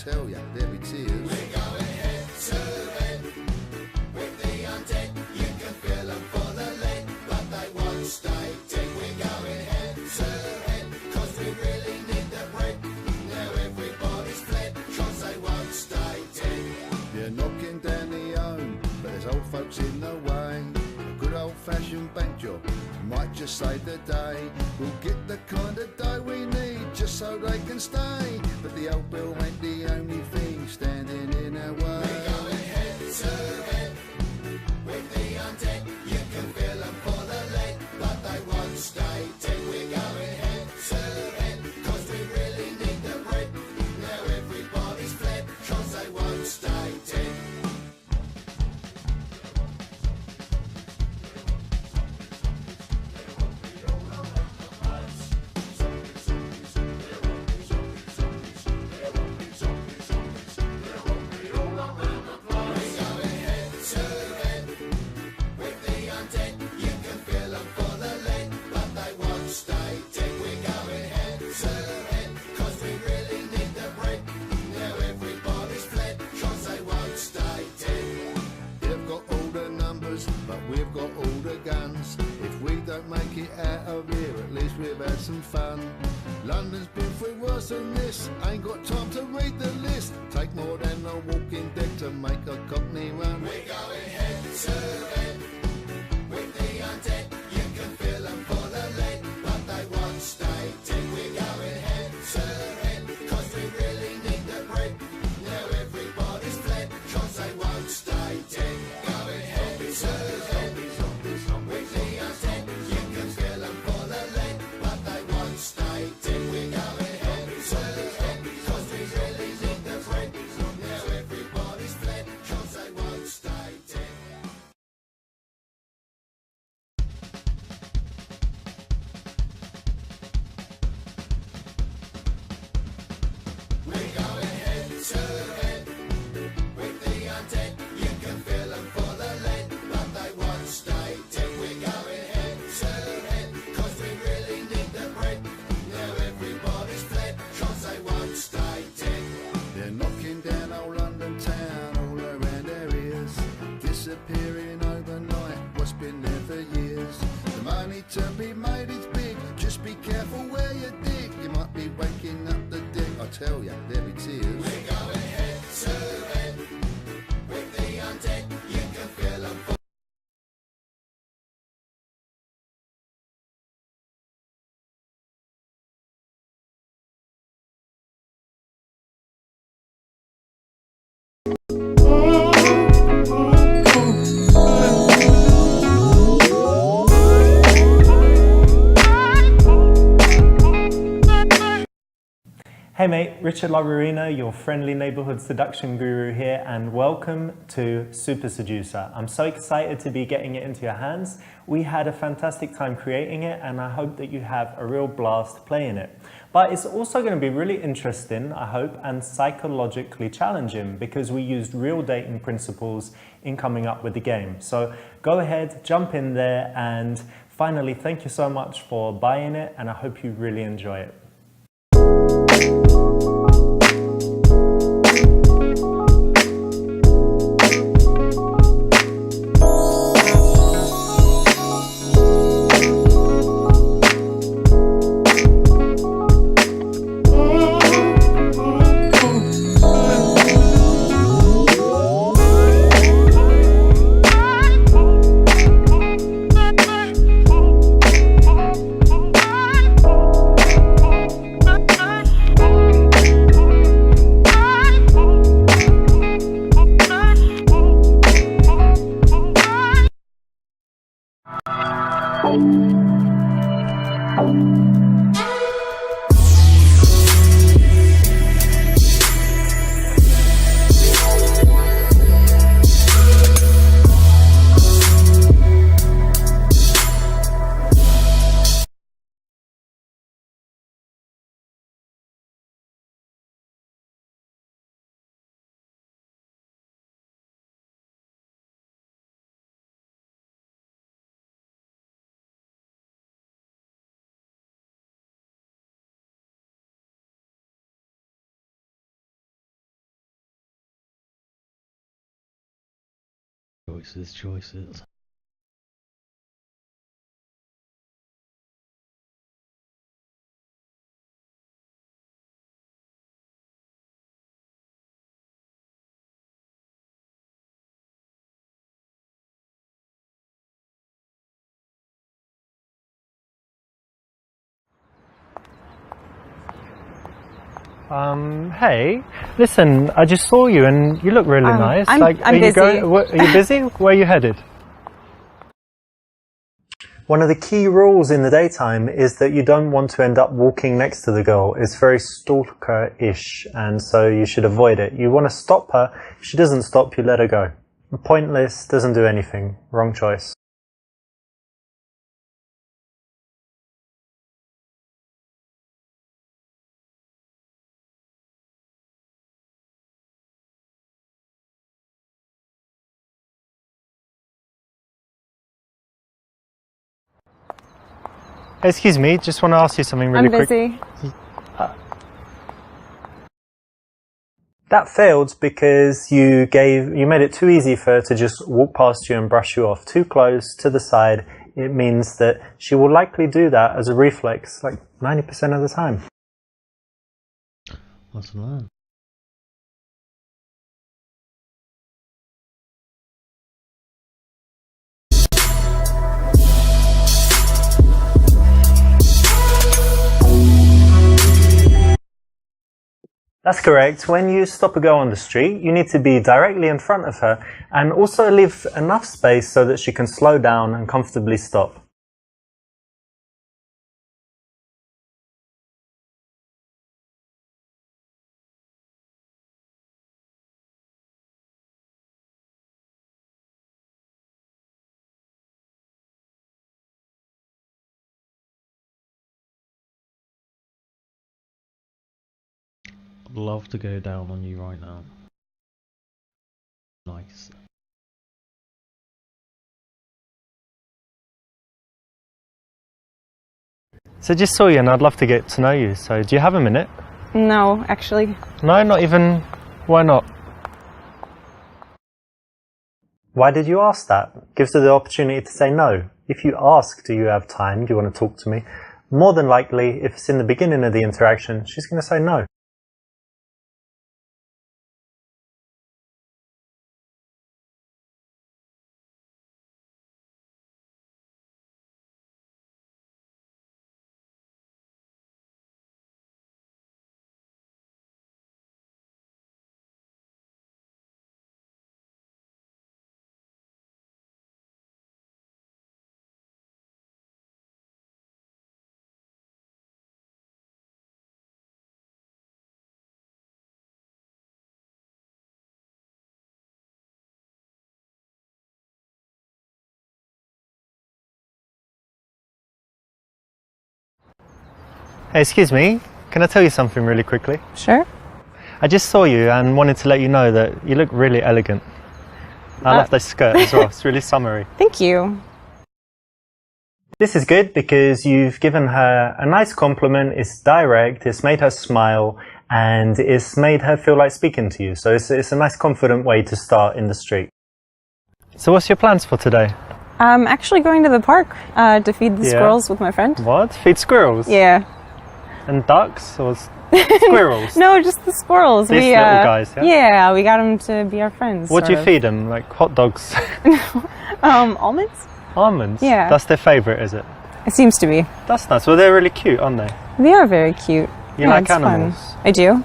tell ya, there'll be tears. We're going head to head with the undead. You can feel them for the lead, but they won't stay dead. We're going head to head, cause we really need the bread. Now everybody's fled, cause they won't stay dead. You're knocking down the home, but there's old folks in the way. A good old-fashioned bank job might just save the day. We'll get the kind of dough we need just so they can stay. But the old bill ain't the only thing standing in our way. We're going head to head with the undead. You can feel them for the lead, but they won't stay dead. We're going head to head, cause we really need the bread. Now everybody's fled, cause they won't stay dead. But we've got all the guns. If we don't make it out of here, at least we've had some fun. London's been through worse than this. Ain't got time to read the list. Take more than a walking deck to make a cockney run. We're going head to head with the undead. You can feel them for the lead, but they won't stay dead. We're going head to head, cause we really need the bread. Now everybody's fled, cause they won't stay dead. Going head to head with the undead. You can feel them for the lead, but they won't stay dead. We're going head to head, cause we really need the bread. Now everybody's fled, cause they won't stay dead. We're going head to head with the undead. You can feel them for the lead, but they won't stay dead. We're going head to head, cause we really need the bread. Now everybody's fled, cause they won't stay dead. They're knocking down old London town all around our ears. Disappearing overnight, what's been there for years. The money to be made is big, just be careful where you dig. You might be waking up the dick, I tell ya, there'll be tears. We're going head to head with the undead. You can feel them for Hey mate, Richard Laurina, your friendly neighborhood seduction guru here, and welcome to Super Seducer. I'm so excited to be getting it into your hands. We had a fantastic time creating it, and I hope that you have a real blast playing it. But it's also going to be really interesting, I hope, and psychologically challenging because we used real dating principles in coming up with the game. So go ahead, jump in there, and finally, thank you so much for buying it, and I hope you really enjoy it. Choices. Hey, listen, I just saw you and you look really nice. I'm are busy. are you busy? Where are you headed? One of the key rules in the daytime is that you don't want to end up walking next to the girl. It's very stalker-ish, and so you should avoid it. You want to stop her. If she doesn't stop, you let her go. Pointless, doesn't do anything. Wrong choice. Excuse me, just want to ask you something really quick. I'm busy. That failed because you made it too easy for her to just walk past you and brush you off. Too close, to the side. It means that she will likely do that as a reflex like 90% of the time. Lesson learned. That's correct. When you stop a girl on the street, you need to be directly in front of her and also leave enough space so that she can slow down and comfortably stop. I'd love to go down on you right now. Nice. So just saw you and I'd love to get to know you. So do you have a minute? No, actually. No, not even. Why not? Why did you ask that? Gives her the opportunity to say no. If you ask, do you have time? Do you want to talk to me? More than likely, if it's in the beginning of the interaction, she's going to say no. Hey, excuse me, can I tell you something really quickly? Sure. I just saw you and wanted to let you know that you look really elegant. I love that skirt as well, it's really summery. Thank you. This is good because you've given her a nice compliment, it's direct, it's made her smile, and it's made her feel like speaking to you. So it's a nice confident way to start in the street. So what's your plans for today? I'm actually going to the park to feed the squirrels with my friend. What? Feed squirrels? Yeah. And ducks or squirrels? No, just the squirrels. These little guys, yeah? Yeah, we got them to be our friends. What do you feed them? Like hot dogs? Almonds? Almonds? Yeah. That's their favourite, is it? It seems to be. That's nice. Well, they're really cute, aren't they? They are very cute. You like it's animals? Fun. I do.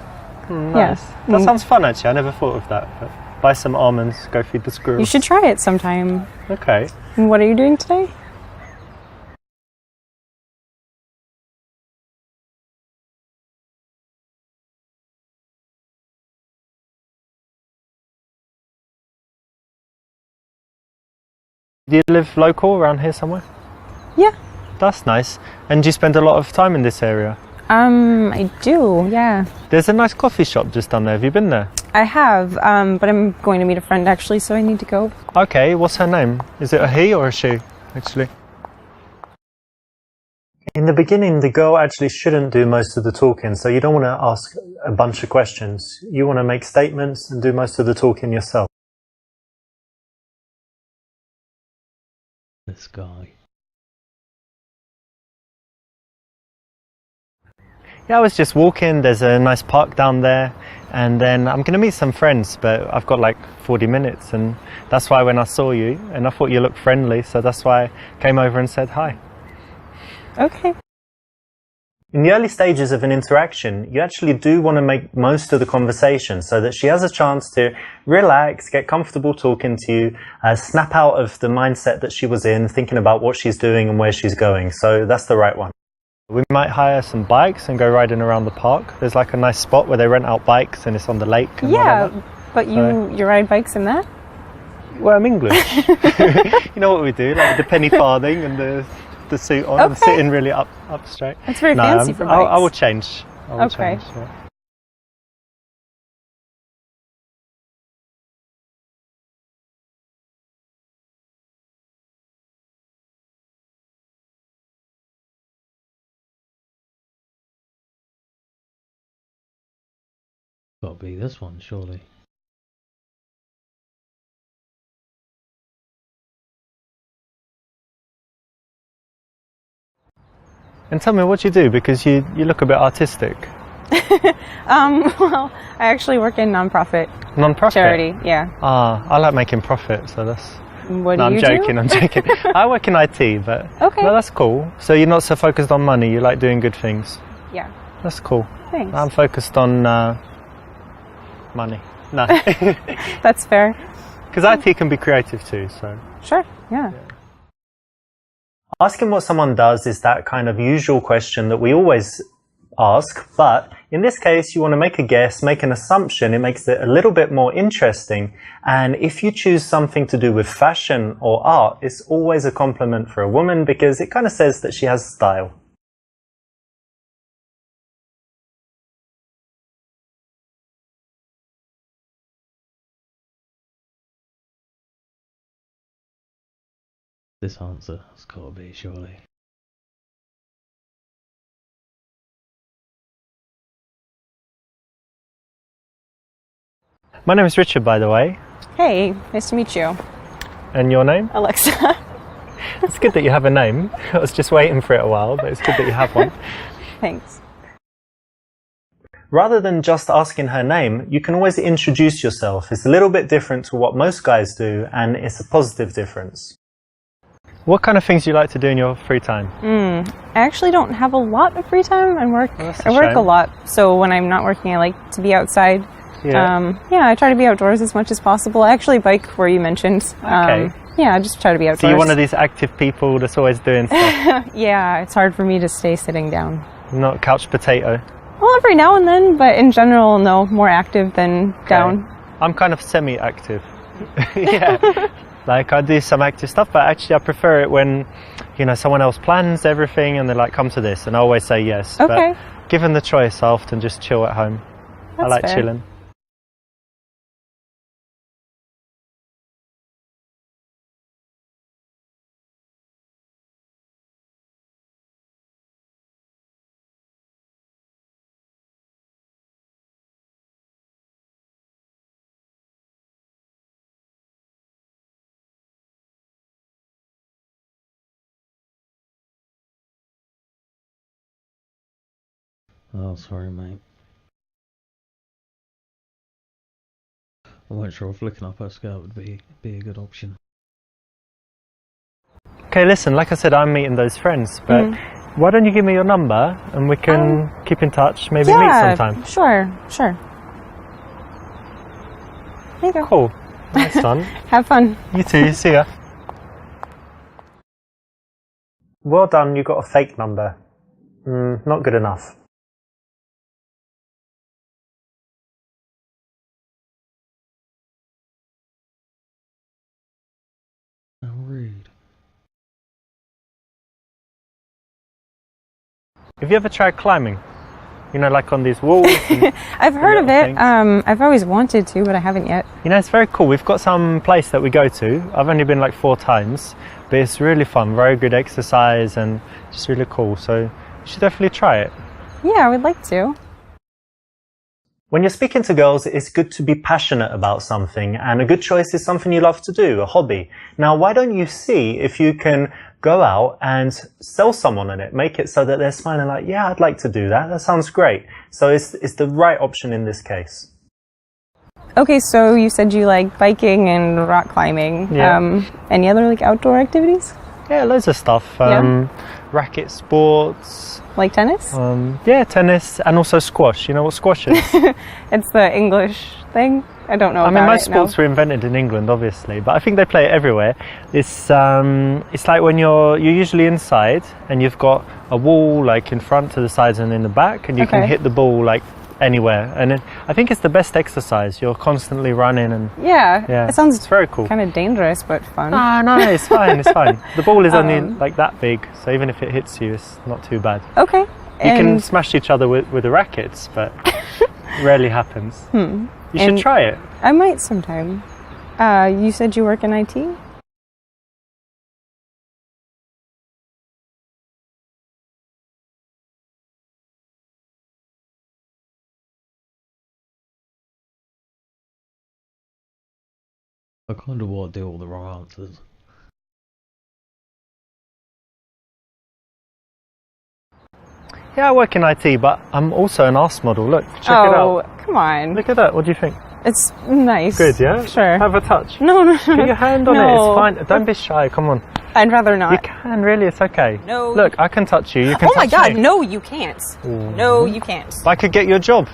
Nice. Yeah. That sounds fun, actually. I never thought of that. But buy some almonds, go feed the squirrels. You should try it sometime. Okay. And what are you doing today? Do you live local around here somewhere? Yeah. That's nice. And do you spend a lot of time in this area? I do, yeah. There's a nice coffee shop just down there. Have you been there? I have, but I'm going to meet a friend actually, so I need to go. Okay, what's her name? Is it a he or a she, actually? In the beginning, the girl actually shouldn't do most of the talking, so you don't want to ask a bunch of questions. You want to make statements and do most of the talking yourself. This guy. Yeah, I was just walking. There's a nice park down there, and then I'm going to meet some friends, but I've got like 40 minutes, and that's why when I saw you, and I thought you looked friendly, so that's why I came over and said hi. Okay. In the early stages of an interaction, you actually do want to make most of the conversation so that she has a chance to relax, get comfortable talking to you, snap out of the mindset that she was in, thinking about what she's doing and where she's going. So that's the right one. We might hire some bikes and go riding around the park. There's like a nice spot where they rent out bikes and it's on the lake and Yeah, whatever. but you ride bikes in that? Well, I'm English. You know what we do, like the penny farthing and the suit on and sitting really up straight. That's very fancy for bikes. I will change. Okay. Change, yeah. Gotta be this one, surely. And tell me what you do, because you look a bit artistic. Well, I actually work in non-profit Non-profit? charity, yeah. Ah, I like making profit, so that's... What No, do I'm you joking, do? I'm joking. I work in IT, but Okay. no, that's cool. So you're not so focused on money, you like doing good things. Yeah, That's cool. thanks. I'm focused on money. No. That's fair. Because IT can be creative too, so... Sure, yeah. Asking what someone does is that kind of usual question that we always ask, but in this case you want to make a guess, make an assumption. It makes it a little bit more interesting, and if you choose something to do with fashion or art, it's always a compliment for a woman because it kind of says that she has style. This answer has gotta be, surely. My name is Richard, by the way, Hey, nice to meet you. and your name? Alexa. It's good that you have a name. I was just waiting for it a while, but it's good that you have one. Thanks. Rather than just asking her name, you can always introduce yourself. It's a little bit different to what most guys do, and it's a positive difference. What kind of things do you like to do in your free time? I actually don't have a lot of free time. I work that's a a shame. lot, so when I'm not working, I like to be outside. Yeah. I try to be outdoors as much as possible. I actually bike where you mentioned. Okay. Yeah, I just try to be outdoors. So you're one of these active people that's always doing stuff, Yeah, it's hard for me to stay sitting down. not couch potato. Well, every now and then, but in general, no, more active than down. I'm kind of semi-active. Yeah. Like I do some active stuff, but actually I prefer it when, you know, someone else plans everything and they're like, come to this, and I always say yes. Okay. But given the choice, I often just chill at home. I That's like fair. chilling. Oh, sorry, mate. I wasn't sure if looking up her skirt would be a good option. Okay, listen, like I said, I'm meeting those friends, but why don't you give me your number and we can keep in touch, maybe meet sometime. Sure. There you go. Cool. Nice one. Have fun. You too, see ya. Well done, you got a fake number. Not good enough. How rude. Have you ever tried climbing? You know, like on these walls? And, I've heard of little it. things. I've always wanted to, but I haven't yet. you know, it's very cool. We've got some place that we go to. I've only been like 4 times, but it's really fun. Very good exercise and just really cool. So you should definitely try it. Yeah, I would like to. When you're speaking to girls, it's good to be passionate about something, and a good choice is something you love to do, a hobby. Now, why don't you see if you can go out and sell someone on it, make it so that they're smiling like, yeah, I'd like to do that. That sounds great. So it's the right option in this case. Okay, so you said you like biking and rock climbing. Yeah. Any other like outdoor activities? Yeah, loads of stuff. Yeah. Racket sports. Like tennis? Yeah, tennis and also squash. You know what squash is? It's the English thing. I don't know. I mean, most no. sports were invented in England, obviously, but I think they play it everywhere. It's like when you're usually inside and you've got a wall like in front, to the sides, and in the back, and you can hit the ball like anywhere. And I think it's the best exercise. You're constantly running and Yeah. It sounds it's very cool. kind of dangerous, but fun. No, it's fine. It's fine. The ball is only like that big, so even if it hits you, it's not too bad. Okay. You can smash each other with the rackets, but rarely happens. You should try it. I might sometime. You said you work in IT? I kind of want to do all the wrong answers. Yeah, I work in IT, but I'm also an arse model. Look, check it out. Oh, come on. Look at that. What do you think? It's nice. Good, yeah? Sure. Have a touch. No. Get your hand on it. No. It's fine. Don't be shy. Come on. I'd rather not. You can, really. It's okay. No. Look, I can touch you. You can Oh my touch god, me. no, you can't. No, you can't. I could get you a job.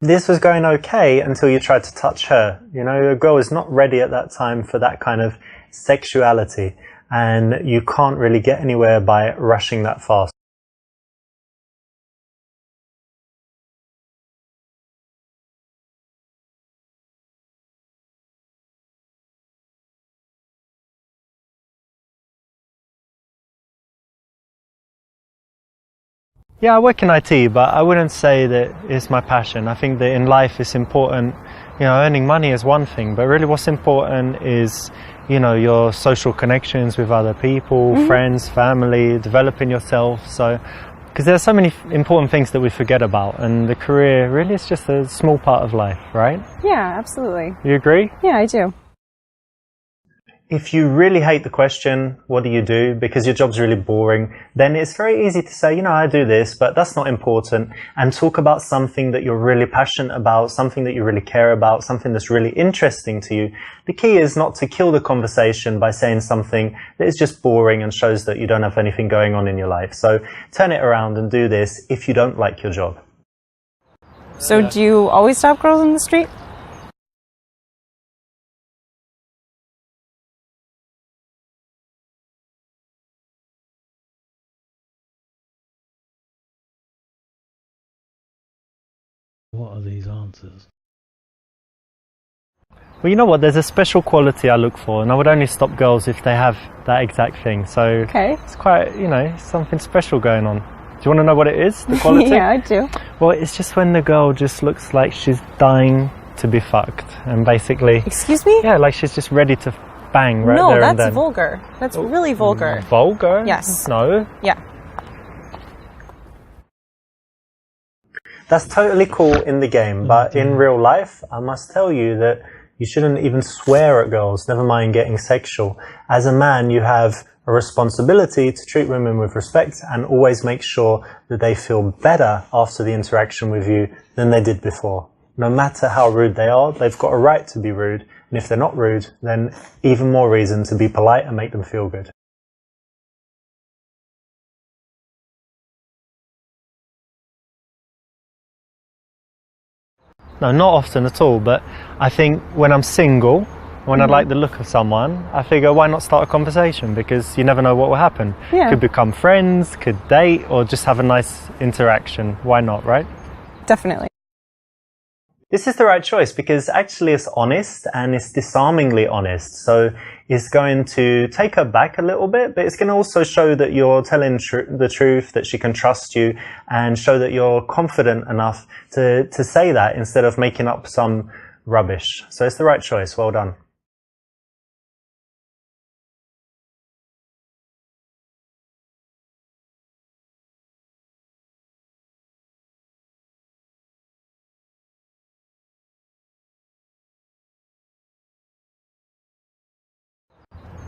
This was going okay until you tried to touch her. You know, a girl is not ready at that time for that kind of sexuality, and you can't really get anywhere by rushing that fast. Yeah, I work in IT, but I wouldn't say that it's my passion. I think that in life it's important, you know, earning money is one thing, but really what's important is, you know, your social connections with other people, friends, family, developing yourself. So, because there are so many important things that we forget about, and the career really is just a small part of life, right? Yeah, absolutely. You agree? Yeah, I do. If you really hate the question, what do you do? Because your job's really boring, then it's very easy to say, you know, I do this, but that's not important, and talk about something that you're really passionate about, something that you really care about, something that's really interesting to you. The key is not to kill the conversation by saying something that is just boring and shows that you don't have anything going on in your life. So turn it around and do this if you don't like your job. So do you always stop girls in the street? What are these answers? Well, you know what? There's a special quality I look for, and I would only stop girls if they have that exact thing. So it's quite, you know, something special going on. Do you want to know what it is, the quality? Yeah, I do. Well, it's just when the girl just looks like she's dying to be fucked, and basically... Excuse me? Yeah, like she's just ready to bang right there and then. No, that's vulgar. That's really vulgar. Vulgar? Yes. No. Yeah. That's totally cool in the game, but in real life, I must tell you that you shouldn't even swear at girls, never mind getting sexual. As a man, you have a responsibility to treat women with respect and always make sure that they feel better after the interaction with you than they did before. No matter how rude they are, they've got a right to be rude, and if they're not rude, then even more reason to be polite and make them feel good. No, not often at all, but I think when I'm single, when I like the look of someone, I figure why not start a conversation, because you never know what will happen. Yeah. Could become friends, could date, or just have a nice interaction. Why not, right? Definitely. This is the right choice because actually it's honest and it's disarmingly honest. So it's going to take her back a little bit, but it's going to also show that you're telling the truth, that she can trust you, and show that you're confident enough to say that instead of making up some rubbish. So it's the right choice. Well done.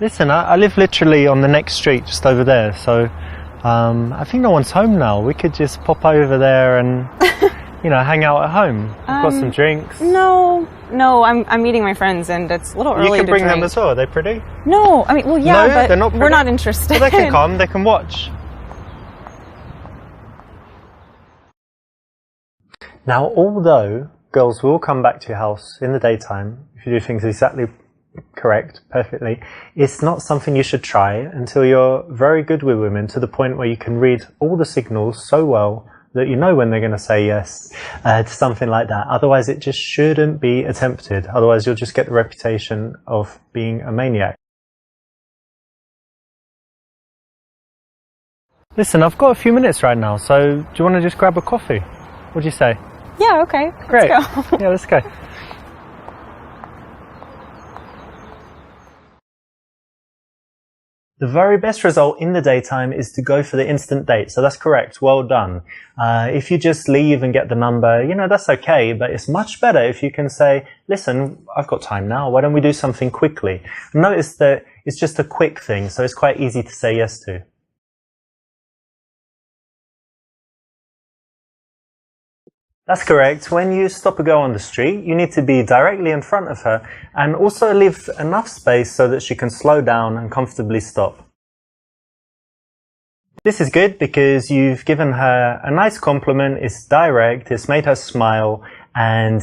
Listen, I live literally on the next street, just over there, so I think no one's home now. We could just pop over there and, you know, hang out at home. We've got some drinks. No, I'm meeting my friends, and it's a little early to drink. You can bring them as well. Are they pretty? No, I mean, well, yeah, No, but they're not pretty? we're not interested. Well, they can come. They can watch. Now, although girls will come back to your house in the daytime if you do things exactly correct, perfectly, it's not something you should try until you're very good with women, to the point where you can read all the signals so well that you know when they're going to say yes to something like that. Otherwise, it just shouldn't be attempted. Otherwise, you'll just get the reputation of being a maniac. Listen, I've got a few minutes right now, so do you want to just grab a coffee? What do you say? Yeah, okay. Great. Let's go. Yeah, let's go. The very best result in the daytime is to go for the instant date. So that's correct. Well done. If you just leave and get the number, you know, that's okay. But it's much better if you can say, listen, I've got time now. Why don't we do something quickly? Notice that it's just a quick thing, so it's quite easy to say yes to. That's correct. When you stop a girl on the street, you need to be directly in front of her and also leave enough space so that she can slow down and comfortably stop. This is good because you've given her a nice compliment, it's direct, it's made her smile, and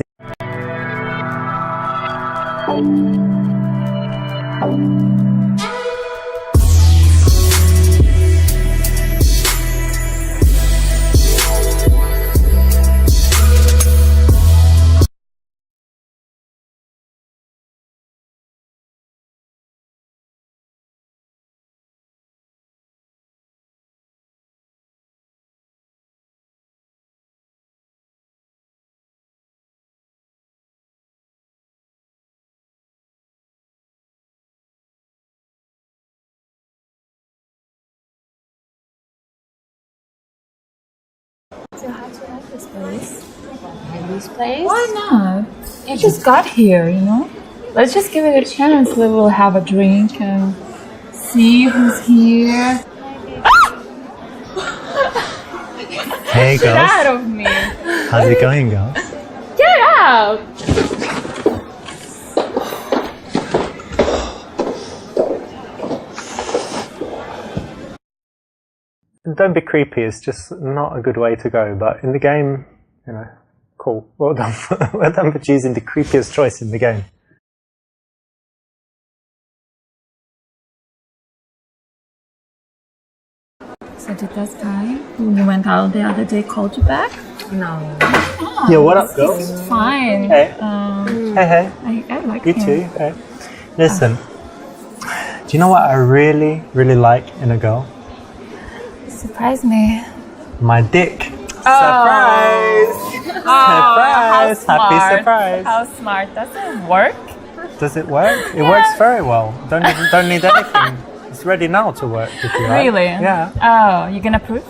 So how do you like this place? This place? Why not? You just got here, you know? Let's just give it a chance. We will have a drink and see who's here. hey Get girls, out of me! how's it going, girls? Get out! Don't be creepy, it's just not a good way to go, but in the game, you know, cool. Well done. Well done for choosing the creepiest choice in the game. So did that guy who you went out the other day called you back? No. Oh, Yeah, what up, girls? It's fine. Hey. Hey. I like You him. too. Hey. Listen, do you know what I really, really like in a girl? Surprise me. My dick. Oh. Surprise! How Surprise! Happy smart. surprise! How smart. Does it work? Does it work? It works very well. Don't need anything. It's ready now to work if you like. Really? Yeah. Oh, you gonna prove?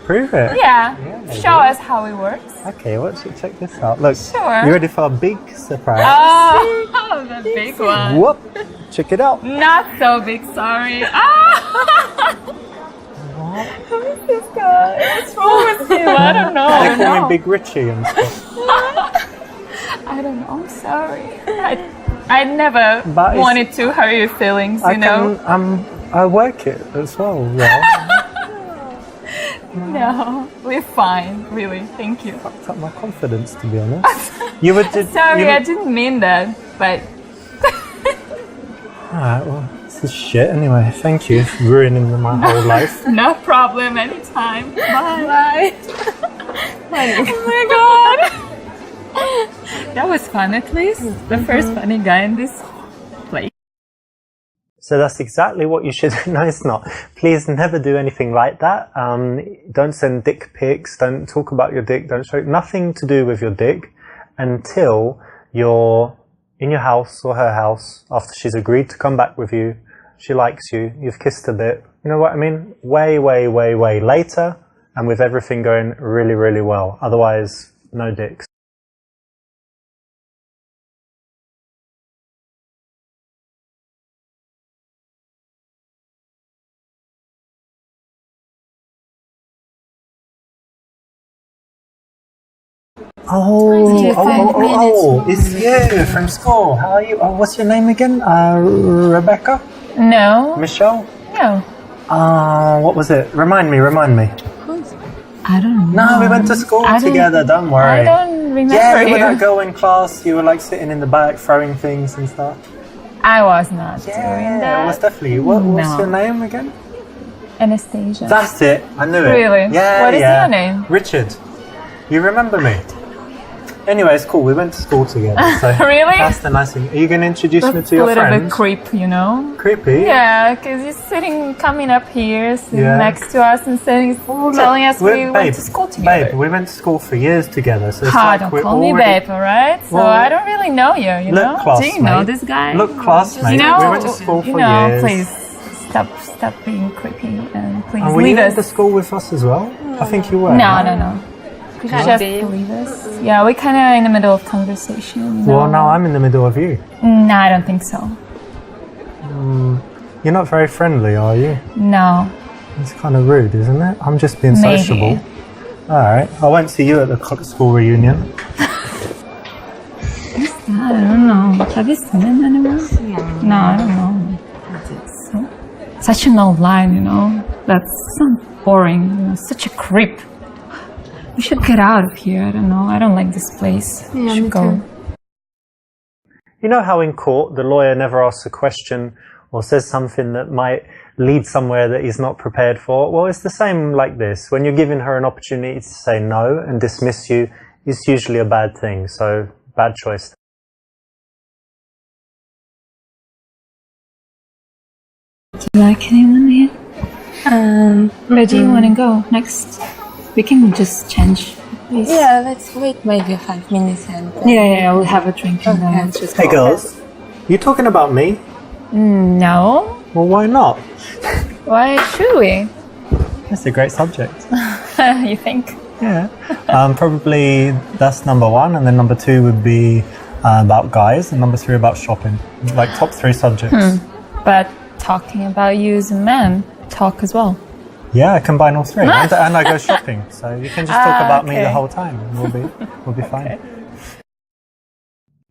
Prove it. Yeah. maybe. Show us how it works. Okay, check this out. Look. Sure. You ready for a big surprise? Oh, the big one. Whoop! Check it out. Not so big, sorry. Ah! Who is this guy? What's wrong with him? I don't know. They call me Big Richie and stuff. I don't know. I'm sorry. I never But it's- wanted to hurt your feelings, you know? I work it as well. Yeah. No, we're fine, really. Thank you. Fucked up my confidence, to be honest. You would just. Sorry, I didn't mean that, but Alright, well, this is shit anyway. Thank you for ruining my whole life. no problem. Anytime. Bye. Bye. Oh my god. That was fun, at least. The first funny guy in this place. So that's exactly what you should. No, it's not. Please never do anything like that. Don't send dick pics. Don't talk about your dick. Don't show nothing to do with your dick until you're in your house or her house after she's agreed to come back with you. She likes you. You've kissed a bit. You know what I mean? Way, way, way, way later, and with everything going really, really well. Otherwise, no dicks. It's you from school. How are you? Oh, what's your name again? Rebecca? No. Michelle? No. What was it? Remind me. I don't know. No, we went to school together, don't I worry. don't remember Yeah, you were you. that girl in class. You were like sitting in the back throwing things and stuff. I was not doing Yeah, that. it was definitely you. What's No. your name again? Anastasia. That's it. I knew it. Really? Yeah, What is yeah. your name? Richard. You remember me? Anyway, it's cool. We went to school together. So Really? That's the nice thing. Are you going to introduce me That's to a your little friends? bit creep, you know? Creepy? Yeah, because you're coming up here, sitting Yeah. next to us and telling us we went to school together. Babe, we went to school for years together. So it's Ah, like don't we're call me already... babe, alright? So Well, I don't really know you, you look, know? Do classmate. you know this guy? Look, classmate. You know, we went to school for years. please stop being creepy and please And were leave you us. at the school with us as well? I think you were. No. Just leave us. Yeah, we're kind of in the middle of conversation. You know? Well, now I'm in the middle of you. No, I don't think so. You're not very friendly, are you? No. It's kind of rude, isn't it? I'm just being Maybe. sociable. Alright, I won't see you at the school reunion. I don't know. Have you seen him anywhere? No, I don't know. So, such an old line, you know. That's so boring. You know, such a creep. We should get out of here. I don't know. I don't like this place. We should go. You know how in court the lawyer never asks a question or says something that might lead somewhere that he's not prepared for? Well, it's the same like this. When you're giving her an opportunity to say no and dismiss you, it's usually a bad thing. So, bad choice. Do you like anyone here? Where do you want to go next? We can just change. Please. Yeah, let's wait maybe 5 minutes and Yeah, we'll have a drink and then let's just Hey go. girls, you talking about me? No. Well, why not? Why should we? That's a great subject. You think? Yeah. Probably that's number one, and then number two would be about guys, and number three about shopping. Like top three subjects. But talking about you as a man, talk as well. Yeah, I combine all three, and I go shopping. So you can just talk about me okay. the whole time. And we'll be fine.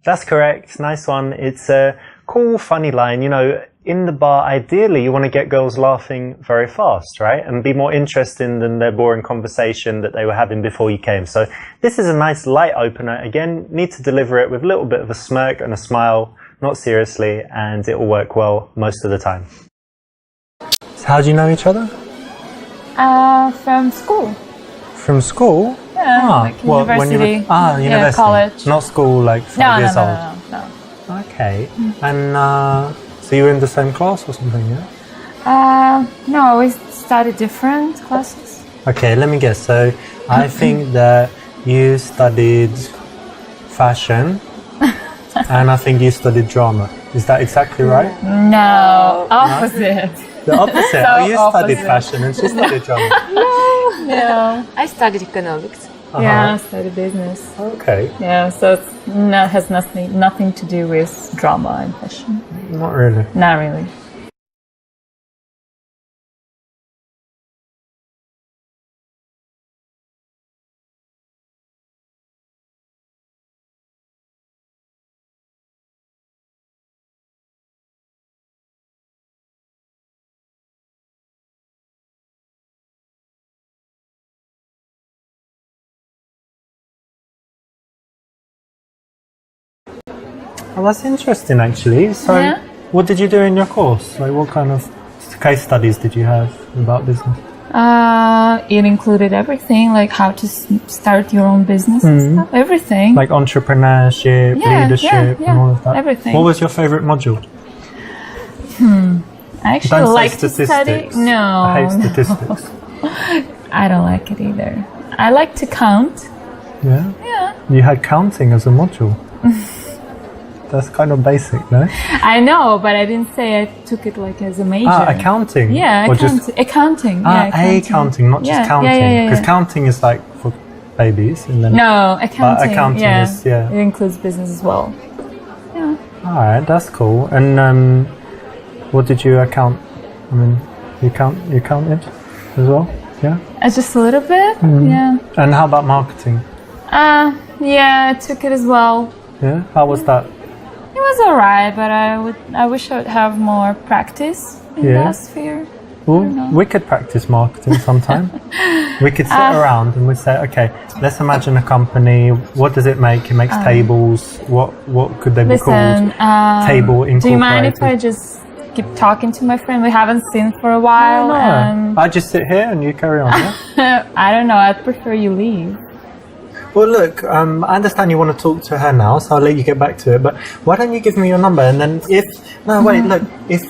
That's correct. Nice one. It's a cool, funny line. You know, in the bar, ideally, you want to get girls laughing very fast, right? And be more interesting than their boring conversation that they were having before you came. So this is a nice light opener. Again, need to deliver it with a little bit of a smirk and a smile, not seriously, and it will work well most of the time. So how do you know each other? From school. From school? Yeah, like university. University. Yeah, college. Not school like 5 years old. No. Okay. And so you were in the same class or something, yeah? No, we studied different classes. Okay, let me guess. So I think that you studied fashion and I think you studied drama. Is that exactly right? No, opposite. The opposite. So You studied opposite. fashion and she studied drama. No. I studied economics. Yeah, I studied business. Okay. Yeah, so it's has nothing to do with drama and fashion. Not really. Not really. Well, that's interesting actually. So Yeah. what did you do in your course? Like what kind of case studies did you have about business? It included everything, like how to start your own business and stuff. Everything. Like entrepreneurship, Yeah, leadership, yeah, and all of that. everything. What was your favorite module? I actually Don't say like to study. statistics. No, I hate no. statistics. I don't like it either. I like to count. Yeah? Yeah. You had counting as a module. That's kind of basic, no? I know, but I didn't say I took it like as a major. Accounting? Yeah, Or accounting. accounting, not just counting. Yeah. Because counting is like for babies. And then No, accounting. accounting yeah. is, yeah. It includes business as well. Yeah. Alright, that's cool. And what did you account? I mean, you counted as well? Yeah? Just a little bit. Mm-hmm. Yeah. And how about marketing? Yeah, I took it as well. Yeah? How was that? It was alright, but I wish I would have more practice in that sphere. Well, we could practice marketing sometime. We could sit around and we'd say, okay, let's imagine a company. What does it make? It makes tables. What could they be called? Table incorporated. Do you mind if I just keep talking to my friend? We haven't seen for a while. No. I just sit here and you carry on, yeah? I don't know. I'd prefer you leave. Well, look, I understand you want to talk to her now, so I'll let you get back to it. But why don't you give me your number? And then if,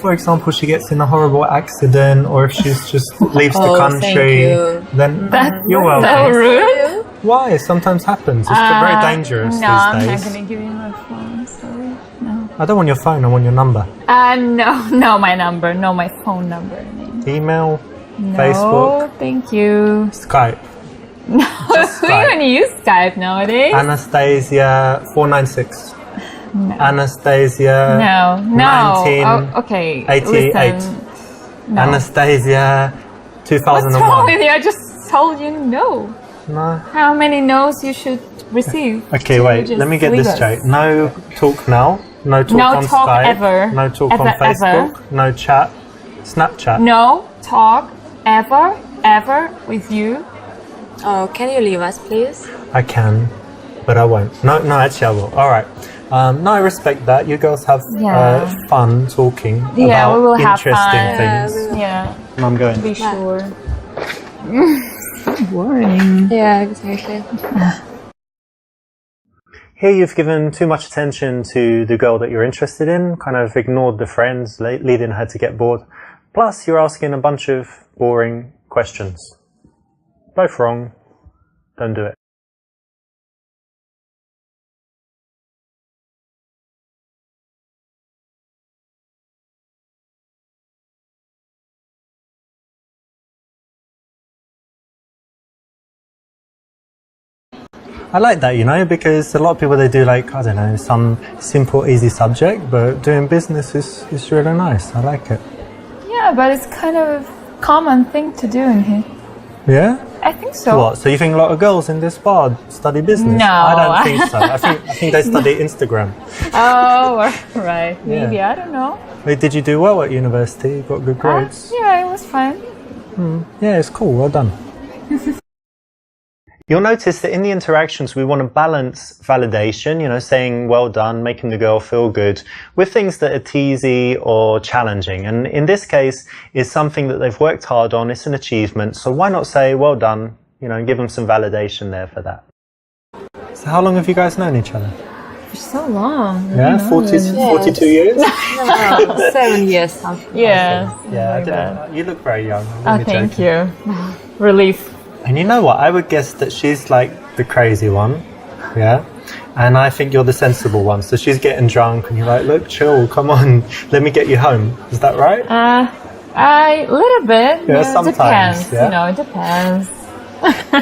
for example, she gets in a horrible accident or if she's just leaves the country, then you're welcome. So rude. Why? It sometimes happens. It's very dangerous these days. No, I'm not going to give you my phone. Sorry. No. I don't want your phone. I want your number. No, my number. No, my phone number. Email? No, Facebook? Thank you. Skype? No, who even use Skype nowadays? Anastasia 496. No. Anastasia. No. Okay. 88. No. Anastasia 2001. What's wrong with you? I just told you no. No. How many no's you should receive? Okay, wait. Let me get this straight. No talk now. No talk on talk Skype. Ever. No talk ever, on Facebook. Ever. No chat. Snapchat. No talk ever with you. Oh, can you leave us, please? I can, but I won't. No, actually I will. All right. No, I respect that. You girls have fun talking about we will interesting have fun. things. Yeah. I'm going. Be sure. So boring. Yeah, exactly. Here you've given too much attention to the girl that you're interested in, kind of ignored the friends, leading her to get bored. Plus, you're asking a bunch of boring questions. Both wrong. Don't do it. I like that, you know, because a lot of people, they do like, I don't know, some simple, easy subject, but doing business is really nice. I like it. Yeah, but it's kind of a common thing to do in here. Yeah? I think so. What? So you think a lot of girls in this bar study business? No. I don't think so. I think they study Instagram. Oh, right. Maybe. Yeah. I don't know. Wait, did you do well at university? You got good grades? Yeah, it was fine. Yeah, it's cool. Well done. You'll notice that in the interactions, we want to balance validation, you know, saying well done, making the girl feel good, with things that are teasy or challenging. And in this case, it's something that they've worked hard on. It's an achievement. So why not say well done, you know, and give them some validation there for that. So how long have you guys known each other? For so long. Yeah, 42 years? No, 7 years. Something. Yeah. Yeah, like that. You look very young. Oh, thank you. Relief. And you know what? I would guess that she's like the crazy one, yeah? And I think you're the sensible one. So she's getting drunk and you're like, look, chill, come on, let me get you home. Is that right? A little bit. Yeah, sometimes. It depends. Yeah? You know, it depends.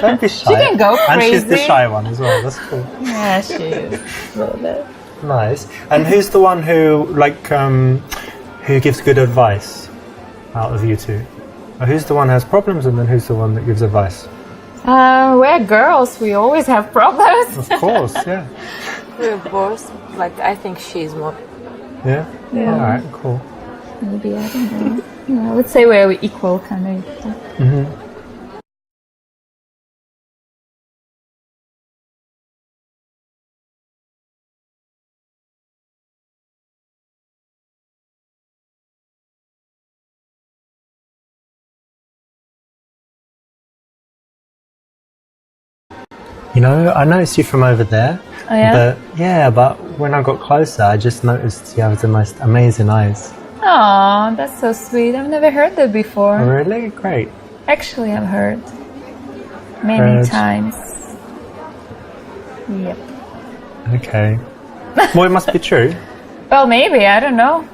Don't be shy. She can go crazy. And she's the shy one as well. That's cool. Yeah, she is. A little bit. Nice. And who's the one who, like, who gives good advice out of you two? Or who's the one who has problems and then who's the one that gives advice? We're girls. We always have problems. Of course, yeah. We're both. Like, I think she's more. Yeah? Yeah. All right, cool. Maybe, I don't know. Yeah, I would say we're equal, kind of. Mm-hmm. You know, I noticed you from over there. Oh, yeah? But when I got closer, I just noticed you have the most amazing eyes. Aw, that's so sweet. I've never heard that before. Oh, really? Great. Actually, I've heard many times. Yep. Okay. Well, it must be true. Well, maybe. I don't know.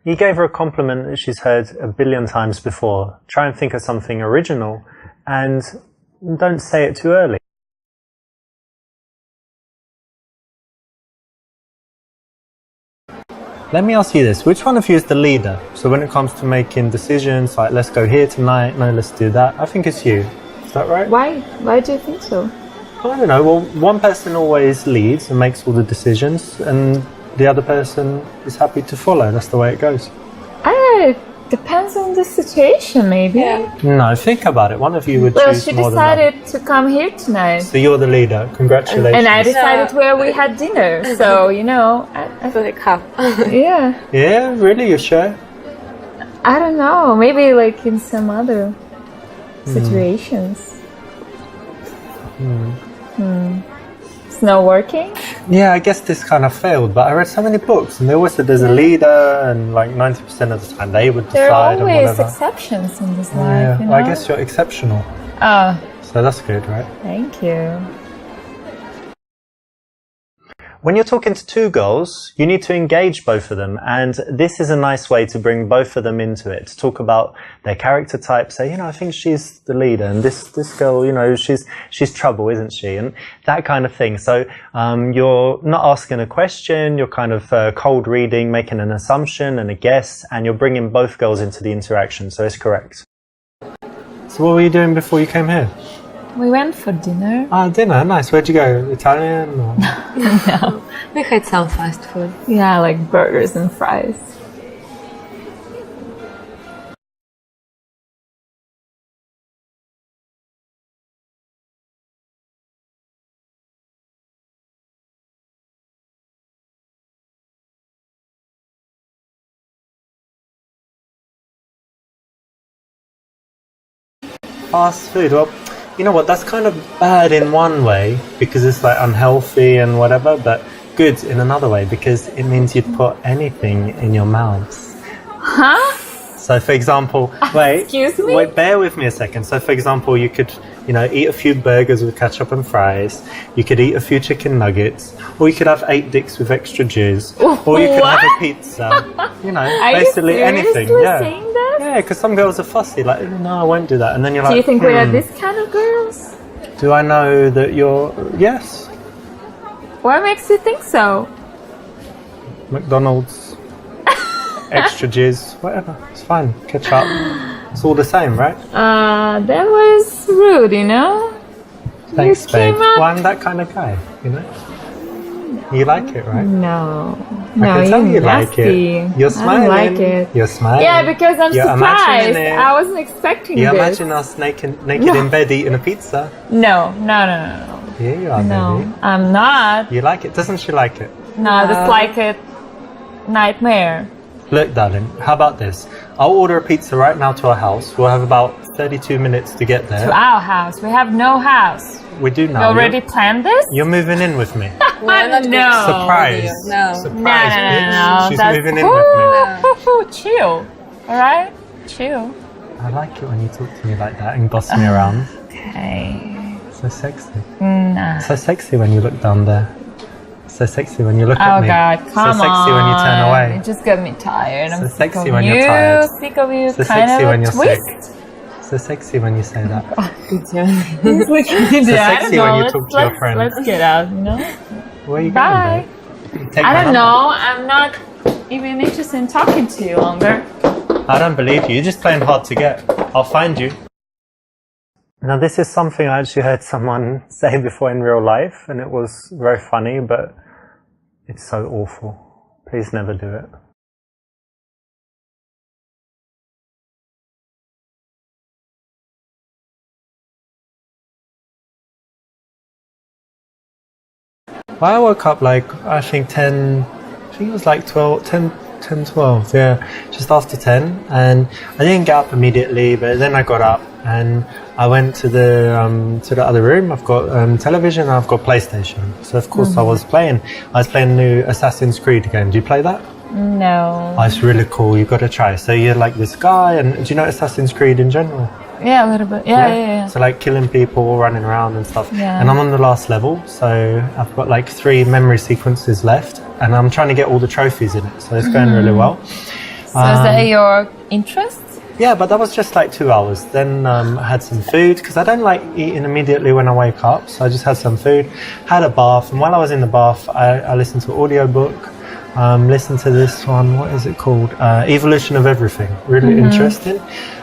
You gave her a compliment that she's heard a billion times before. Try and think of something original and don't say it too early. Let me ask you this. Which one of you is the leader? So when it comes to making decisions, like let's go here tonight, no, let's do that. I think it's you. Is that right? Why? Why do you think so? I don't know. Well, one person always leads and makes all the decisions, and the other person is happy to follow. That's the way it goes. It depends on the situation, maybe. Yeah. No, think about it. One of you would Well, choose she more than the other. decided to come here tonight. So you're the leader. Congratulations. And I decided where we had dinner. So, you know, I feel like half. yeah. Yeah, really? You're sure? I don't know. Maybe like in some other situations. It's not working? Yeah, I guess this kind of failed, but I read so many books and they always said there's a leader and like 90% of the time they would There are decide and always whatever. exceptions in this Yeah, life, you know? well, I guess you're exceptional. Oh, So that's good, right? thank you. When you're talking to two girls, you need to engage both of them, and this is a nice way to bring both of them into it, to talk about their character type, say, you know, I think she's the leader, and this girl, you know, she's trouble, isn't she? And that kind of thing. So you're not asking a question, you're kind of cold reading, making an assumption and a guess, and you're bringing both girls into the interaction, so it's correct. So what were you doing before you came here? We went for dinner. Ah, dinner, nice. Where'd you go? Italian? Or? No. We had some fast food. Yeah, like burgers and fries. Fast food, well, you know what, that's kind of bad in one way because it's like unhealthy and whatever, but good in another way because it means you'd put anything in your mouth. Huh? So for example, Excuse me? wait, bear with me a second. So for example, you could, you know, eat a few burgers with ketchup and fries, you could eat a few chicken nuggets, or you could have 8 dicks with extra juice, or you could have a pizza, you know, Are basically you anything. seriously Yeah. saying that? Yeah, because some girls are fussy, like, no, I won't do that. And then you're like, Do you think we are this kind of girls? do I know that you're... Yes. What makes you think so? McDonald's. Extra jizz. Whatever. It's fine. Ketchup. It's all the same, right? That was rude, you know? Thanks, you babe. came up- Well, I'm that kind of guy, you know? You like it, right? No. I No, can tell you're you like nasty. it. You're smiling. I don't like it. You're smiling. Yeah, because I'm You're surprised. imagining it. I wasn't expecting You this. imagine us naked in bed eating a pizza. No. Yeah, you are, No, baby. I'm not. You like it. Doesn't she like it? No, that's like a nightmare. Look, darling, how about this? I'll order a pizza right now to our house. We'll have about 32 minutes to get there. To our house. We have no house. We do You now. already planned this? You're moving in with me. No. Surprise. No. Surprise, bitch. No. She's That's moving in with me. Chill. Alright? Chill. I like it when you talk to me like that and boss me around. Okay. So sexy. Nah. So sexy when you look down there. So sexy when you look at Oh me. God, come on. So sexy when you turn away. It just got me tired. I'm So sick sexy of when you. you're tired. Sick of you. So kind sexy of when a you're twist. sick. So sexy when you say that. He's looking at So me. I sexy don't when know. you talk to your friend. Let's get out, you know? Where are you Bye. going, babe? Take I my don't number. know. I'm not even interested in talking to you longer. I don't believe you. You're just playing hard to get. I'll find you. Now, this is something I actually heard someone say before in real life, and it was very funny, but it's so awful. Please never do it. Well, I woke up like, I think 10, I think it was like 12, 10, 12, yeah, just after 10. And I didn't get up immediately, but then I got up and I went to the other room. I've got television and I've got PlayStation. So of course I was playing the new Assassin's Creed game. Do you play that? No. Oh, it's really cool. You've got to try. So you're like this guy, and do you know Assassin's Creed in general? Yeah, a little bit. Yeah. So like killing people, running around and stuff. Yeah. And I'm on the last level, so I've got like 3 memory sequences left, and I'm trying to get all the trophies in it. So it's going really well. So is that your interest? Yeah, but that was just like 2 hours. Then I had some food, because I don't like eating immediately when I wake up. So I just had some food, had a bath, and while I was in the bath, I listened to an audiobook. Listen to this one. What is it called? Evolution of Everything. Really interesting.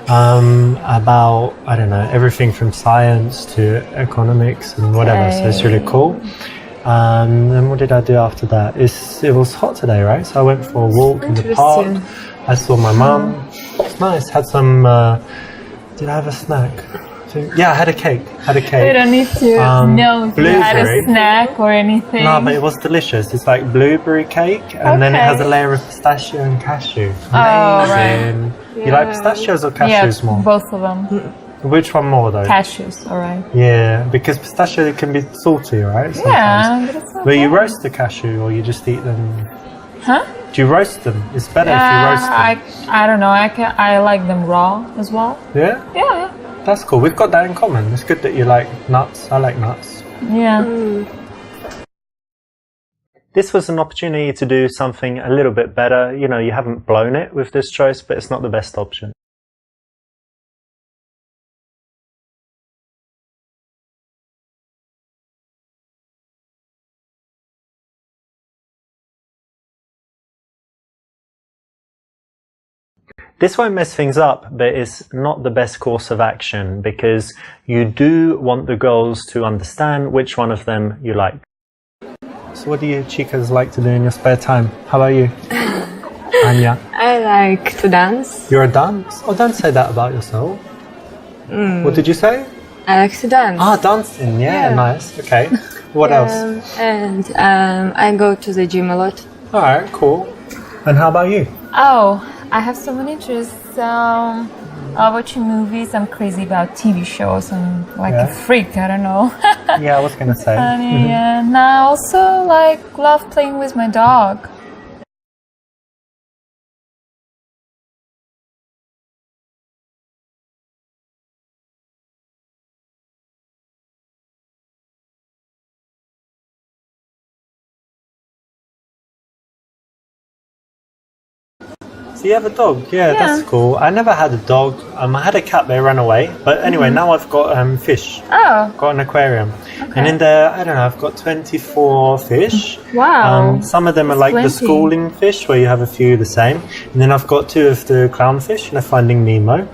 About, I don't know, everything from science to economics and whatever. So it's really cool. Then what did I do after that? It was hot today, right? So I went for a walk in the park. I saw my mum. It's nice. Had some. Did I have a snack? Yeah, I had a cake. We don't need to know if you had a snack or anything. No, but it was delicious. It's like blueberry cake, and then it has a layer of pistachio and cashew. Amazing. Right. You like pistachios or cashews more? Both of them. Which one more though? Cashews, alright. Yeah, because pistachio can be salty, right? Sometimes. Yeah, but it's not But you bad. roast the cashew or you just eat them? Huh? Do you roast them? It's better if you roast them. I don't know. I like them raw as well. Yeah? Yeah. That's cool. We've got that in common. It's good that you like nuts. I like nuts. Yeah. This was an opportunity to do something a little bit better. You know, you haven't blown it with this choice, but it's not the best option. This won't mess things up, but it's not the best course of action because you do want the girls to understand which one of them you like. So what do you chicas like to do in your spare time? How about you? Anya? I like to dance. You're a dance? Oh, don't say that about yourself. What did you say? I like to dance. Ah, dancing. Yeah, nice. Okay. What else? And I go to the gym a lot. All right, cool. And how about you? Oh, I have so many interests. I watch movies. I'm crazy about TV shows. I'm like a freak. I don't know. Yeah, I was gonna say. And I also love playing with my dog. So you have a dog? Yeah, that's cool. I never had a dog. I had a cat, they ran away. But anyway, now I've got fish. Oh. Got an aquarium. And in there, I don't know, I've got 24 fish. Wow. Some of them are like the schooling fish, where you have a few the same. And then I've got 2 of the clownfish, you know, Finding Nemo.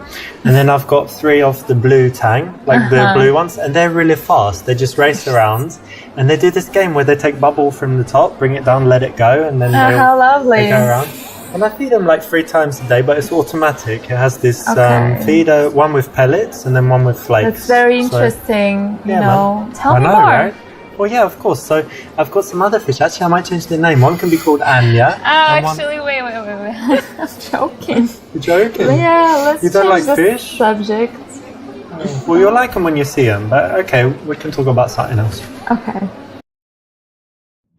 And then I've got 3 of the blue tang, like the blue ones. And they're really fast. They just race around. And they do this game where they take bubble from the top, bring it down, let it go, and then how lovely. they go around. And I feed them like 3 times a day, but it's automatic. It has this feeder, one with pellets and then one with flakes. That's very interesting. Yeah, you know, tell I me know, more. right? Well, yeah, of course. So I've got some other fish. Actually, I might change the name. One can be called Anya. Actually, wait. I'm joking. You're joking? Yeah, let's You don't change like the fish? subject. Well, you'll like them when you see them, but okay, we can talk about something else. Okay.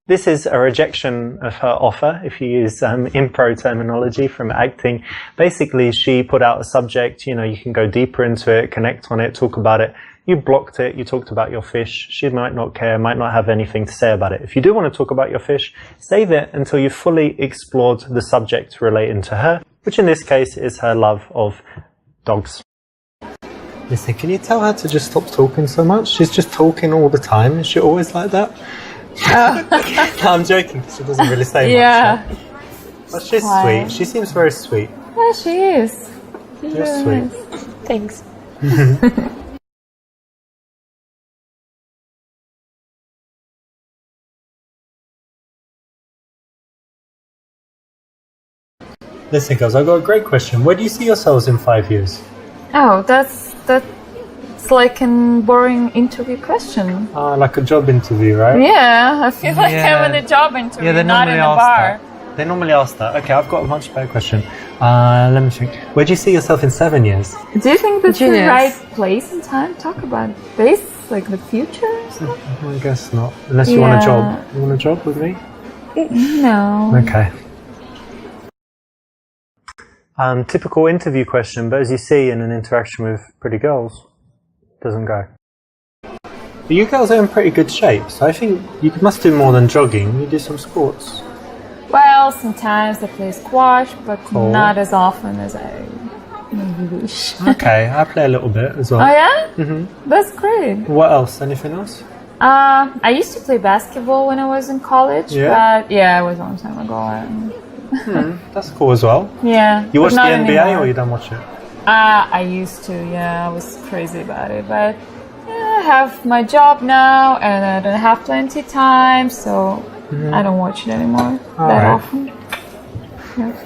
This is a rejection of her offer, if you use impro terminology from acting. Basically, she put out a subject, you know, you can go deeper into it, connect on it, talk about it. You blocked it, you talked about your fish. She might not care, might not have anything to say about it. If you do want to talk about your fish, save it until you've fully explored the subject relating to her, which in this case is her love of dogs. Listen, can you tell her to just stop talking so much? She's just talking all the time. Is she always like that? No, I'm joking because she doesn't really say much. So. But she's sweet. She seems very sweet. Yeah, she is. You're sweet. Thanks. Listen, girls, I've got a great question. Where do you see yourselves in 5 years? Oh, that's like a boring interview question. Like a job interview, right? Yeah, I feel like I'm in a job interview, not in a bar. They normally ask that. Okay, I've got a much better question. Let me think. Where do you see yourself in 7 years? Do you think that's the right place and time to talk about this, like the future? I guess not. Unless you want a job. You want a job with me? No. Okay. Typical interview question, but as you see in an interaction with pretty girls, doesn't go. But you girls are in pretty good shape, so I think you must do more than jogging. You do some sports. Well, sometimes I play squash, but not as often as I maybe wish. Okay, I play a little bit as well. Oh yeah? Mm-hmm. That's great. What else? Anything else? I used to play basketball when I was in college, but yeah, it was a long time ago. That's cool as well. Yeah. You watch the but not NBA anymore. or you don't watch it? I used to, yeah, I was crazy about it, but yeah, I have my job now and I don't have plenty time, so I don't watch it anymore that often. Yeah.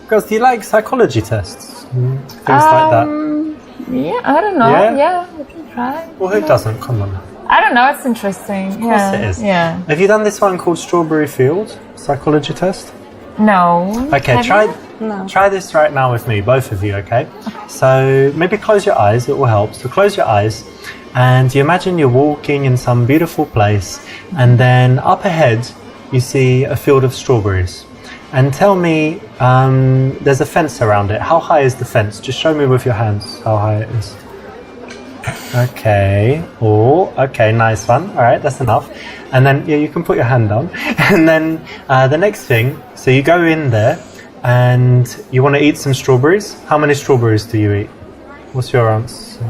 Girls, do you like psychology tests? Things like that? Yeah, I don't know. Yeah? Yeah, we can try. Well, who doesn't? Come on. I don't know, it's interesting. Of course it is. Yeah. Have you done this one called Strawberry Field psychology test? No. Okay, Have try you? No. try this right now with me, both of you, okay? So maybe close your eyes, it will help. So close your eyes and you imagine you're walking in some beautiful place and then up ahead you see a field of strawberries. And tell me, there's a fence around it. How high is the fence? Just show me with your hands how high it is. Okay. Oh, okay, nice one. All right, that's enough. And then, yeah, you can put your hand down. And then the next thing, so you go in there and you want to eat some strawberries. How many strawberries do you eat? What's your answer?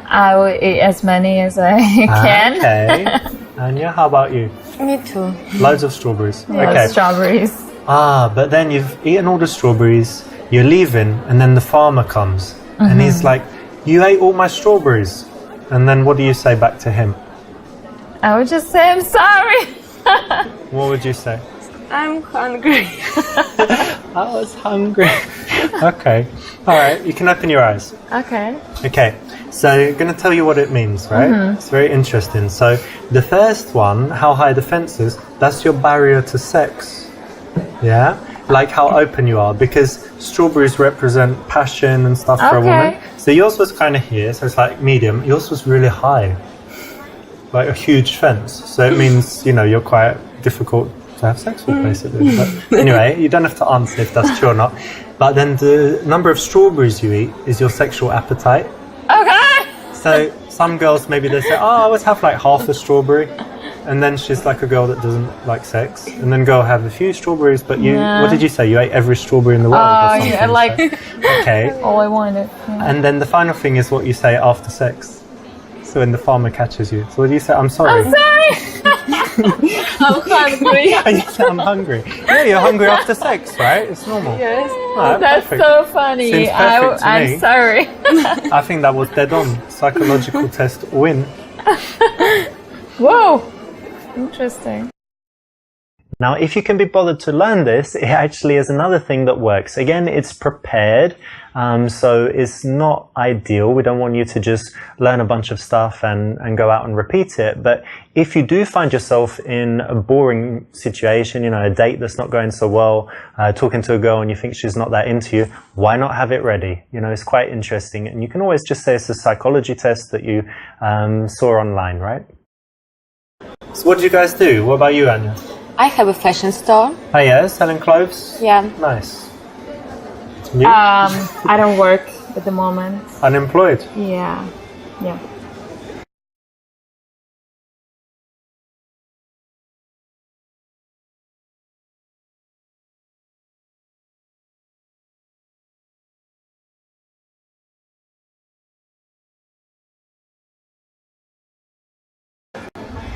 I will eat as many as I can. Okay. Anya, how about you? Me too. Loads of strawberries. Yeah, Okay. strawberries. But then you've eaten all the strawberries, you're leaving, and then the farmer comes. And he's like, you ate all my strawberries. And then what do you say back to him? I would just say I'm sorry. What would you say? I'm hungry. I was hungry. Okay. All right, you can open your eyes. Okay. Okay, so I'm going to tell you what it means, right? It's very interesting. So the first one, how high the fence is, that's your barrier to sex. Yeah? Like how open you are, because strawberries represent passion and stuff for a woman. So yours was kind of here, so it's like medium. Yours was really high, like a huge fence. So it means, you know, you're quite difficult to have sex with, basically. But anyway, you don't have to answer if that's true or not. But then the number of strawberries you eat is your sexual appetite. Okay. So some girls, maybe they say, oh, I always have like half a strawberry. And then she's like a girl that doesn't like sex. And then go have a few strawberries, but you, what did you say? You ate every strawberry in the world or something? Yeah, like Okay. all I wanted. Yeah. And then the final thing is what you say after sex. So when the farmer catches you. So what do you say? I'm sorry. I'm sorry. I'm hungry. And you say, I'm hungry. Yeah, you're hungry after sex, right? It's normal. Yes. Right, That's perfect. so funny. Seems perfect to me. I'm sorry. I think that was dead on. Psychological test win. Whoa. Interesting. Now, if you can be bothered to learn this, it actually is another thing that works. Again, it's prepared, so it's not ideal. We don't want you to just learn a bunch of stuff and go out and repeat it. But if you do find yourself in a boring situation, you know, a date that's not going so well, talking to a girl and you think she's not that into you, why not have it ready? You know, it's quite interesting. And you can always just say it's a psychology test that you saw online, right? So what do you guys do? What about you, Anya? I have a fashion store. Oh yeah, selling clothes? Yeah. Nice. You? I don't work at the moment. Unemployed? Yeah. Yeah.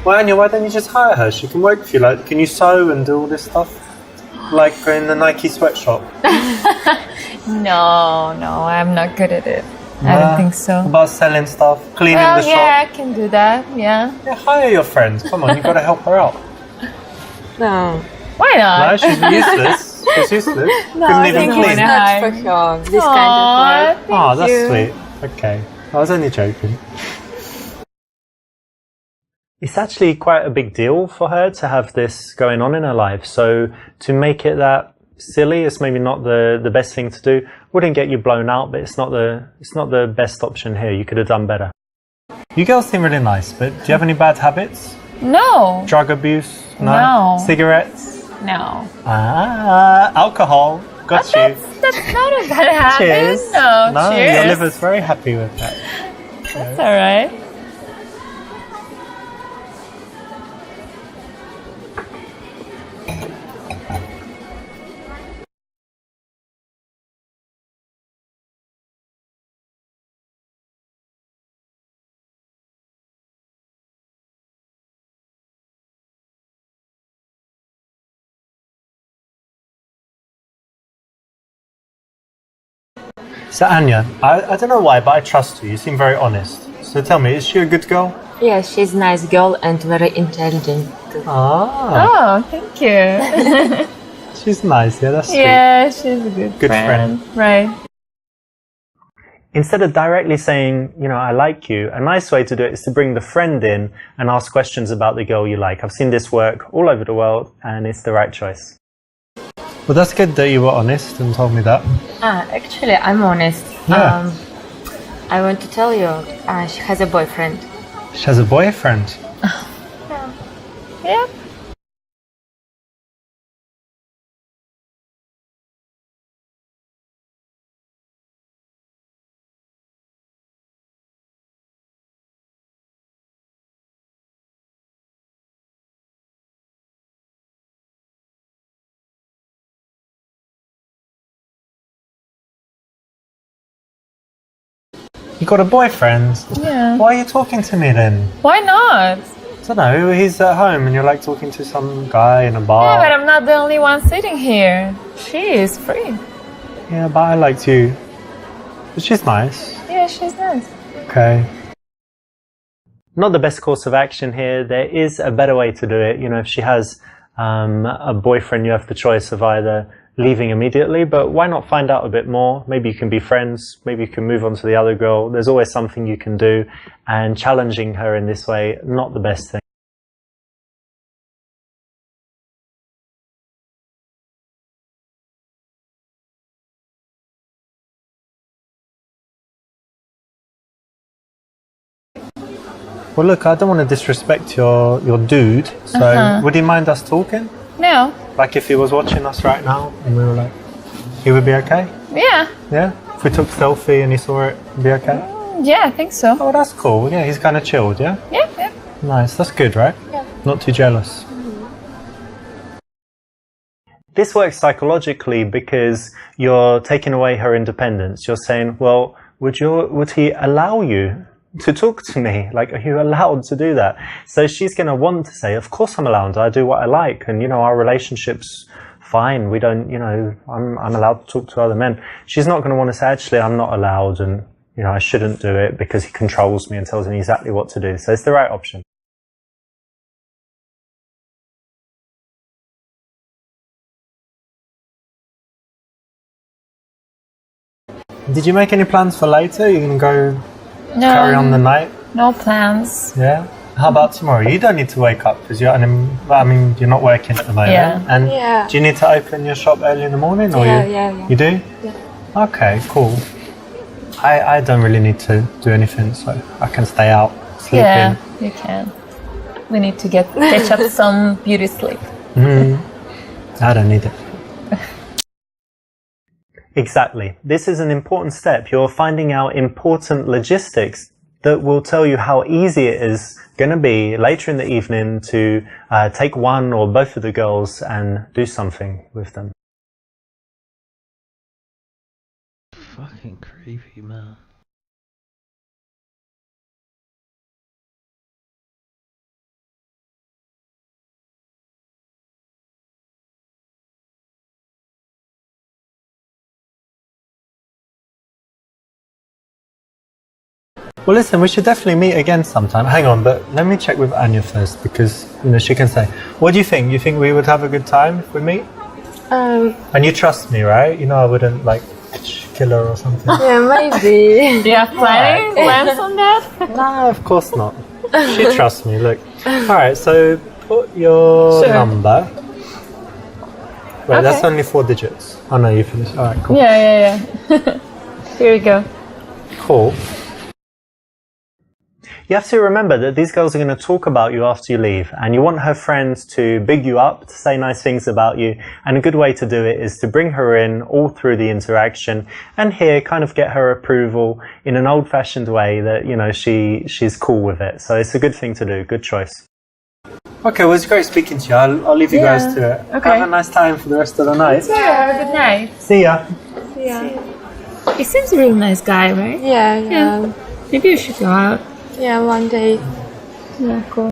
Well, Anya, why don't you just hire her? She can work for you. Like, can you sew and do all this stuff? Like in the Nike sweatshop? No, I'm not good at it. I don't think so. What about selling stuff, cleaning Well, the shop? yeah, I can do that. Yeah. Yeah, hire your friend. Come on, you've got to help her out. No. Why No, not? she's useless. She's useless. No, Couldn't I even think clean. wanna- Not for her. This kind of work. Oh, that's you. sweet. Okay. I was only joking. It's actually quite a big deal for her to have this going on in her life. So to make it that silly, it's maybe not the best thing to do. Wouldn't get you blown out, but it's not the best option here. You could have done better. You girls seem really nice, but do you have any bad habits? No. Drug abuse? No. Cigarettes? No. Alcohol. Got you. That's not a bad habit. Cheers. No, cheers. Your liver's very happy with that. That's all right. So Anya, I don't know why, but I trust you. You seem very honest. So tell me, is she a good girl? Yeah, she's a nice girl and very intelligent. Ah, Oh, thank you. she's nice. Yeah, that's sweet. Yeah, she's a good friend. Right. Instead of directly saying, you know, I like you, a nice way to do it is to bring the friend in and ask questions about the girl you like. I've seen this work all over the world and it's the right choice. Well, that's good that you were honest and told me that. Actually, I'm honest. Yeah. I want to tell you, she has a boyfriend. She has a boyfriend. Yeah. You got a boyfriend? Yeah. Why are you talking to me then? Why not? I don't know, he's at home and you're like talking to some guy in a bar. Yeah, but I'm not the only one sitting here. She is free. Yeah, but I liked you. But she's nice. Yeah, she's nice. Okay. Not the best course of action here. There is a better way to do it. You know, if she has a boyfriend, you have the choice of either leaving immediately, but why not find out a bit more? Maybe you can be friends. Maybe you can move on to the other girl. There's always something you can do, and challenging her in this way, not the best thing. Well, look, I don't want to disrespect your dude, so would you mind us talking? No. Like if he was watching us right now and we were like, he would be okay? Yeah. Yeah? If we took a selfie and he saw it, it'd be okay? Yeah, I think so. Oh, that's cool. Yeah, he's kind of chilled, yeah? Yeah, yeah. Nice. That's good, right? Yeah. Not too jealous. This works psychologically because you're taking away her independence. You're saying, well, would he allow you to talk to me? Like, are you allowed to do that? So she's going to want to say, of course I'm allowed. I do what I like. And, you know, our relationship's fine. We don't, you know, I'm allowed to talk to other men. She's not going to want to say, actually, I'm not allowed and, you know, I shouldn't do it because he controls me and tells me exactly what to do. So it's the right option. Did you make any plans for later? You're going to go carry on the night? No plans. Yeah? How about tomorrow? You don't need to wake up because you're not working at the moment. Yeah. And Yeah. do you need to open your shop early in the morning? Or Yeah. You do? Yeah. Okay, cool. I don't really need to do anything, so I can stay out, sleep Yeah, you can. We need to catch up some beauty sleep. in. I don't need it. Exactly. This is an important step. You're finding out important logistics that will tell you how easy it is going to be later in the evening to take one or both of the girls and do something with them. Fucking creepy, man. Well, listen, we should definitely meet again sometime. Hang on, but let me check with Anya first because, you know, she can say. What do you think? You think we would have a good time if we meet? And you trust me, right? You know I wouldn't, like, kill her or something. Yeah, maybe. Do you have plans on that? No, of course not. She trusts me, look. Alright, so put your number. Wait, that's only 4 digits. Oh no, you finished. Alright, cool. Yeah. Here we go. Cool. You have to remember that these girls are going to talk about you after you leave, and you want her friends to big you up, to say nice things about you, and a good way to do it is to bring her in all through the interaction and here kind of get her approval in an old-fashioned way that, you know, she's cool with it. So it's a good thing to do. Good choice. Okay, well, it's great speaking to you. I'll leave you guys to it. Okay. Have a nice time for the rest of the night. Yeah, have a good night. See ya. He seems a real nice guy, right? Yeah. Maybe we should go out. Yeah, one day. Yeah, cool.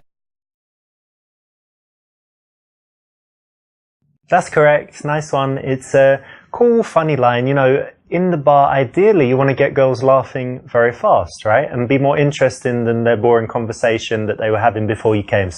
That's correct. Nice one. It's a cool, funny line. You know, in the bar, ideally, you want to get girls laughing very fast, right? And be more interesting than their boring conversation that they were having before you came.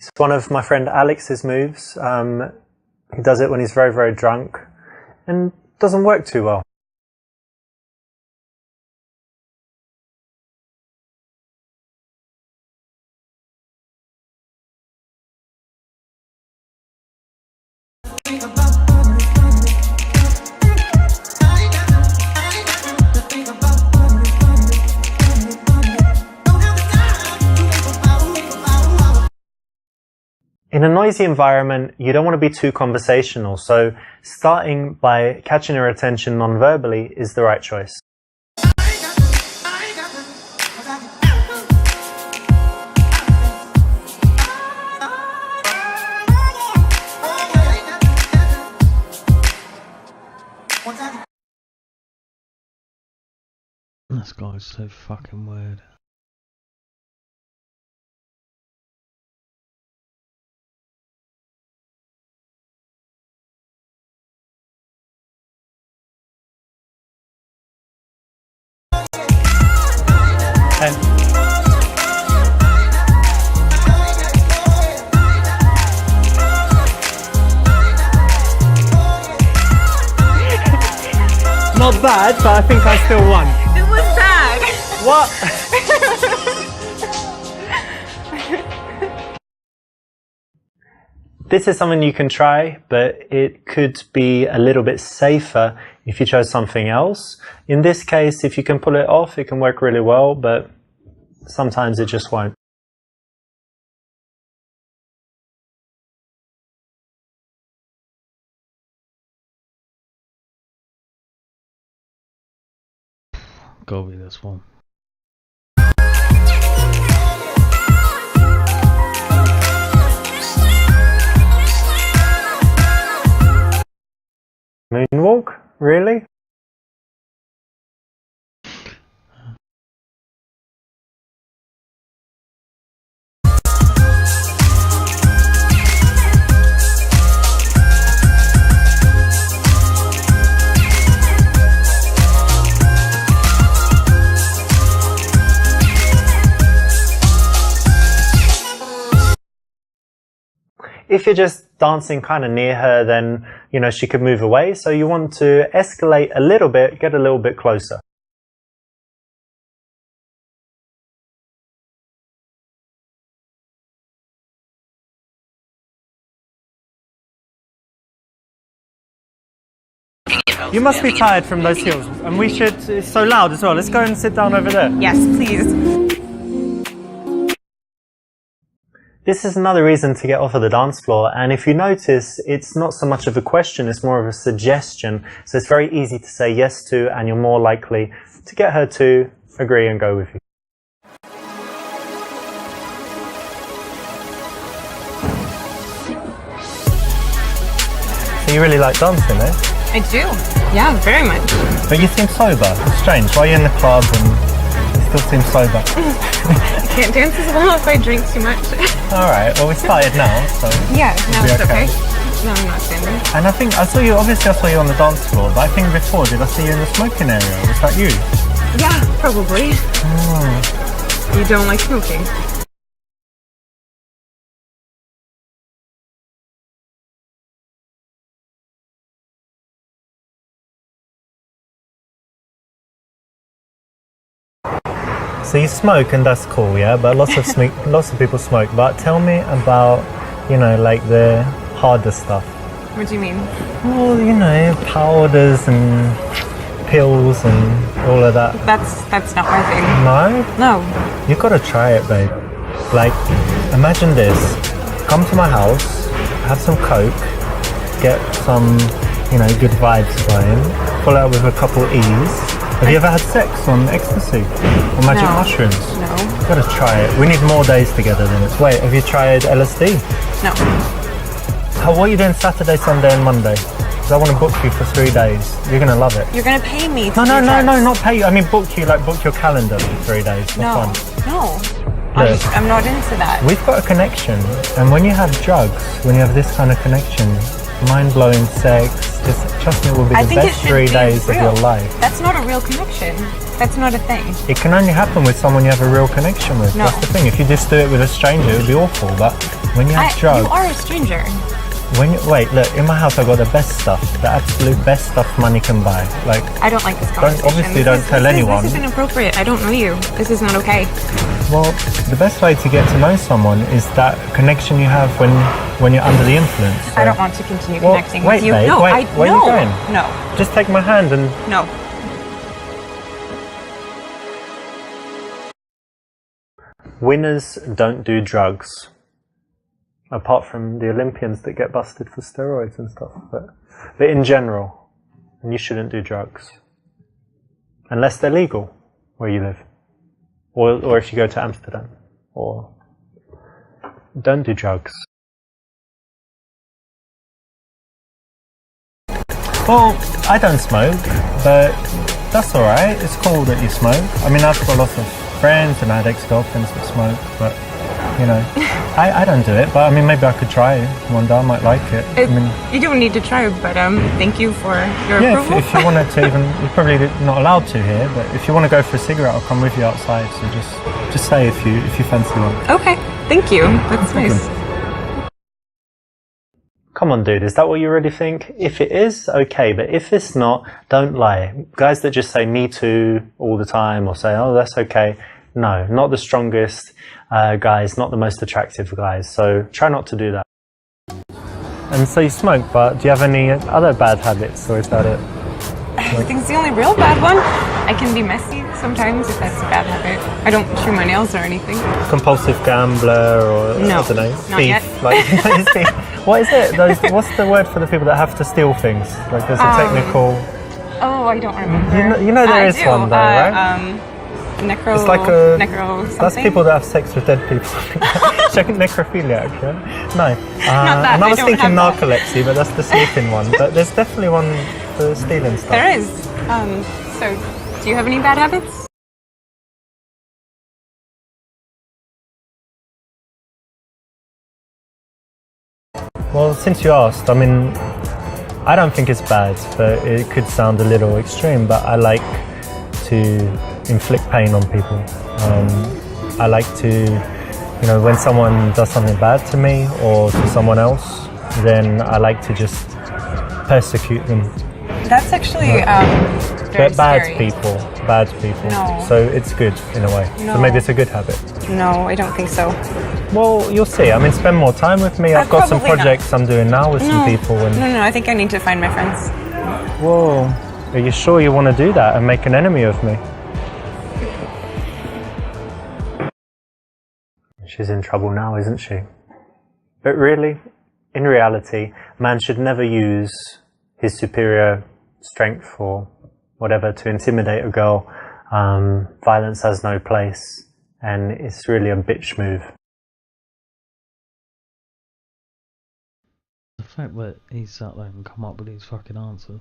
It's one of my friend Alex's moves. He does it when he's very, very drunk and doesn't work too well. In a noisy environment, you don't want to be too conversational, so starting by catching her attention non-verbally is the right choice. This guy's so fucking weird. Not bad, but I think I still won. It was bad. What? This is something you can try, but it could be a little bit safer if you chose something else. In this case, if you can pull it off, it can work really well, but sometimes it just won't. Gotta be this one. Moonwalk? Really? If you're just dancing kind of near her, then, you know, she could move away. So you want to escalate a little bit, get a little bit closer. You must be tired from those heels, and we should, it's so loud as well. Let's go and sit down over there. Yes, please. This is another reason to get off of the dance floor, and if you notice, it's not so much of a question, it's more of a suggestion. So it's very easy to say yes to, and you're more likely to get her to agree and go with you. So you really like dancing, eh? I do. Yeah, very much. But you seem sober. It's strange. Why are you in the club and you still seem sober? I can't dance as well if I drink too much. Alright, well we started now, so... Yeah, now it'll it's be okay. No, I'm not standing. And I think, I saw you on the dance floor, but I think before, did I see you in the smoking area? Was that you? Yeah, probably. Oh. You don't like smoking? So you smoke and that's cool, yeah? But lots of people smoke. But tell me about, you know, like the harder stuff. What do you mean? Well, you know, powders and pills and all of that. That's not my thing. No? No. You gotta try it, babe. Like, imagine this. Come to my house, have some Coke, get some, you know, good vibes going, follow up with a couple E's. Have you ever had sex on ecstasy or magic mushrooms? No. You gotta try it. We need more days together than this. Wait, have you tried LSD? No. What are you doing Saturday, Sunday and Monday? Because I want to book you for 3 days. You're going to love it. You're going to pay me to No, do drugs. not pay you. I mean book you, like book your calendar for 3 days for fun. No. Look, I'm not into that. we've got a connection. And when you have drugs, when you have this kind of connection, mind-blowing sex, just trust me, it will be I the think best it should 3 be days real. of your life. That's not a real connection. That's not a thing. It can only happen with someone you have a real connection with. No. That's the thing. If you just do it with a stranger, it would be awful. But when you have drugs... You are a stranger. Wait, look, in my house I've got the best stuff, the absolute best stuff money can buy. Like, I don't like this conversation. Obviously don't tell anyone. This is inappropriate. I don't know you. This is not okay. Well, the best way to get to know someone is that connection you have when you're under the influence. So. I don't want to continue Well, connecting wait, with you. babe, No, wait, where are you going? No. Just take my hand and... No. Winners don't do drugs. Apart from the Olympians that get busted for steroids and stuff. But in general, you shouldn't do drugs. Unless they're legal where you live. Or if you go to Amsterdam. Or don't do drugs. Well, I don't smoke, but that's alright. It's cool that you smoke. I mean, I've got lots of friends and I had ex-girlfriends that smoke, but you know, I don't do it, but I mean, maybe I could try it one day. I might like it. I mean, you don't need to try, but thank you for your yeah, approval. if you wanted to, even you're probably not allowed to here, but if you want to go for a cigarette, I'll come with you outside. So just say if you fancy one. Okay, thank you. That's nice. Come on, dude, is that what you really think? If it is, okay, but if it's not, don't lie. Guys that just say me too all the time or say, oh, that's okay. No, not the strongest guys, not the most attractive guys. So try not to do that. And so you smoke, but do you have any other bad habits, or is that it? I think it's the only real bad one. I can be messy sometimes if that's a bad habit. I don't chew my nails or anything. Compulsive gambler, or No, I don't know, not thief. yet. Like, what is it? What's the word for the people that have to steal things? Like there's a technical. Oh, I don't remember. You know there is do. one though, right? Necro. It's like necro something. that's people that have sex with dead people. Check necrophiliac, yeah? No. Not that, and I was don't thinking have that. narcolepsy, but that's the sleeping one. But there's definitely one for stealing stuff. There is. So, do you have any bad habits? Well, since you asked, I mean, I don't think it's bad, but it could sound a little extreme, but I like to inflict pain on people. I like to, you know, when someone does something bad to me or to someone else, then I like to just persecute them. That's actually very But bad scary. people. No. So it's good in a way. No. So maybe it's a good habit. No, I don't think so. Well, you'll see. I mean, spend more time with me. I've got some probably not. projects I'm doing now with some people. And No, I think I need to find my friends. whoa, are you sure you want to do that and make an enemy of me? She's in trouble now, isn't she? But really, in reality, a man should never use his superior strength or whatever to intimidate a girl. Violence has no place, and it's really a bitch move. The fact that he sat there and come up with these fucking answers.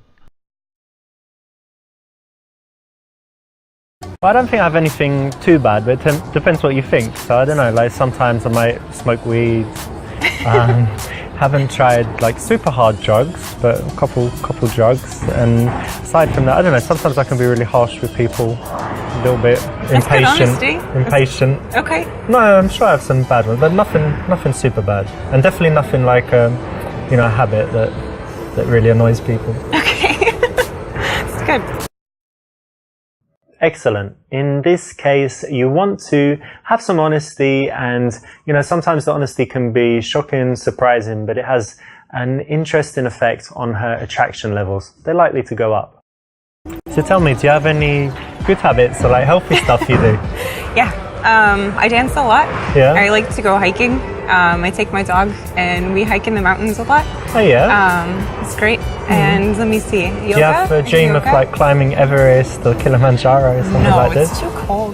I don't think I have anything too bad, but it depends what you think. So I don't know, like sometimes I might smoke weed. Haven't tried like super hard drugs, but a couple drugs. And aside from that, I don't know, sometimes I can be really harsh with people, a little bit impatient. Okay. No, I'm sure I have some bad ones, but nothing super bad. And definitely nothing like a habit that really annoys people. Okay. It's good. Excellent. In this case, you want to have some honesty, and sometimes the honesty can be shocking, surprising, but it has an interesting effect on her attraction levels. They're likely to go up. So tell me, do you have any good habits or like healthy stuff you do? Yeah, I dance a lot. Yeah. I like to go hiking. I take my dog and we hike in the mountains a lot. Oh yeah. It's great. And let me see. Yoga? Do you have a dream of like climbing Everest or Kilimanjaro or something like this? No, it's too cold.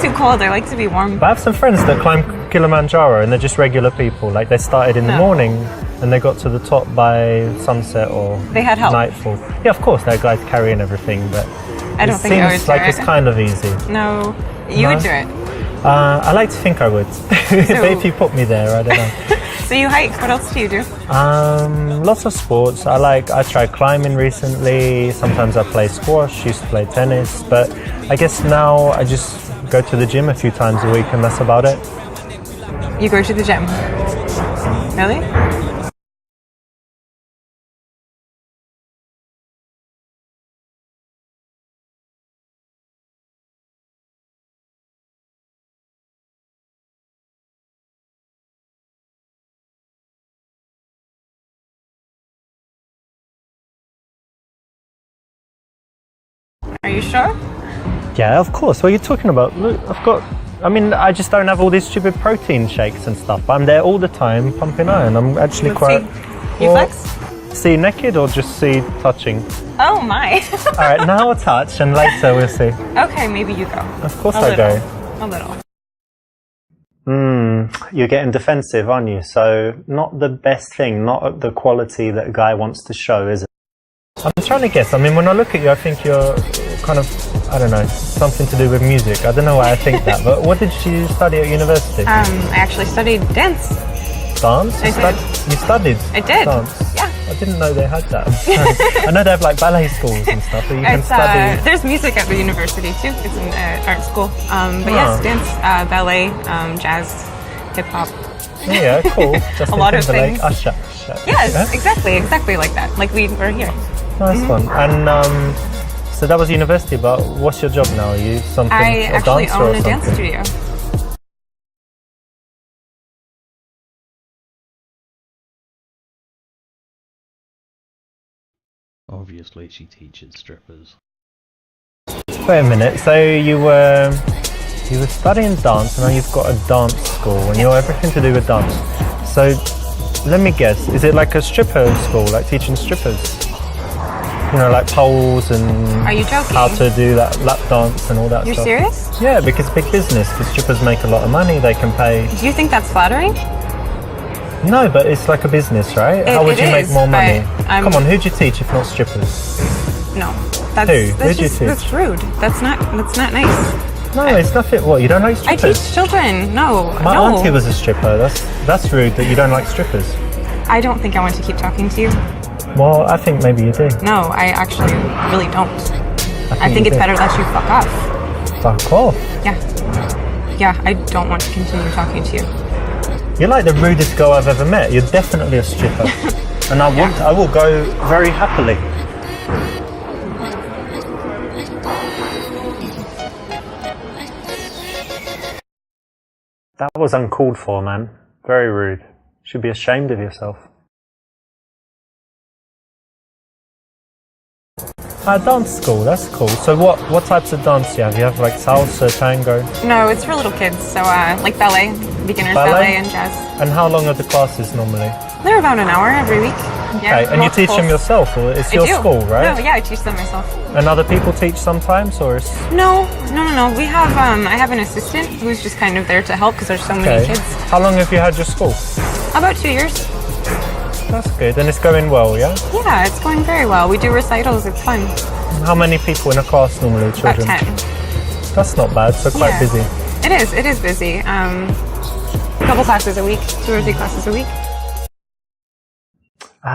Too cold. I like to be warm. But I have some friends that climb Kilimanjaro and they're just regular people. Like they started in the morning and they got to the top by sunset or they had help. Nightfall. Yeah, of course, there are guys carrying everything, but I don't think I would seems like it's kind of easy. No, you would do it. I like to think I would. But if you put me there, I don't know. So you hike. What else do you do? Lots of sports. I tried climbing recently. Sometimes I play squash. Used to play tennis, but I guess now I just go to the gym a few times a week, and that's about it. You go to the gym? Really? Are you sure? Yeah, of course. What are you talking about? Look, I just don't have all these stupid protein shakes and stuff. I'm there all the time pumping iron. I'm actually You flex? See naked or just see touching? Oh my. All right, now I'll touch and later we'll see. Okay, maybe you go. Of course I go. A little. You're getting defensive, aren't you? So not the best thing, not the quality that a guy wants to show, is it? I'm trying to guess. I mean, when I look at you, I think you're kind of, I don't know, something to do with music. I don't know why I think that, but what did you study at university? I actually studied dance. Dance? You studied? I did. Dance? Yeah. I didn't know they had that. I know they have like ballet schools and stuff, but you can study. There's music at the university too. It's an art school. But yes, dance, ballet, jazz, hip hop. Yeah, cool. Just a lot of things. Usher. Yes, yeah? exactly like that. Like we were here. Nice one. And so that was university, but what's your job now? Are you something? I actually own a something? dance studio. Obviously, she teaches strippers. Wait a minute. So you were studying dance, and now you've got a dance school, and you're everything to do with dance. So let me guess. Is it like a stripper school, like teaching strippers? Like poles and Are you joking? how to do that lap dance and all that You're stuff. serious? Yeah, because big business. Because strippers make a lot of money. They can pay. Do you think that's flattering? No, but it's like a business, right? How would you make more money? Come on, who'd you teach if not strippers? No. That's rude. That's not nice. No, it's nothing. What, you don't like strippers? I teach children. No. My auntie was a stripper. That's rude that you don't like strippers. I don't think I want to keep talking to you. Well, I think maybe you do. No, I actually really don't. I think it's better that you fuck off. Fuck off? Yeah, I don't want to continue talking to you. You're like the rudest girl I've ever met. You're definitely a stripper. And I will go very happily. That was uncalled for, man. Very rude. You should be ashamed of yourself. Dance school, that's cool. So what types of dance do you have? You have like salsa, tango? No, it's for little kids. So like ballet, beginners ballet and jazz. And how long are the classes normally? They're about an hour every week. Okay, and you teach them yourself, or it's your school, right? No, yeah, I teach them myself. And other people teach sometimes, or is... No. We have, I have an assistant who's just kind of there to help because there's so many kids. How long have you had your school? About 2 years. That's good, and it's going well, yeah? Yeah, it's going very well. We do recitals, it's fun. How many people in a class normally, children? About 10. That's not bad, so quite busy. It is busy. A couple classes a week, 2 or 3 classes a week.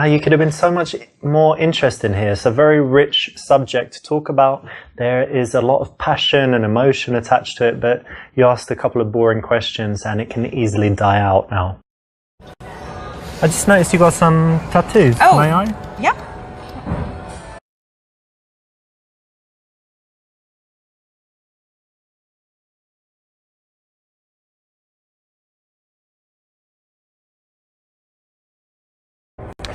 You could have been so much more interested in here. It's a very rich subject to talk about. There is a lot of passion and emotion attached to it, but you asked a couple of boring questions and it can easily die out now. I just noticed you got some tattoos. Oh, may I? Yeah.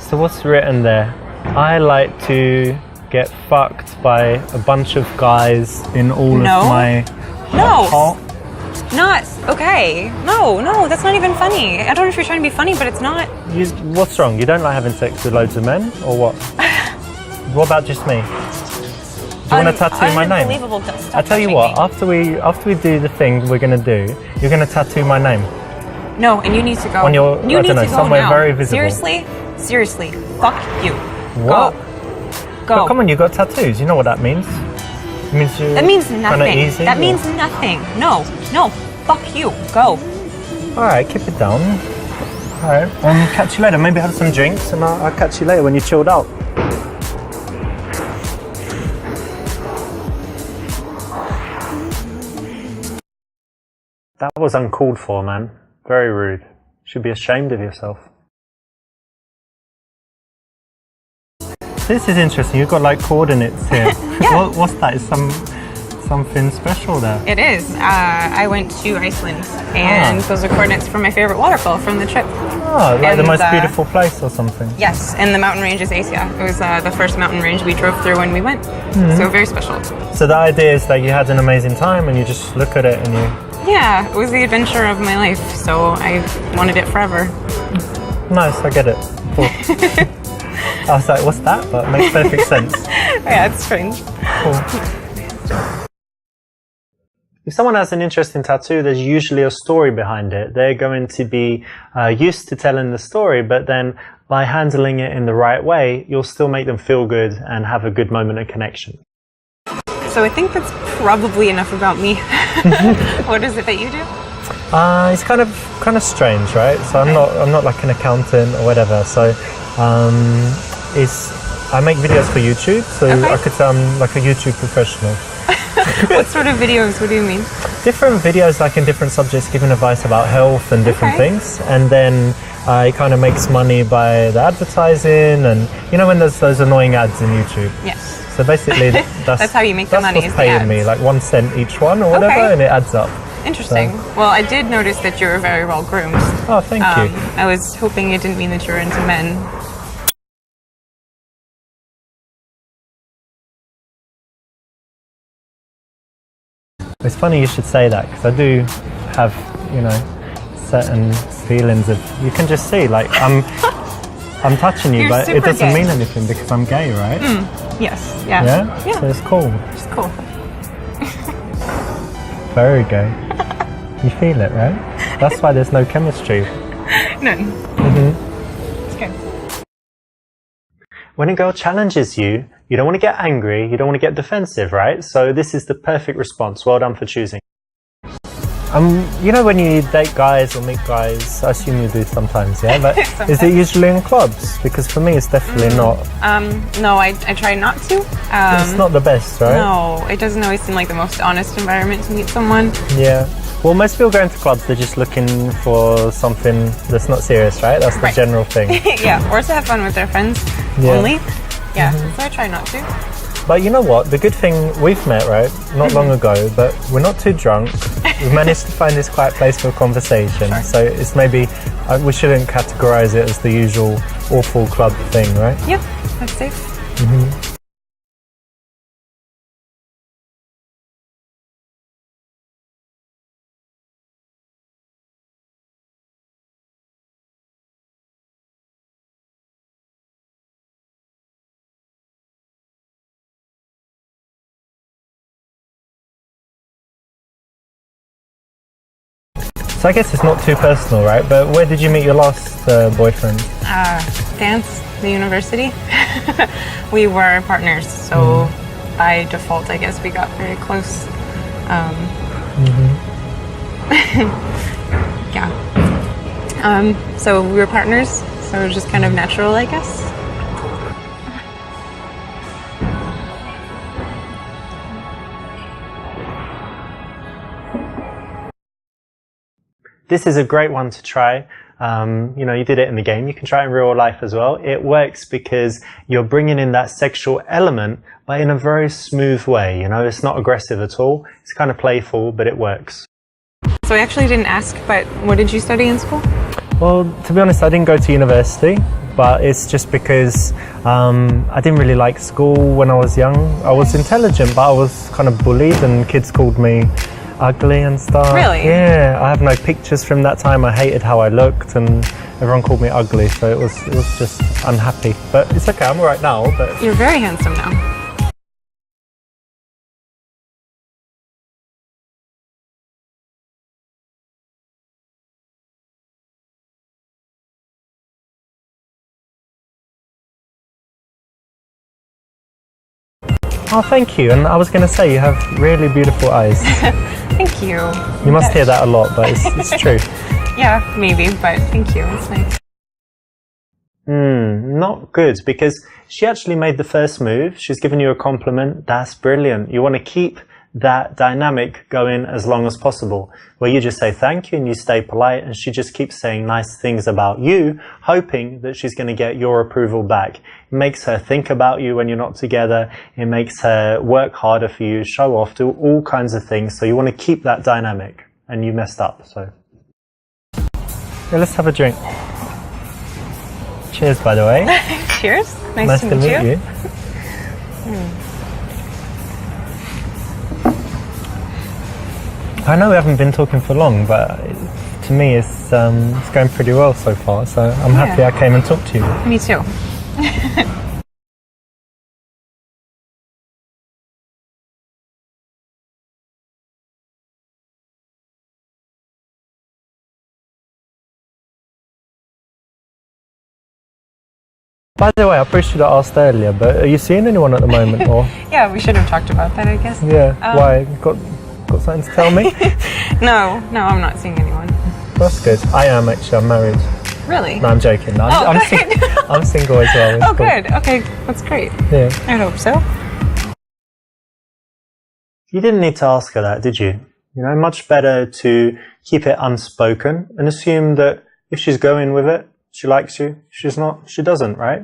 So what's written there? I like to get fucked by a bunch of guys in all No. of my No. hot. Not okay. No, that's not even funny. I don't know if you're trying to be funny, but it's not. What's wrong? You don't like having sex with loads of men, or what? What about just me? Do you want to tattoo my name? Unbelievable. Stop I tell you touching what. me. After we do the thing we're gonna do, you're gonna tattoo my name. No, and you need to go. On your- you I need don't know, to go somewhere now. very visible. Seriously. Fuck you. What? Go. But come on, you got tattoos. You know what that means? It means you're That means kinda nothing. easy, That or- means nothing. No. Fuck you. Go. All right, keep it down. All right, catch you later. Maybe have some drinks, and I'll catch you later when you're chilled out. That was uncalled for, man. Very rude. Should be ashamed of yourself. This is interesting. You've got like coordinates here. What's that? Is something special there? It is. I went to Iceland, and those are coordinates from my favorite waterfall from the trip. Oh, like the And, most beautiful place or something. Yes, and the mountain range is Asia. It was the first mountain range we drove through when we went. So very special. So the idea is that you had an amazing time, and you just look at it and you. Yeah, it was the adventure of my life, so I wanted it forever. Nice, I get it. Cool. I was like, what's that? But it makes perfect sense. Yeah, it's strange. Cool. If someone has an interesting tattoo, there's usually a story behind it. They're going to be used to telling the story, but then by handling it in the right way, you'll still make them feel good and have a good moment of connection. So I think that's probably enough about me. What is it that you do? It's kind of strange, right? So I'm not like an accountant or whatever. So I make videos for YouTube. So Okay. I could say I'm like a YouTube professional. What sort of videos? What do you mean? Different videos, like in different subjects, giving advice about health and different Okay. things. And then it kind of makes money by the advertising, and you know when there's those annoying ads in YouTube. Yes. So basically, that's how you make the money, What's is the paying me, ads. like 1 cent each one or whatever, Okay. and it adds up. Interesting. Well, I did notice that you were very well groomed. Oh, thank you. I was hoping it didn't mean that you were into men. It's funny you should say that, because I do have, certain feelings of, you can just see, like, I'm touching you, You're but it super doesn't gay. mean anything because I'm gay, right? Yes. Yeah. Yeah? Yeah. So it's cool. It's cool. Very gay. You feel it, right? That's why there's no chemistry. None. It's good. When a girl challenges you, you don't want to get angry, you don't want to get defensive, right? So this is the perfect response. Well done for choosing. You know when you date guys or meet guys, I assume you do sometimes, yeah? But is it usually in clubs? Because for me it's definitely not. No, I try not to. It's not the best, right? No, it doesn't always seem like the most honest environment to meet someone. Yeah. Well, most people going to clubs, they're just looking for something that's not serious, right? That's the Right. general thing. Yeah, or to have fun with their friends Yeah. only. Yeah, so I try not to. But you know what? The good thing, we've met, right? Not long ago, but we're not too drunk. We've managed to find this quiet place for a conversation. Sure. So it's maybe, we shouldn't categorize it as the usual awful club thing, right? Yeah, that's safe. So I guess it's not too personal, right? But where did you meet your last boyfriend? Dance, the university. We were partners, so by default, I guess we got very close. Yeah. So we were partners, so it was just kind of natural, I guess. This is a great one to try. You did it in the game. You can try it in real life as well. It works because you're bringing in that sexual element, but in a very smooth way. It's not aggressive at all. It's kind of playful, but it works. So I actually didn't ask, but what did you study in school? Well, to be honest, I didn't go to university. but it's just because I didn't really like school when I was young. I was intelligent, but I was kind of bullied, and kids called me ugly and stuff. Really? Yeah, I have no pictures from that time. I hated how I looked, and everyone called me ugly, so it was just unhappy. But it's okay, I'm alright now. But You're very handsome now. oh, thank you. And I was going to say, you have really beautiful eyes. Thank you. You must hear that a lot, but it's true. Yeah, maybe, but thank you. It's nice. Not good, because she actually made the first move. She's given you a compliment. That's brilliant. You want to keep that dynamic going as long as possible, where you just say thank you and you stay polite, and she just keeps saying nice things about you, hoping that she's going to get your approval back. It makes her think about you when you're not together. It makes her work harder for you, show off, do all kinds of things. So you want to keep that dynamic, and you messed up. So yeah, let's have a drink. Cheers, by the way. Cheers. Nice to meet you. I know we haven't been talking for long, but to me it's going pretty well so far, so I'm happy I came and talked to you. Me too. By the way, I probably should have asked earlier, but are you seeing anyone at the moment? Or Yeah, we should have talked about that, I guess. yeah, why? Got something to tell me? No, I'm not seeing anyone. That's good. I am actually. I'm married. Really? No, I'm joking. No, I'm I'm single as well. It's Oh, cool. good. Okay, that's great. Yeah. I hope so. You didn't need to ask her that, did you? You know, much better to keep it unspoken and assume that if she's going with it, she likes you. If she's not, she doesn't, right?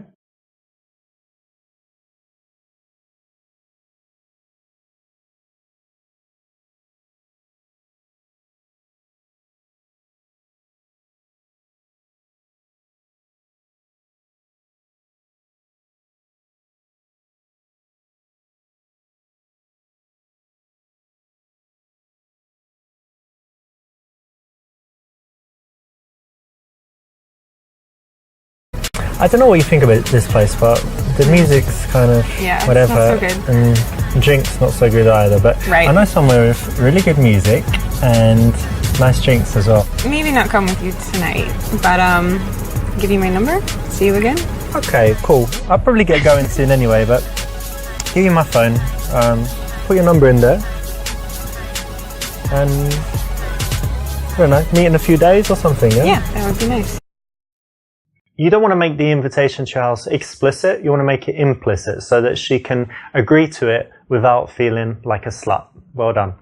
I don't know what you think about this place, but the music's kind of Yeah, whatever, it's not so good. and drinks not so good either. But Right. I know somewhere with really good music and nice drinks as well. Maybe not come with you tonight, but give you my number. See you again. Okay, cool. I'll probably get going soon anyway, but give you my phone. Put your number in there, and I don't know, meet in a few days or something. Yeah. Yeah, that would be nice. You don't want to make the invitation to your house explicit, you want to make it implicit so that she can agree to it without feeling like a slut. Well done.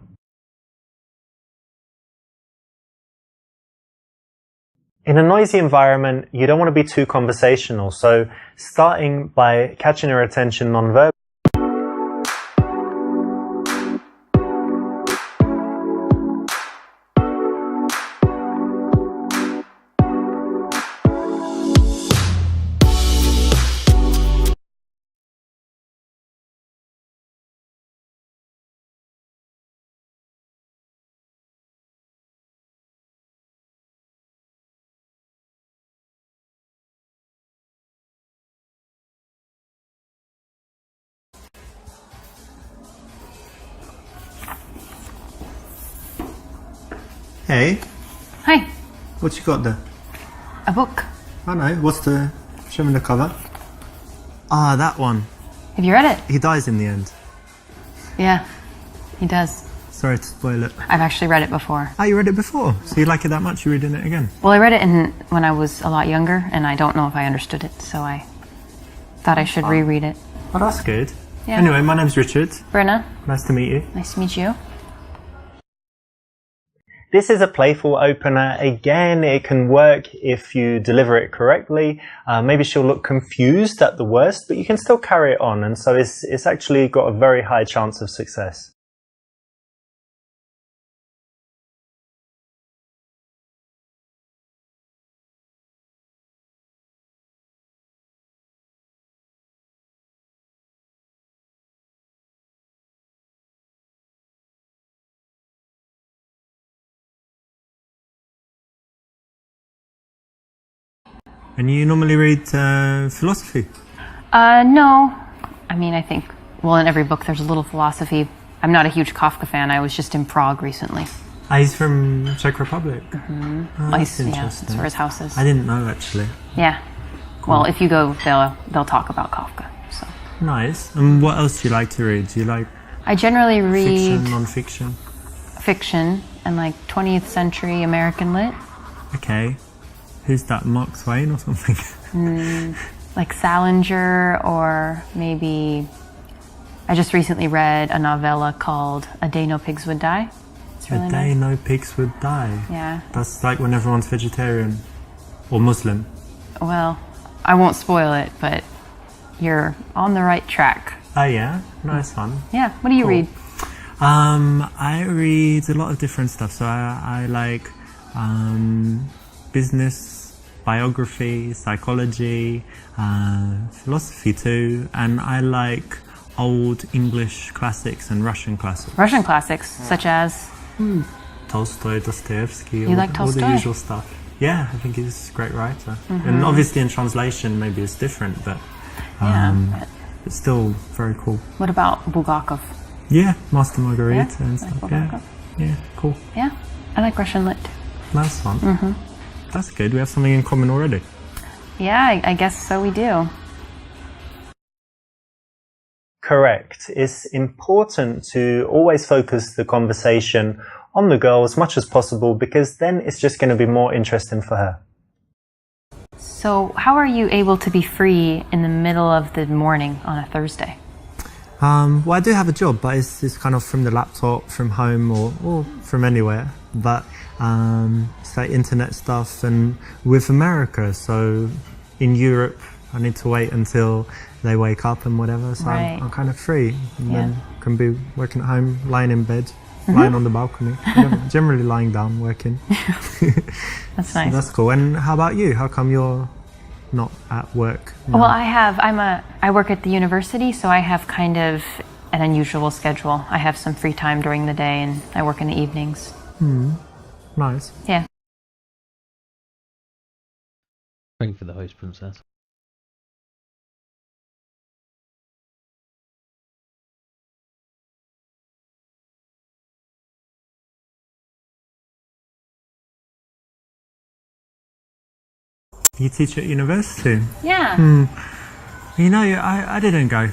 In a noisy environment, you don't want to be too conversational, so starting by catching her attention non-verbally. Hey, Hi, what you got there? a book. I know, what's the... show me the cover. Ah, that one. Have you read it? He dies in the end. Yeah, he does. Sorry to spoil it. I've actually read it before. Oh, you read it before? So you like it that much, you're reading it again? Well, I read it when I was a lot younger, and I don't know if I understood it, so I thought I should reread it. Oh, that's good. Yeah. Anyway, my name's Richard. Brenna, Nice to meet you. nice to meet you. This is a playful opener. Again, it can work if you deliver it correctly. Maybe she'll look confused at the worst, but you can still carry it on. And so it's actually got a very high chance of success. And you normally read philosophy? No. I mean, I think, well, in every book there's a little philosophy. I'm not a huge Kafka fan. I was just in Prague recently. He's from Czech Republic? Mm-hmm. Oh, that's interesting. Yeah, that's where his house is. I didn't know, actually. Yeah. Cool. Well, if you go, they'll talk about Kafka. So. Nice. And what else do you like to read? Do you like I generally read fiction, non-fiction? Fiction and like 20th century American lit. Okay. Who's that, Mark Twain or something? Like Salinger, or maybe I just recently read a novella called A Day No Pigs Would Die. It's really A Day nice. No Pigs Would Die. Yeah. That's like when everyone's vegetarian or Muslim. Well, I won't spoil it, but you're on the right track. Oh yeah, nice one. Yeah. What do you Cool. read? I read a lot of different stuff. So I like business, biography, psychology, philosophy too, and I like old English classics and Russian classics. Russian classics, such as Tolstoy, Dostoevsky, You all, like all the Tolstoy? usual stuff. Yeah, I think he's a great writer. Mm-hmm. And obviously in translation maybe it's different, but it's still very cool. What about Bulgakov? Yeah, Master Margarita Yeah, and like stuff. Bulgakov. Yeah, cool. Yeah, I like Russian lit. Nice one. That's good. We have something in common already. Yeah, I guess so. We do. Correct. It's important to always focus the conversation on the girl as much as possible, because then it's just going to be more interesting for her. So, how are you able to be free in the middle of the morning on a Thursday? Well, I do have a job, but it's kind of from the laptop, from home, or from anywhere. But it's like internet stuff, and with America, so in Europe, I need to wait until they wake up and whatever, so Right. I'm kind of free. And Yeah. then can be working at home, lying in bed, lying on the balcony, generally lying down, working. That's So nice. that's cool. And how about you? How come you're not at work now? Well, I work at the university, so I have kind of an unusual schedule. I have some free time during the day, and I work in the evenings. Nice. Yeah. Thank you for the host, Princess. You teach at university? Yeah. You know, I didn't go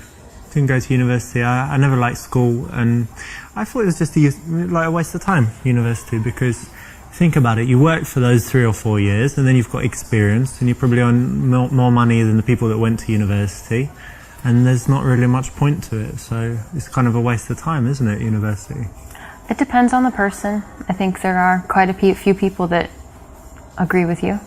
to university. I never liked school, and I thought it was just a waste of time, university, because think about it, you work for those 3 or 4 years, and then you've got experience, and you probably earn more money than the people that went to university, and there's not really much point to it, so it's kind of a waste of time, isn't it, university? It depends on the person. I think there are quite a few people that agree with you.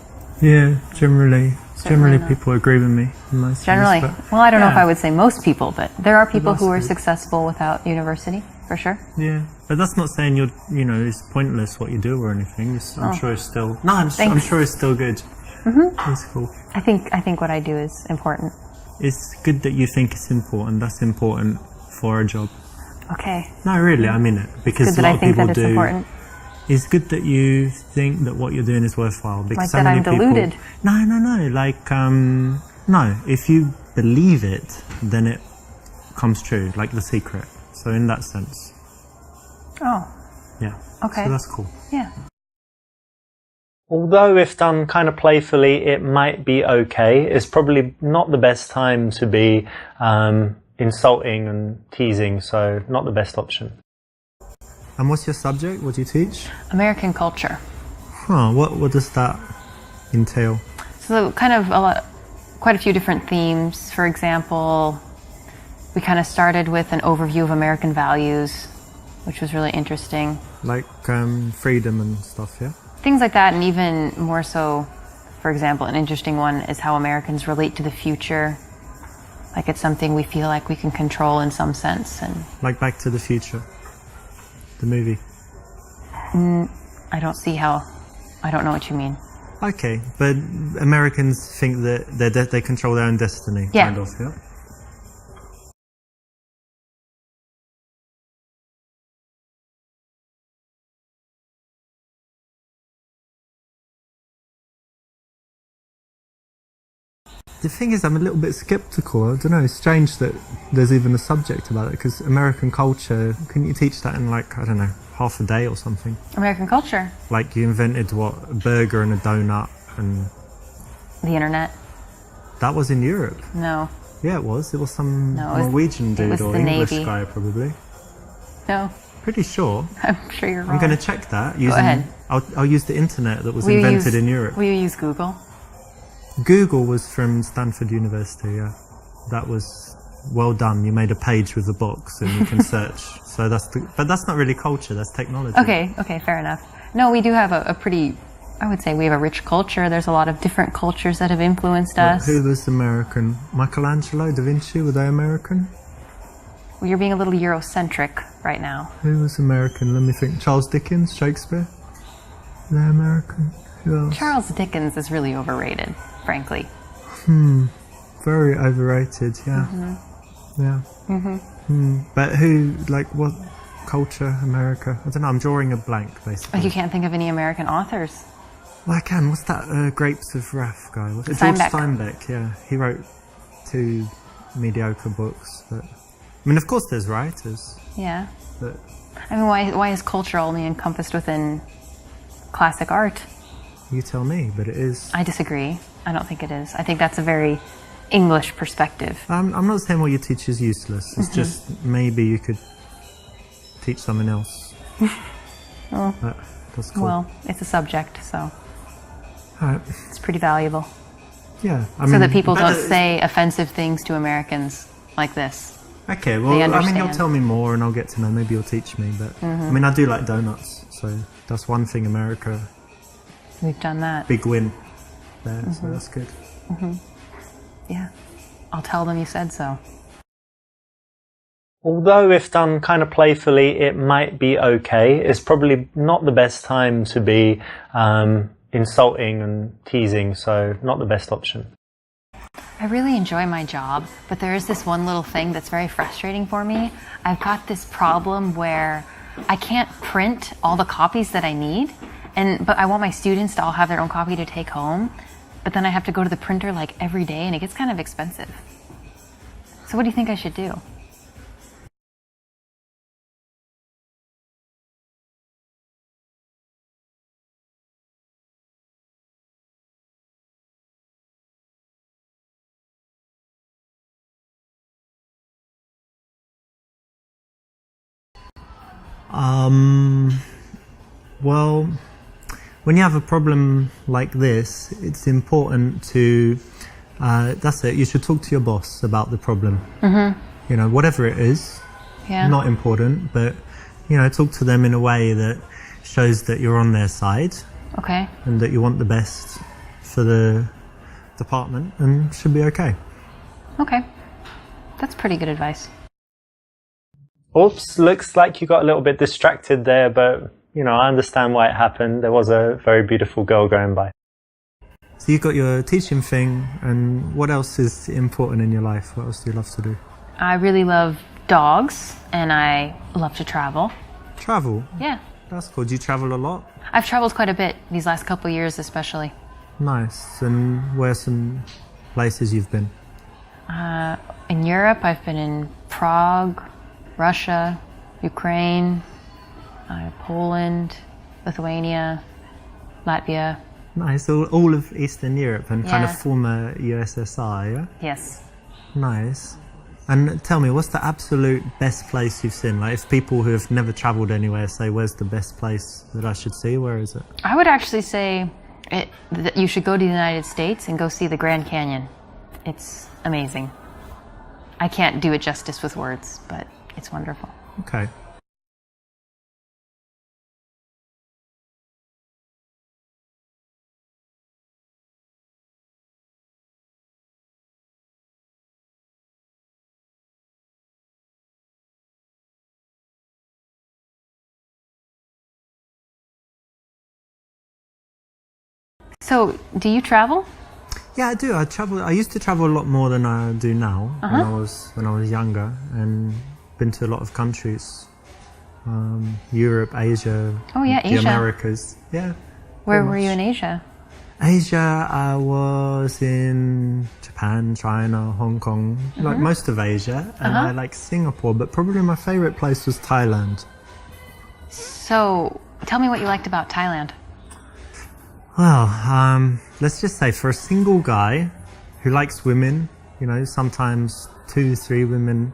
Yeah, generally not. people agree with me in most Generally. things, but Well, I don't know if yeah. I would say most people, but there are people who are most people. successful without university, for sure. Yeah, but that's not saying it's pointless what you do or anything. I'm sure it's still. No, I'm Thanks. sure it's still good. It's cool. I think what I do is important. It's good that you think it's important. That's important for a job. Okay. No, really, I mean it, because Good a that lot I of think people that it's do. important. It's good that you think that what you're doing is worthwhile. Because Like so that many I'm people, deluded. No. Like, no. If you believe it, then it comes true. Like The Secret. So in that sense, Oh, yeah. okay. So that's cool. Yeah. Although if done kind of playfully, it might be okay. It's probably not the best time to be insulting and teasing, so not the best option. And what's your subject? What do you teach? American culture. Huh, what does that entail? So kind of quite a few different themes. For example, we kind of started with an overview of American values, which was really interesting. Like freedom and stuff, yeah? Things like that, and even more so, for example, an interesting one is how Americans relate to the future. Like it's something we feel like we can control in some sense. And Like Back to the Future, the movie. I don't know what you mean. Okay, but Americans think that they control their own destiny, Yeah. kind of, yeah? The thing is, I'm a little bit skeptical. I don't know, it's strange that there's even a subject about it, because American culture, couldn't you teach that in like, I don't know, half a day or something? American culture. Like you invented what, a burger and a donut and... The internet. That was in Europe. No. Yeah, it was. It was some No, it was- Norwegian it dude was or the English Navy. guy probably. No. Pretty sure. I'm sure you're wrong. I'm going to check that. Using, ahead. I'll use the internet that was Will you invented use- in Europe. Will you use Google? Google was from Stanford University, yeah. That was well done. You made a page with a box and you can search. So but that's not really culture, that's technology. Okay, fair enough. No, we do have a pretty, I would say we have a rich culture. There's a lot of different cultures that have influenced us. Who was American? Michelangelo, Da Vinci, were they American? Well, you're being a little Eurocentric right now. Who was American? Let me think. Charles Dickens, Shakespeare? They're American. Who else? Charles Dickens is really overrated, frankly. Very overrated, yeah. Yeah. But who, like, what culture, America? I don't know, I'm drawing a blank, basically. Like you can't think of any American authors. Well, I can. What's that Grapes of Wrath guy? What's it? Steinbeck. George Steinbeck, yeah. He wrote 2 mediocre books, but... I mean, of course there's writers, Yeah. but... I mean, why is culture only encompassed within classic art? You tell me, but it is... I disagree. I don't think it is. I think that's a very English perspective. I'm not saying what you teach is useless. It's just maybe you could teach something else. Oh. That's cool. Well, it's a subject, so Alright. it's pretty valuable. Yeah. I So mean, that people don't better- say offensive things to Americans like this. Okay, well, They I mean, you'll understand. tell me more and I'll get to know. Maybe you'll teach me, but... I mean, I do like donuts, so that's one thing America... We've done that. Big win there, so that's good. Yeah. I'll tell them you said so. Although if done kind of playfully, it might be okay. It's probably not the best time to be insulting and teasing, so not the best option. I really enjoy my job, but there is this one little thing that's very frustrating for me. I've got this problem where I can't print all the copies that I need, but I want my students to all have their own copy to take home, but then I have to go to the printer like every day and it gets kind of expensive. So what do you think I should do? Well, when you have a problem like this, it's important to, that's it, you should talk to your boss about the problem. You know, whatever it is, Yeah. not important, but, you know, talk to them in a way that shows that you're on their side Okay. and that you want the best for the department, and should be okay. Okay. That's pretty good advice. Oops, looks like you got a little bit distracted there, but, you know, I understand why it happened. There was a very beautiful girl going by. So you've got your teaching thing, and what else is important in your life? What else do you love to do? I really love dogs and I love to travel. Travel? Yeah. That's cool. Do you travel a lot? I've traveled quite a bit these last couple of years especially. Nice. And where are some places you've been? In Europe, I've been in Prague, Russia, Ukraine, Poland, Lithuania, Latvia. Nice. All of Eastern Europe and kind of Yeah. former USSR, yeah? Yes. Nice. And tell me, what's the absolute best place you've seen? Like, if people who have never travelled anywhere say, where's the best place that I should see, where is it? I would actually say that you should go to the United States and go see the Grand Canyon. It's amazing. I can't do it justice with words, but it's wonderful. Okay. So, do you travel? Yeah, I do. I travel. I used to travel a lot more than I do now. When I was younger, and been to a lot of countries, Europe, Asia. Oh, yeah, the Asia. Americas. Yeah. Where pretty were you much. in Asia? Asia, I was in Japan, China, Hong Kong, like most of Asia, and I like Singapore, but probably my favorite place was Thailand. So, tell me what you liked about Thailand. Well, let's just say for a single guy who likes women, you know, sometimes 2, 3 women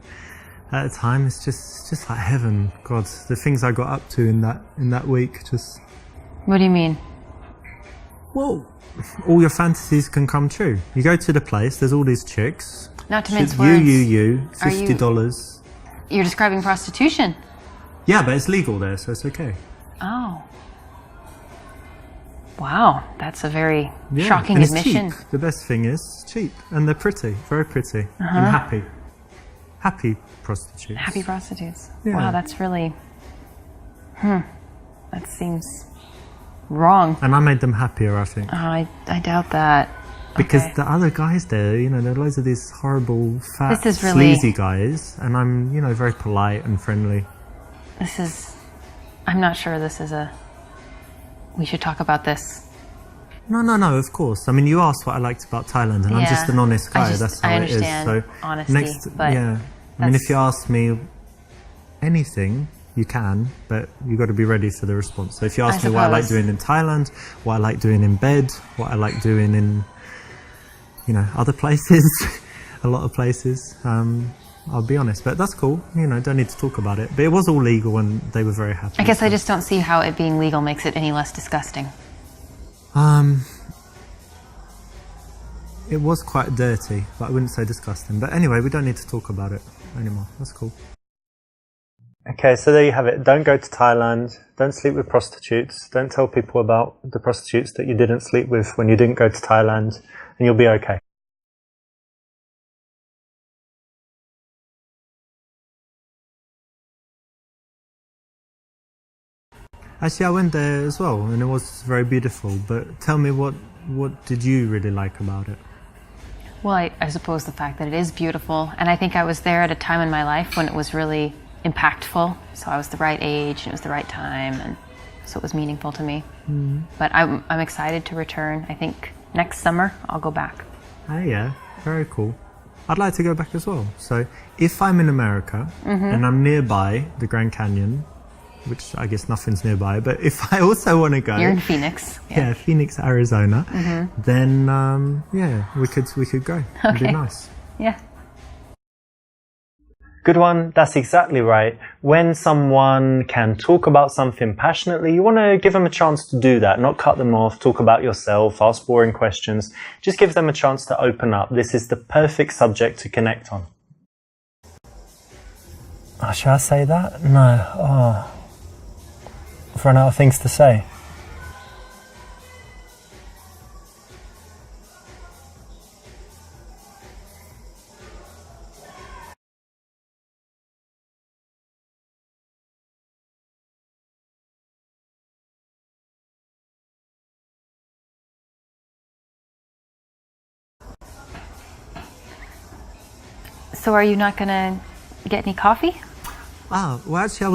at a time, it's just like heaven. God, the things I got up to in that week, just... What do you mean? Well, all your fantasies can come true. You go to the place, there's all these chicks. Not to mince words. You, $50. You're describing prostitution. Yeah, but it's legal there, so it's okay. Oh. Wow, that's a very Yeah, shocking and it's admission. cheap. The best thing is cheap, and they're pretty, very pretty, and happy. Happy prostitutes. Happy prostitutes. Yeah. Wow, that's really... That seems wrong. And I made them happier, I think. I doubt that. Because Okay. the other guys there, you know, there are loads of these horrible, fat, This is really- sleazy guys, and I'm, you know, very polite and friendly. This is... I'm not sure this is a... We should talk about this. No, of course. I mean, you asked what I liked about Thailand, and I'm just Yeah. an honest guy. I That's how I it is. understand So honesty, but yeah. I mean, if that's- you ask me anything, you can, but you got to be ready for the response. So if you ask me what I like suppose. doing in Thailand, what I like doing in bed, what I like doing in, you know, other places, a lot of places, I'll be honest. But that's cool. You know, don't need to talk about it. But it was all legal, and they were very happy. I guess I so- just don't see how it being legal makes it any less disgusting. It was quite dirty, but I wouldn't say disgusting. But anyway, we don't need to talk about it anymore. That's cool. Okay, so there you have it. Don't go to Thailand. Don't sleep with prostitutes. Don't tell people about the prostitutes that you didn't sleep with when you didn't go to Thailand, and you'll be okay. Actually, I went there as well, and it was very beautiful. But tell me, what did you really like about it? Well, I suppose the fact that it is beautiful, and I think I was there at a time in my life when it was really impactful. So I was the right age, and it was the right time, and so it was meaningful to me. But I'm excited to return. I think next summer I'll go back. Oh yeah, very cool. I'd like to go back as well. So if I'm in America and I'm nearby the Grand Canyon, which I guess nothing's nearby, but if I also want to go, You're in Phoenix. yeah, Phoenix, Arizona, then yeah, we could go. It'd be Okay. nice. Yeah. Good one. That's exactly right. When someone can talk about something passionately, you want to give them a chance to do that, not cut them off, talk about yourself, ask boring questions. Just give them a chance to open up. This is the perfect subject to connect on. Oh, should I say that? No. Oh. I've run out of things to say. So are you not gonna get any coffee? Ah, well, actually,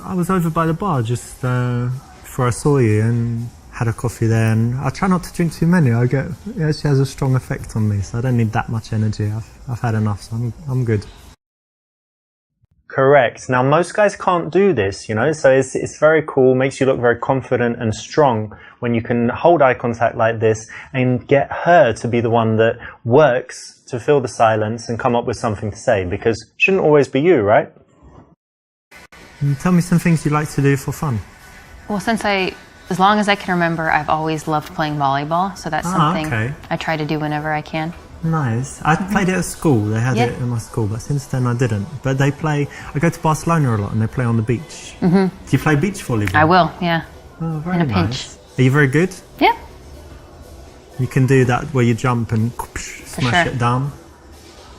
I was over by the bar just before I saw you and had a coffee there. And I try not to drink too many. It actually has a strong effect on me, so I don't need that much energy. I've had enough, so I'm good. Correct. Now, most guys can't do this, you know, so it's very cool, makes you look very confident and strong when you can hold eye contact like this and get her to be the one that works to fill the silence and come up with something to say, because it shouldn't always be you, right? Tell me some things you like to do for fun. Well, as long as I can remember, I've always loved playing volleyball, so that's something okay. I try to do whenever I can. Nice. I played it at school. They had Yeah. it in my school, but since then I didn't. But I go to Barcelona a lot and they play on the beach. Do you play beach volleyball? I will, yeah. Oh, very In a nice. pinch. Are you very good? Yeah. You can do that where you jump and smash sure. it down.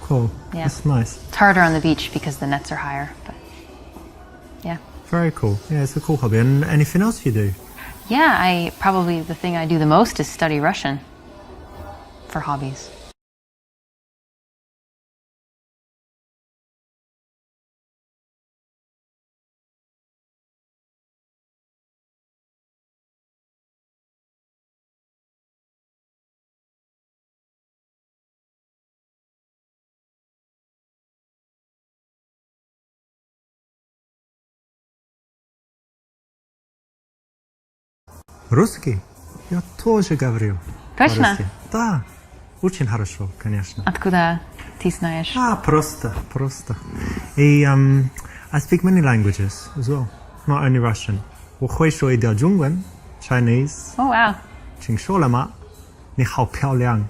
Cool. Yeah. That's nice. It's harder on the beach because the nets are higher, but yeah. Very cool. Yeah, it's a cool hobby. And anything else you do? Yeah, probably the thing I do the most is study Russian for hobbies. Русский? Я тоже говорю. Точно? по-русски. Да. Очень хорошо, конечно. Откуда ты знаешь? Просто. И I speak many languages as well, not only Russian. 我会说一点中文 Chinese, Oh, wow. 请说了吗？你好漂亮。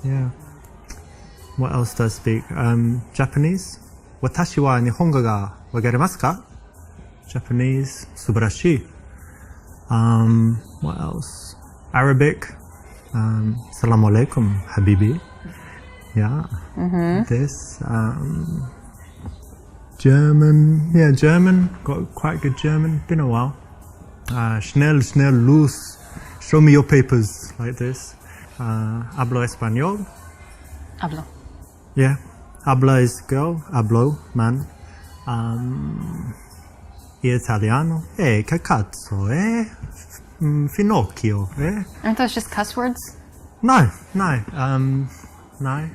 Yeah. What else do I speak? Japanese. 私は日本語がわかりますか Japanese. 素晴らしい。What else? Arabic. Assalamu alaikum, habibi. Yeah. This. German. Yeah, German. Got quite good German. Been a while. Schnell, los. Show me your papers. Like this. Hablo español. Hablo. Yeah. Habla is girl. Hablo, man. Italiano. Che cazzo, Finocchio, Aren't those just cuss words? No. No.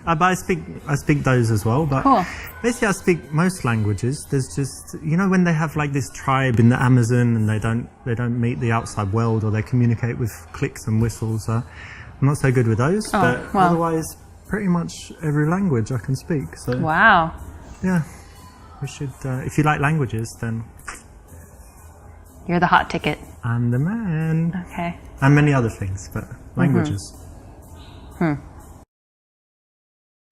But I speak those as well. But Cool. basically, I speak most languages. There's just when they have like this tribe in the Amazon and they don't meet the outside world or they communicate with clicks and whistles. I'm not so good with those. But well. otherwise, pretty much every language I can speak. So Wow. yeah, we should. If you like languages, then You're the hot ticket. I'm the man. Okay. And many other things, but languages.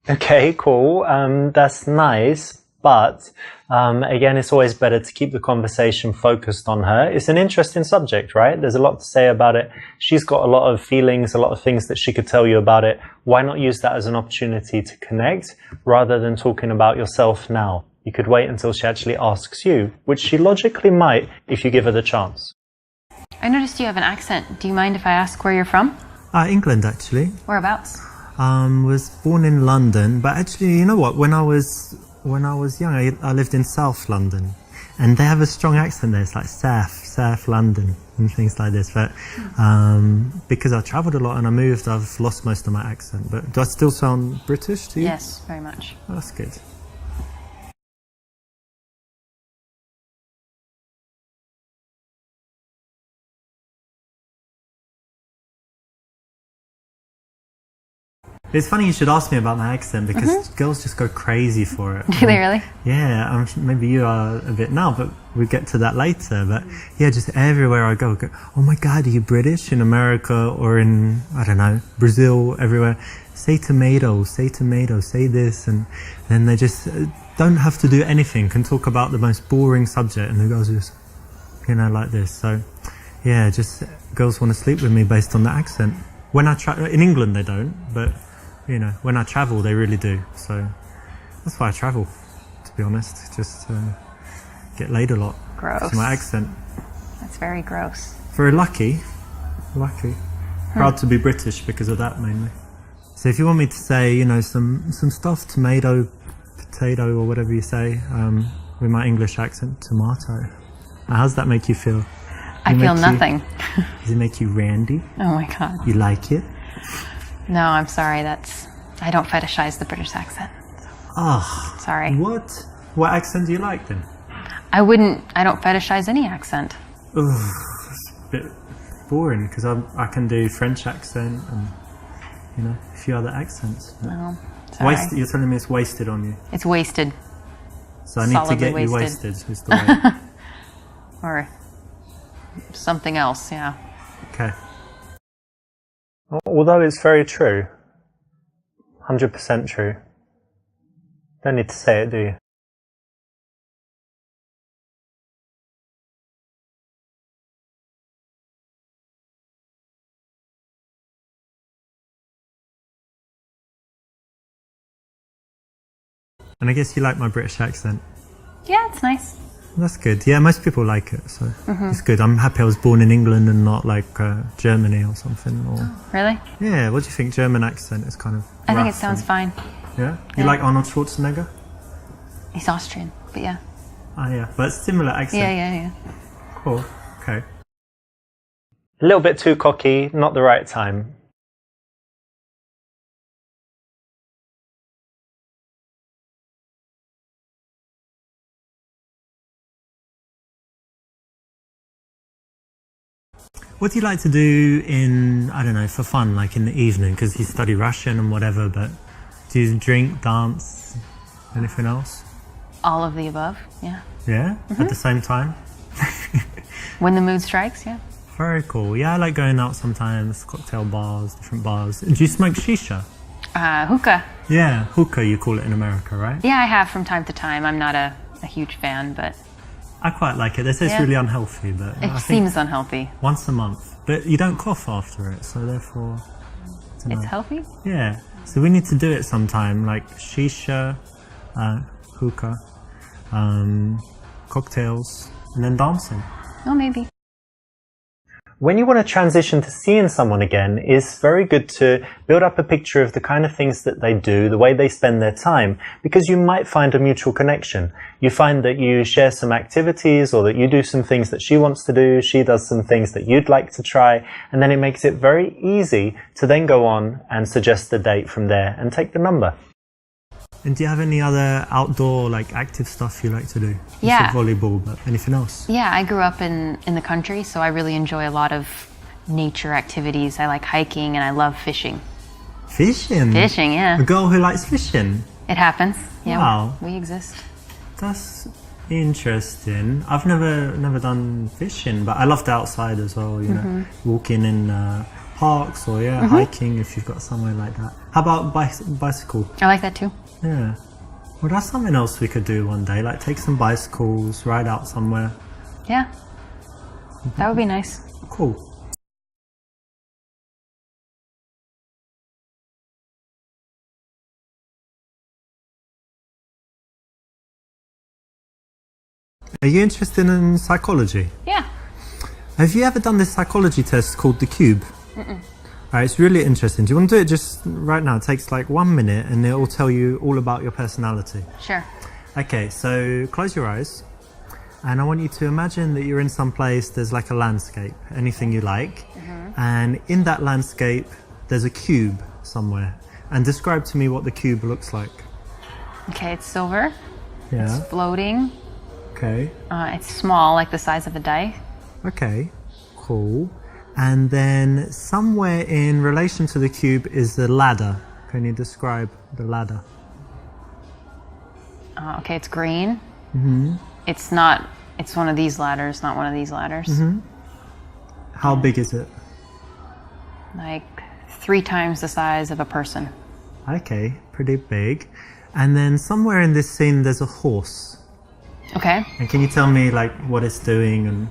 Okay, cool. That's nice. But again, it's always better to keep the conversation focused on her. It's an interesting subject, right? There's a lot to say about it. She's got a lot of feelings, a lot of things that she could tell you about it. Why not use that as an opportunity to connect rather than talking about yourself now? You could wait until she actually asks you, which she logically might if you give her the chance. I noticed you have an accent. Do you mind if I ask where you're from? England, actually. Whereabouts? Was born in London, but actually, you know what? When I was young, I lived in South London, and they have a strong accent there. It's like South London, and things like this. But because I travelled a lot and I moved, I've lost most of my accent. But do I still sound British to you? Yes, very much. Oh, that's good. It's funny you should ask me about my accent because girls just go crazy for it. Do they really? Yeah, maybe you are a bit now, but we'll get to that later. But yeah, just everywhere I go, oh my God, are you British? In America or in, I don't know, Brazil, everywhere. Say tomato, say this. And then they just don't have to do anything, can talk about the most boring subject. And the girls are just, like this. So yeah, just girls want to sleep with me based on the accent. When I in England they don't, but when I travel, they really do. So that's why I travel, to be honest. Just get laid a lot. Gross. It's my accent. That's very gross. Very lucky. Proud to be British because of that, mainly. So if you want me to say, some stuff, tomato, potato, or whatever you say, with my English accent, tomato. How does that make you feel? I feel nothing. Does it make you randy? Oh my God. You like it? No, I'm sorry. I don't fetishize the British accent. Sorry. What? What accent do you like then? I don't fetishize any accent. It's a bit boring because I can do French accent and, a few other accents. No, sorry. You're telling me it's wasted on you? It's wasted. So I need to get you wasted is the way. Or something else, yeah. Okay. Although it's very true. 100% true. Don't need to say it, do you? And I guess you like my British accent. Yeah, it's nice. That's good. Yeah, most people like it, so it's good. I'm happy I was born in England and not like Germany or something. Or Really? yeah, what do you think? German accent is kind of. I think it rough sounds and- fine. Yeah, you Yeah. like Arnold Schwarzenegger? He's Austrian, but yeah. Yeah, but similar accent. Yeah. Cool. Okay. A little bit too cocky, not the right time. What do you like to do in, I don't know, for fun, like in the evening? Because you study Russian and whatever, but do you drink, dance, anything else? All of the above, yeah. Yeah? At the same time? When the mood strikes, yeah. Very cool. Yeah, I like going out sometimes, cocktail bars, different bars. Do you smoke shisha? Hookah. Yeah, hookah you call it in America, right? Yeah, I have from time to time. I'm not a huge fan, but I quite like it. They say it's really unhealthy, but it I think seems unhealthy. once a month. But you don't cough after it, so therefore... I don't know. It's healthy? Yeah. So we need to do it sometime, like shisha, hookah, cocktails, and then dancing. Oh, maybe. When you want to transition to seeing someone again, it's very good to build up a picture of the kind of things that they do, the way they spend their time, because you might find a mutual connection. You find that you share some activities, or that you do some things that she wants to do, she does some things that you'd like to try, and then it makes it very easy to then go on and suggest the date from there and take the number. And do you have any other outdoor, like, active stuff you like to do? You Yeah. said volleyball, but anything else? Yeah, I grew up in the country, so I really enjoy a lot of nature activities. I like hiking and I love fishing. Fishing? Fishing, yeah. A girl who likes fishing? It happens. Yeah, Wow. we exist. That's interesting. I've never done fishing, but I love the outside as well, you know, walking in parks or hiking if you've got somewhere like that. How about bicycle? I like that too. Yeah. Well, that's something else we could do one day, like take some bicycles, ride out somewhere. Yeah, that would be nice. Cool. Are you interested in psychology? Yeah. Have you ever done this psychology test called the Cube? Alright, it's really interesting. Do you want to do it just right now? It takes like 1 minute and it will tell you all about your personality. Sure. Okay, so close your eyes and I want you to imagine that you're in some place, there's like a landscape, anything you like, and in that landscape there's a cube somewhere, and describe to me what the cube looks like. Okay, it's silver. Yeah. It's floating. Okay. It's small, like the size of a die. Okay, cool. And then somewhere in relation to the cube is the ladder. Can you describe the ladder? Okay, it's green. It's not. It's one of these ladders, not one of these ladders. How big is it? Like 3 times the size of a person. Okay, pretty big. And then somewhere in this scene there's a horse. Okay. And can you tell me like what it's doing and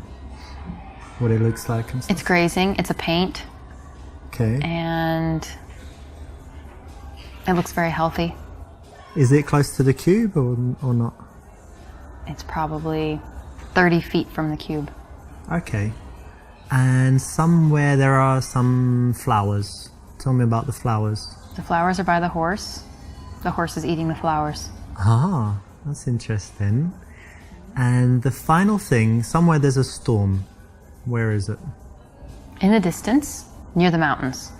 what it looks like and stuff? It's grazing. It's a paint, Okay. and it looks very healthy. Is it close to the cube or not? It's probably 30 feet from the cube. Okay. And somewhere there are some flowers. Tell me about the flowers. The flowers are by the horse. The horse is eating the flowers. Ah, that's interesting. And the final thing, somewhere there's a storm. Where is it? In the distance, near the mountains.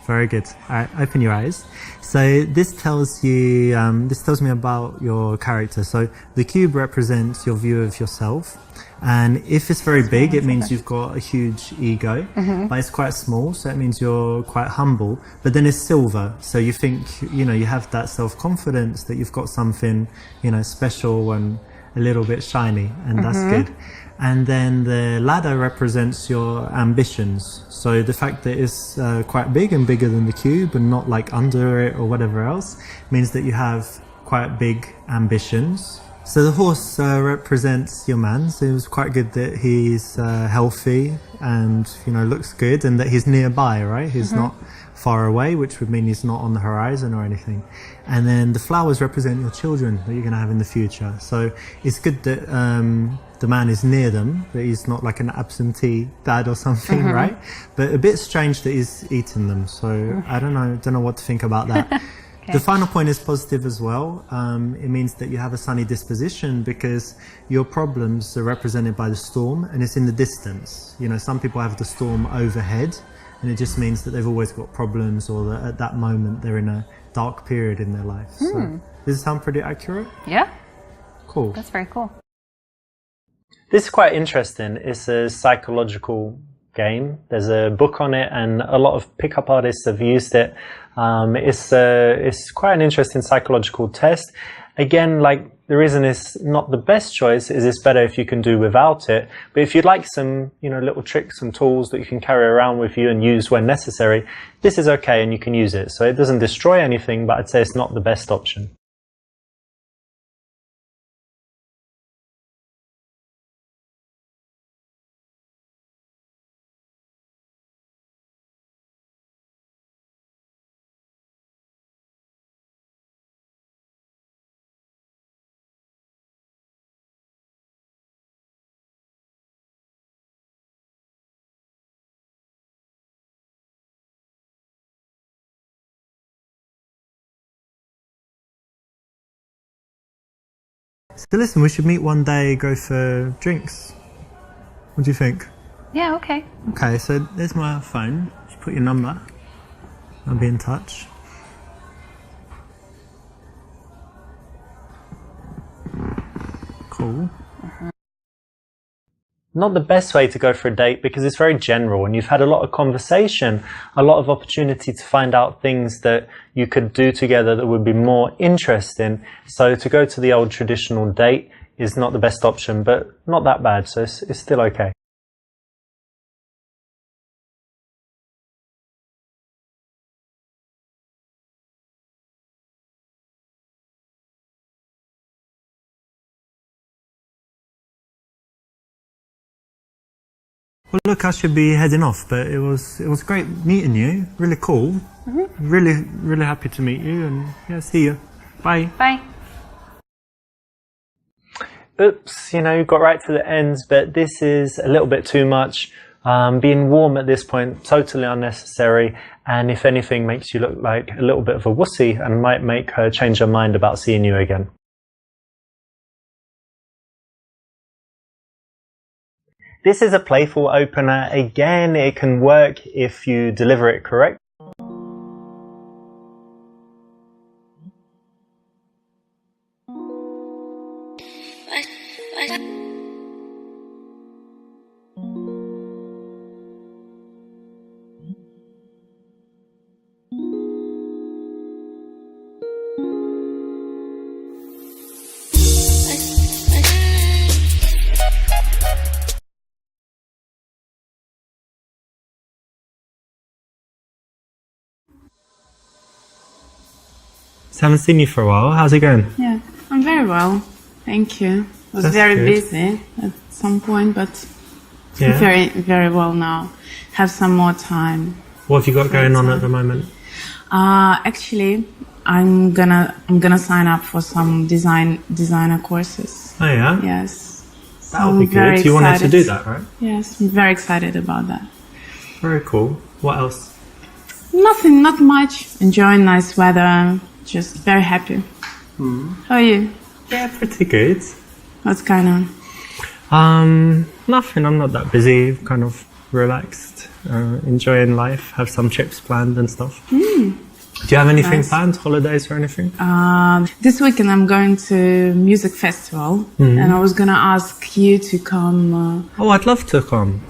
Very good. All right, open your eyes. So this tells you, this tells me about your character. So the cube represents your view of yourself. And if it's very big, it means you've got a huge ego, but it's quite small, so it means you're quite humble. But then it's silver, so you think, you know, you have that self-confidence that you've got something, you know, special and a little bit shiny, and that's good. And then the ladder represents your ambitions. So the fact that it's quite big and bigger than the cube and not like under it or whatever else means that you have quite big ambitions. So the horse represents your man, so it was quite good that he's healthy and, you know, looks good, and that he's nearby, right? He's not far away, which would mean he's not on the horizon or anything. And then the flowers represent your children that you're going to have in the future. So it's good that the man is near them, that he's not like an absentee dad or something, right? But a bit strange that he's eating them. So I don't know what to think about that. The final point is positive as well. It means that you have a sunny disposition because your problems are represented by the storm, and it's in the distance. You know, some people have the storm overhead, and it just means that they've always got problems, or that at that moment they're in a dark period in their life. So, does it sound pretty accurate? Yeah, Cool. that's very cool. This is quite interesting. It's a psychological game. There's a book on it, and a lot of pickup artists have used it. It's quite an interesting psychological test. Again, like, the reason it's not the best choice is it's better if you can do without it. But if you'd like some, little tricks and tools that you can carry around with you and use when necessary, this is okay and you can use it. So it doesn't destroy anything, but I'd say it's not the best option. So listen, we should meet one day, go for drinks. What do you think? Yeah, okay. Okay, so there's my phone. Just put your number. I'll be in touch. Cool. Not the best way to go for a date because it's very general and you've had a lot of conversation, a lot of opportunity to find out things that you could do together that would be more interesting. So to go to the old traditional date is not the best option, but not that bad, so it's still okay. Well, look, I should be heading off, but it was great meeting you. Really cool. Mm-hmm. Really happy to meet you, and yeah, see you. Bye. Bye. Oops, got right to the ends, but this is a little bit too much. Being warm at this point, totally unnecessary, and if anything, makes you look like a little bit of a wussy and might make her change her mind about seeing you again. This is a playful opener. Again, it can work if you deliver it correct. So I haven't seen you for a while. How's it going? Yeah, I'm very well. Thank you. I was That's very good. busy at some point, but Yeah. I'm very well now. Have some more time. What have you got going on at the moment? Actually, I'm gonna sign up for some designer courses. Oh yeah? Yes. That'll I'm be very good. You wanted to excited. do that, right? Yes, I'm very excited about that. Very cool. What else? Nothing, not much. Enjoying nice weather. Just very happy. How are you? Yeah, pretty good. What's going on? Nothing. I'm not that busy. Kind of relaxed, enjoying life. Have some trips planned and stuff. Do you have anything Nice. planned? Holidays or anything? This weekend I'm going to music festival, and I was gonna ask you to come. Oh, I'd love to come.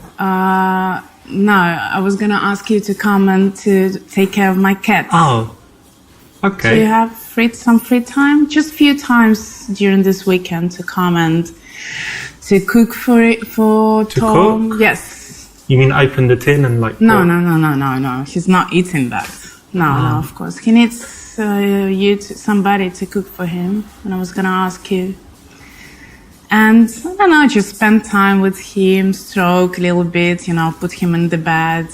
No, I was gonna ask you to come and to take care of my cat. Oh, Do you okay. have some free time? Just a few times during this weekend to come and to cook for To Tom. cook? Yes. You mean open the tin and like? No, what? no. He's not eating that. No, of course. He needs somebody to cook for him. And I was gonna ask you. And I don't know, just spend time with him, stroke a little bit, put him in the bed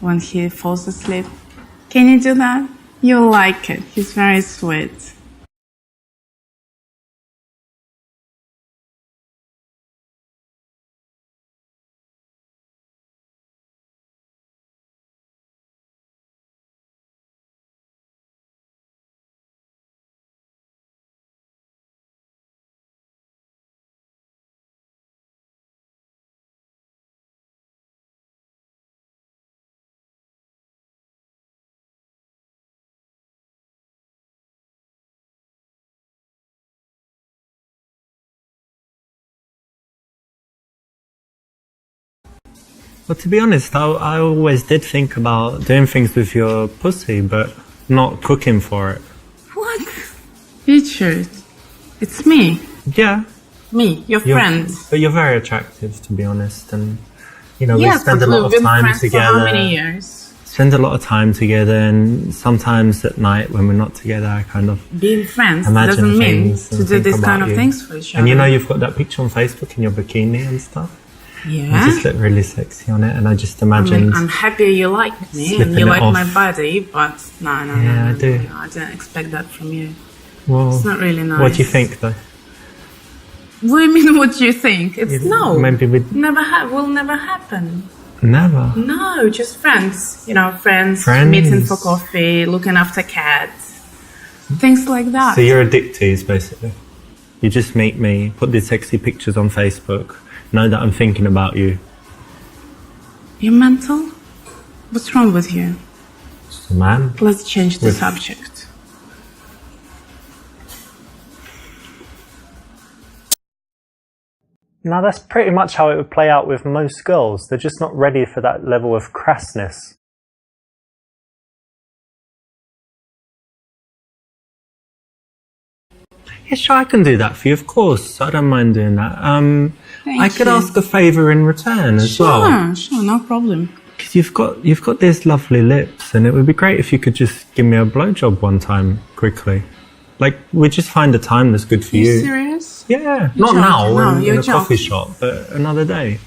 when he falls asleep. Can you do that? You'll like it. He's very sweet. Well, to be honest, I always did think about doing things with your pussy, but not cooking for it. What? Richard, it's me. Yeah. Me, your friend. But you're very attractive, to be honest, and you know, we Yes, spend a but lot we've of been time friends together. for how many years? Spend a lot of time together, and sometimes at night when we're not together, I kind of Being friends imagine doesn't mean things to and do think this about kind of you. things for each other. And you know, you've got that picture on Facebook in your bikini and stuff. You Yeah. just look really sexy on it, and I just imagined. I'm happy you like me and slipping you it like off. my body, but no, Yeah, I do. I didn't expect that from you. Well, It's not really nice. what do you think, though? What do you mean? What do you think? It's no. Maybe we Will never happen. never. No, just friends. You know, friends Friends. meeting for coffee, looking after cats, things like that. So you're a dick tease, basically. You just meet me, put these sexy pictures on Facebook, know that I'm thinking about you. You're mental? What's wrong with you? Just a man. Let's change the With- subject. Now that's pretty much how it would play out with most girls. They're just not ready for that level of crassness. Yeah, sure, I can do that for you, of course. I don't mind doing that. I could you. ask a favour in return as well. Sure, no problem. Because you've got these lovely lips, and it would be great if you could just give me a blowjob one time, quickly. Like, we just find a time that's good for You you. serious? Yeah, You're not now joking. No, in you're a coffee joking. shop, but another day.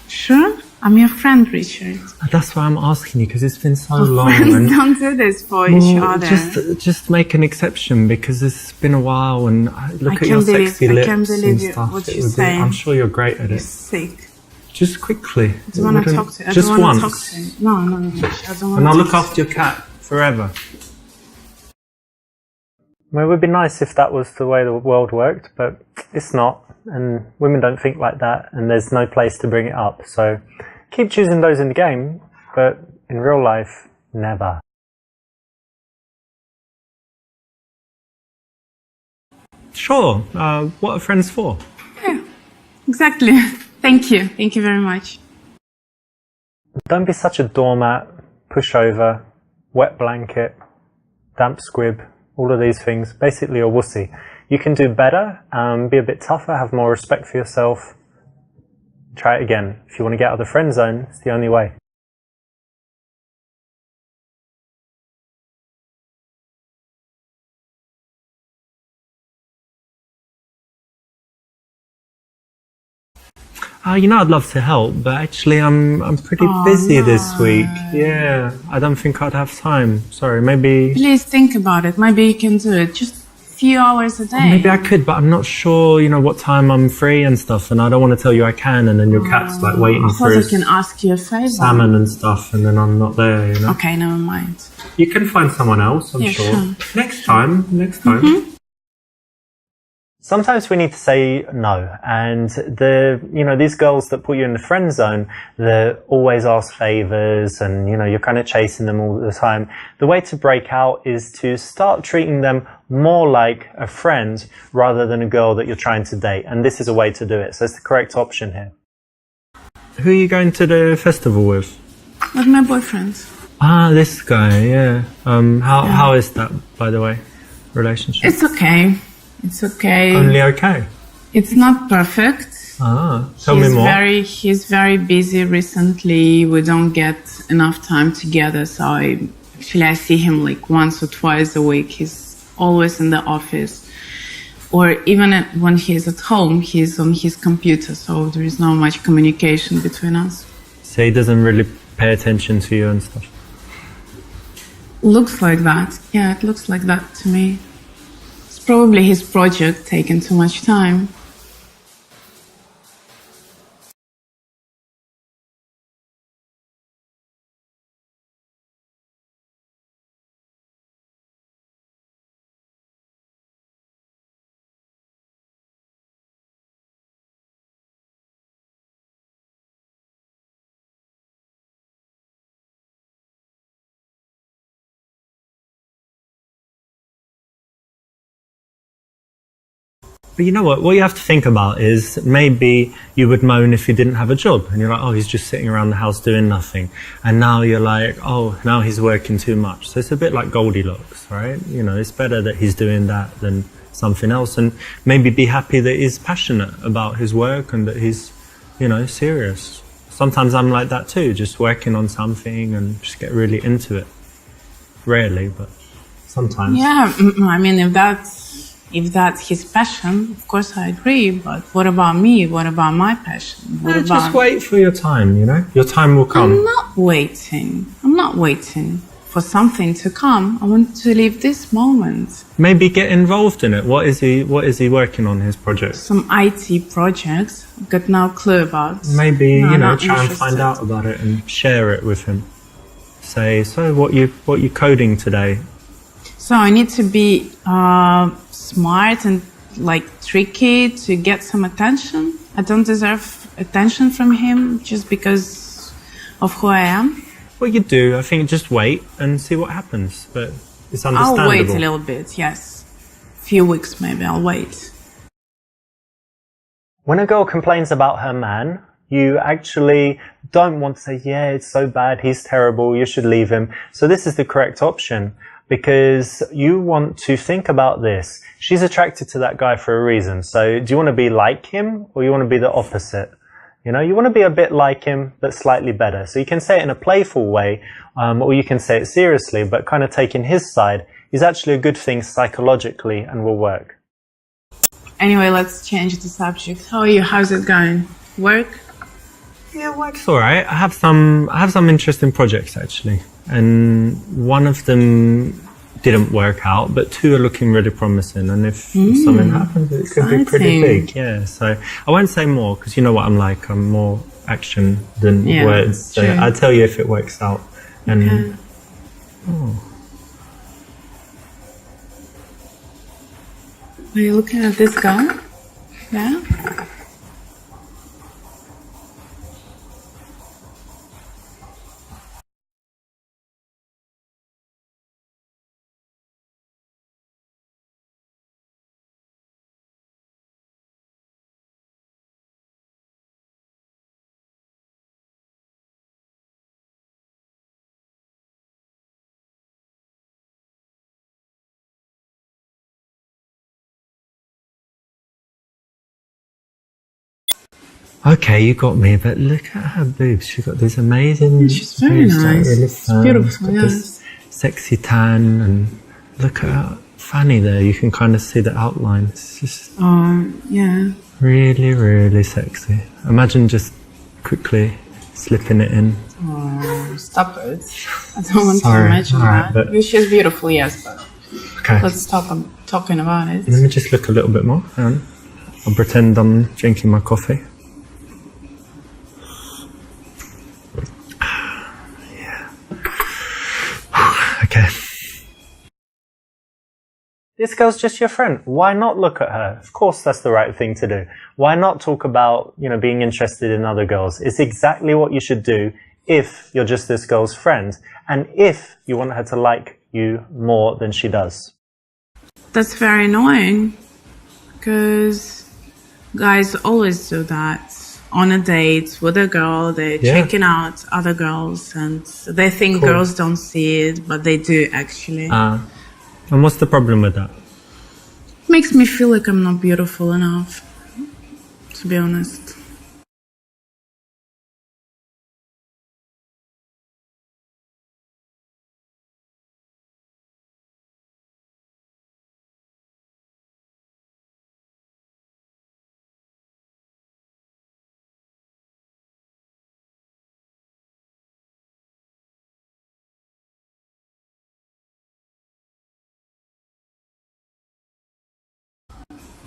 Sure? I'm your friend, Richard. That's why I'm asking you, because it's been so Our long. friends And don't do this for each well, other. just make an exception, because it's been a while, and look at can't your believe- sexy I lips can't believe and you- stuff. what It you're would be- saying. I'm sure you're great at You're it. sick. Just quickly. I don't want to Wouldn't- talk to you. I Just don't want to once. talk to you. No, I don't want And I'll to look talk after your cat forever. Well, it would be nice if that was the way the world worked, but it's not, and women don't think like that, and there's no place to bring it up. So keep choosing those in the game, but in real life, never. Sure, what are friends for? Exactly. Thank you. Thank you very much. Don't be such a doormat, pushover, wet blanket, damp squib, all of these things. Basically a wussy. You can do better, be a bit tougher, have more respect for yourself. Try it again. If you want to get out of the friend zone, it's the only way. You know, I'd love to help, but actually I'm pretty busy this week. Yeah, I don't think I'd have time. Sorry, maybe Please think about it. Maybe you can do it. Just a few hours a day. maybe I could, but I'm not sure, you know, what time I'm free and stuff, and I don't want to tell you I can, and then your cat's like waiting I for thought I his can ask you a favor. salmon and stuff, and then I'm not there, you know. Okay, never mind. You can find someone else, I'm Yeah, sure. sure. Next time. Sometimes we need to say no, and these girls that put you in the friend zone, they always ask favors, and you're kind of chasing them all the time. The way to break out is to start treating them more like a friend rather than a girl that you're trying to date, and this is a way to do it. So it's the correct option here. Who are you going to the festival with? With my boyfriend. Ah, this guy, yeah. How is that, by the way, relationship? It's okay. It's okay. Only okay. It's not perfect. Tell me more. He's very busy recently. We don't get enough time together. So I see him like once or twice a week. He's always in the office. Or even when he's at home, he's on his computer. So there is not much communication between us. So he doesn't really pay attention to you and stuff. Looks like that. Yeah, it looks like that to me. It's probably his project taking too much time. But you know what? What you have to think about is maybe you would moan if you didn't have a job. And you're like, oh, he's just sitting around the house doing nothing. And now you're like, oh, now he's working too much. So it's a bit like Goldilocks, right? You know, it's better that he's doing that than something else. And maybe be happy that he's passionate about his work and that he's, you know, serious. Sometimes I'm like that too, just working on something and just get really into it. Rarely, but sometimes. Yeah, I mean, if that's his passion, of course I agree. But what about me? What about my passion? Just wait for your time, you know? Your time will come. I'm not waiting. I'm not waiting for something to come. I want to live this moment. Maybe get involved in it. What is he working on, his project? Some IT projects. I've got no clue about. Maybe, no, you know, try and find out about it and share it with him. Say, so what you coding today? So I need to be smart and like tricky to get some attention. I don't deserve attention from him just because of who I am. Well, you do. I think just wait and see what happens. But it's understandable. I'll wait a little bit, yes. A few weeks maybe, I'll wait. When a girl complains about her man, you actually don't want to say, yeah, it's so bad, he's terrible, you should leave him. So this is the correct option. Because you want to think about this. She's attracted to that guy for a reason. So do you want to be like him or you want to be the opposite? You know, you want to be a bit like him, but slightly better. So you can say it in a playful way, or you can say it seriously, but kind of taking his side is actually a good thing psychologically and will work. Anyway, let's change the subject. How are you? How's it going? Work? Yeah, work's all right. I have some interesting projects actually. And one of them didn't work out, but two are looking really promising. And if something happens, it could be pretty big. Yeah, so I won't say more because you know what I'm like. I'm more action than words. So I'll tell you if it works out. And okay. Are you looking at this guy? Yeah? Okay, you got me, but look at her boobs. She's got these amazing... She's very nice. Really it's beautiful, yes. Sexy tan, and look at her fanny there. You can kind of see the outline. It's just... yeah. Really, really sexy. Imagine just quickly slipping it in. Oh, stop it. I don't want to imagine that. But she's beautiful, yes, but okay. Let's stop talking about it. Let me just look a little bit more. Hang on. I'll pretend I'm drinking my coffee. Okay. This girl's just your friend. Why not look at her? Of course that's the right thing to do. Why not talk about, you know, being interested in other girls? It's exactly what you should do if you're just this girl's friend and if you want her to like you more than she does. That's very annoying because guys always do that. On a date with a girl, they're checking out other girls and they think girls don't see it, but they do actually. And what's the problem with that? Makes me feel like I'm not beautiful enough, to be honest.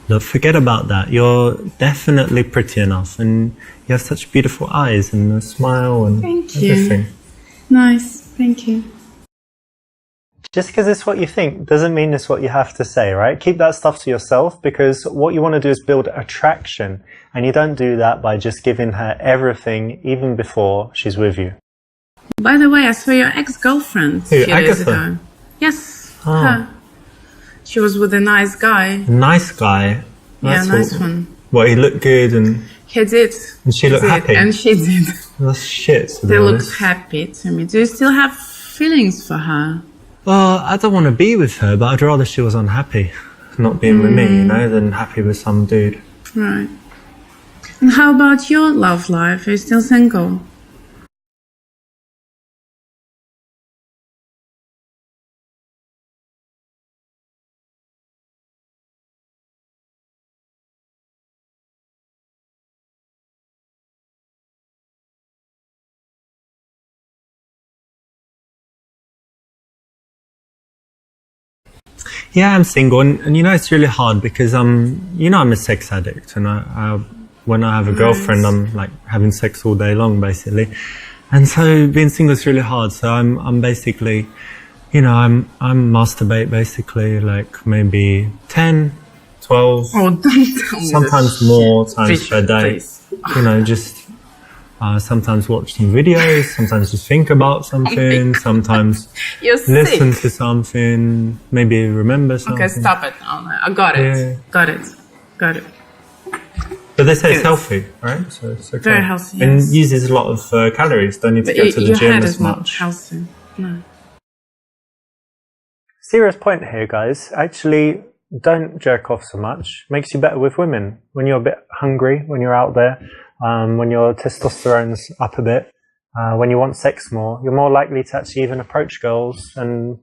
Look, forget about that. You're definitely pretty enough and you have such beautiful eyes and a smile and everything. Nice, thank you. Just because it's what you think doesn't mean it's what you have to say, right? Keep that stuff to yourself because what you want to do is build attraction and you don't do that by just giving her everything even before she's with you. By the way, I saw your ex-girlfriend a few days ago. Yes, her. She was with a nice guy. Nice guy? That's nice all. one. What, he looked good and He did. she He looked did, happy? and she did. That's shit, to be They honest. looked happy to me. Do you still have feelings for her? Well, I don't want to be with her, but I'd rather she was unhappy not being with me, you know, than happy with some dude. Right. And how about your love life? Are you still single? Yeah, I'm single, and you know, it's really hard because you know, I'm a sex addict, and I when I have a girlfriend, I'm like having sex all day long, basically, and so being single is really hard. So I'm basically, you know, I'm masturbate basically like maybe 10, 12, Oh, don't tell me sometimes this more shit. times per day. Please. You know, just sometimes watch some videos, sometimes just think about something, sometimes You're listen sick. to something, maybe remember something. Okay, stop it. Oh, I got it. Yeah. Got it. Got it. But they say it's Good. healthy, right? So it's okay. Very healthy, And yes. uses a lot of calories. Don't need to But go to the your gym head as is not much. healthy. No. Serious point here, guys. Actually, don't jerk off so much. Makes you better with women. When you're a bit hungry, when you're out there, when your testosterone's up a bit, when you want sex more, you're more likely to actually even approach girls and,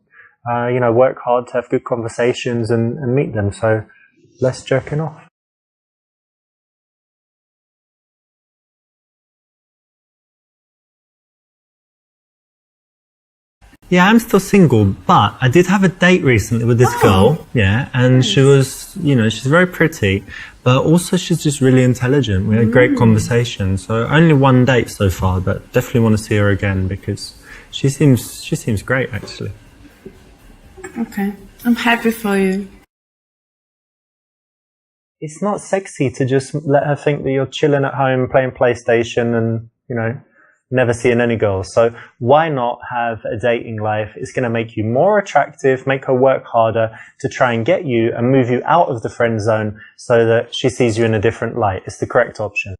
you know, work hard to have good conversations and meet them. So less jerking off. Yeah, I'm still single, but I did have a date recently with this girl, yeah, and she was, you know, she's very pretty, but also she's just really intelligent. We had great conversation, so only one date so far, but definitely want to see her again because she seems great, actually. Okay. I'm happy for you. It's not sexy to just let her think that you're chilling at home playing PlayStation and, you know, never seeing any girls. So why not have a dating life? It's going to make you more attractive, make her work harder to try and get you and move you out of the friend zone so that she sees you in a different light. It's the correct option.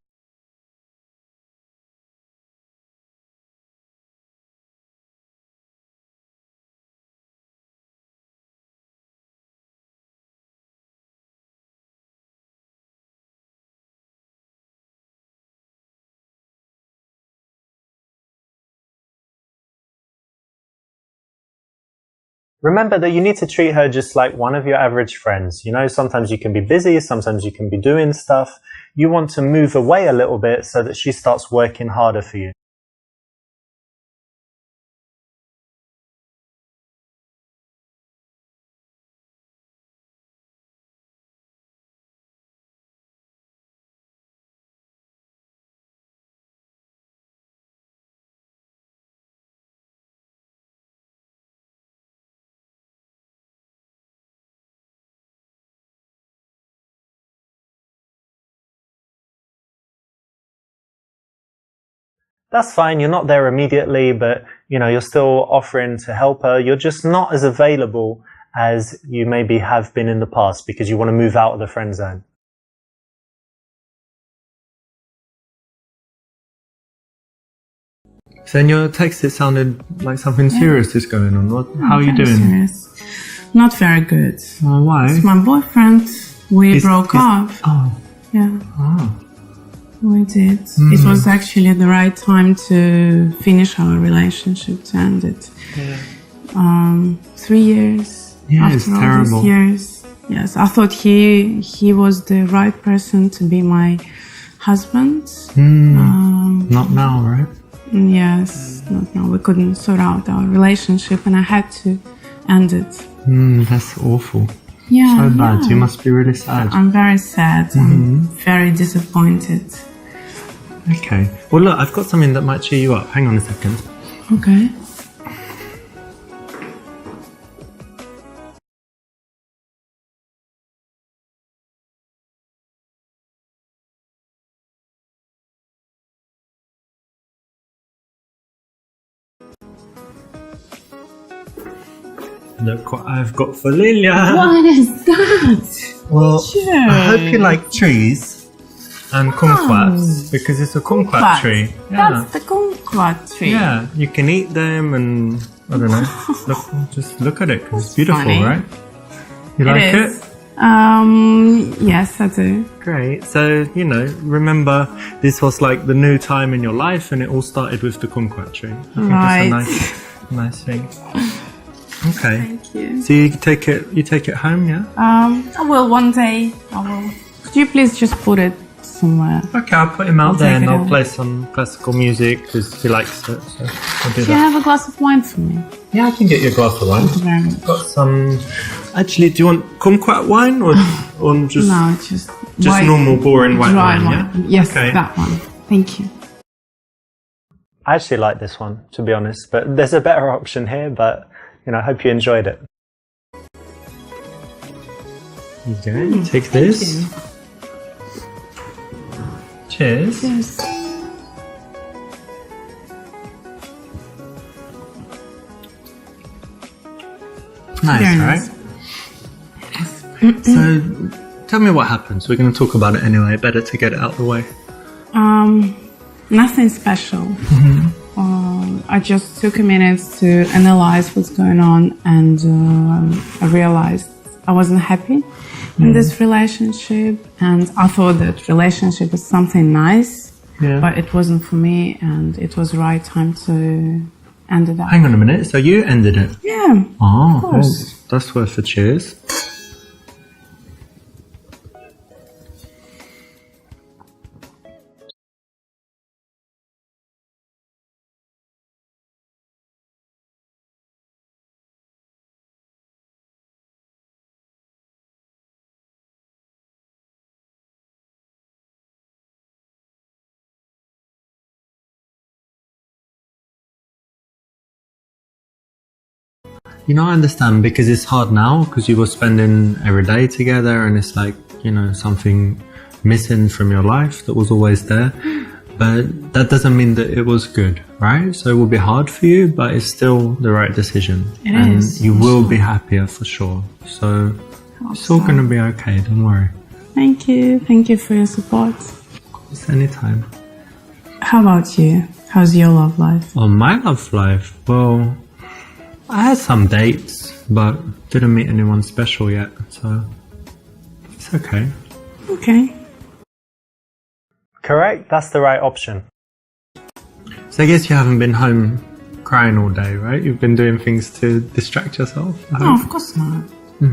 Remember that you need to treat her just like one of your average friends. You know, sometimes you can be busy, sometimes you can be doing stuff. You want to move away a little bit so that she starts working harder for you. That's fine, you're not there immediately, but you know, you're still offering to help her. You're just not as available as you maybe have been in the past because you want to move out of the friend zone. So in your text, it sounded like something serious is going on. How are you doing? Serious. Not very good. Why? It's my boyfriend. We broke up. Oh. Yeah. Oh. We did. It was actually the right time to finish our relationship, to end it. 3 years. Yeah, after it's all terrible. these years. Yes, I thought he was the right person to be my husband. Not now, right? Yes, not now. We couldn't sort out our relationship, and I had to end it. That's awful. Yeah, So bad. yeah. You must be really sad. I'm very sad. I'm very disappointed. Okay. Well, look, I've got something that might cheer you up. Hang on a second. Okay. Look what I've got for Lilia. What is that? Well, Richard. I hope you like trees and kumquats because it's a kumquat tree. Yeah. That's the kumquat tree. Yeah, you can eat them and I don't know. Just look at it 'cause it's beautiful, funny. right? You like it? Yes, I do. Great. So, you know, remember this was like the new time in your life and it all started with the kumquat tree. I think Right. that's a nice thing. Okay. Thank you. So you take it home, yeah? I will one day. I will. Could you please just put it somewhere? Okay, I'll put him out I'll there take and it I'll out. play some classical music because he likes it. So I'll do Do you that. have a glass of wine for me? Yeah, I can get you a glass of wine. Thank you very much. Got some. Actually, do you want kumquat wine or just No, just white, normal boring white dry wine? wine. Yeah. Yes, Okay. that one. Thank you. I actually like this one, to be honest, but there's a better option here. But you know, I hope you enjoyed it. Okay, take this. you. Cheers. Yes. Nice, Very right? nice. So, tell me what happens. We're going to talk about it anyway. Better to get it out of the way. Nothing special. I just took a minute to analyze what's going on, and I realized I wasn't happy in this relationship, and I thought that relationship was something nice, Yeah. but it wasn't for me, and it was the right time to end it up. Hang on a minute. So you ended it? Yeah. Oh, course. that's worth a cheers. You know, I understand because it's hard now because you were spending every day together and it's like, you know, something missing from your life that was always there. But that doesn't mean that it was good, right? So it will be hard for you, but it's still the right decision. It and is, you for will sure. be happier for sure. So it's so. all going to be okay, don't worry. Thank you. Thank you for your support. It's anytime. How about you? How's your love life? Oh, my love life? Well, I had some dates, but didn't meet anyone special yet, so it's okay. Okay. Correct, that's the right option. So I guess you haven't been home crying all day, right? You've been doing things to distract yourself? I No, hope. of course not. I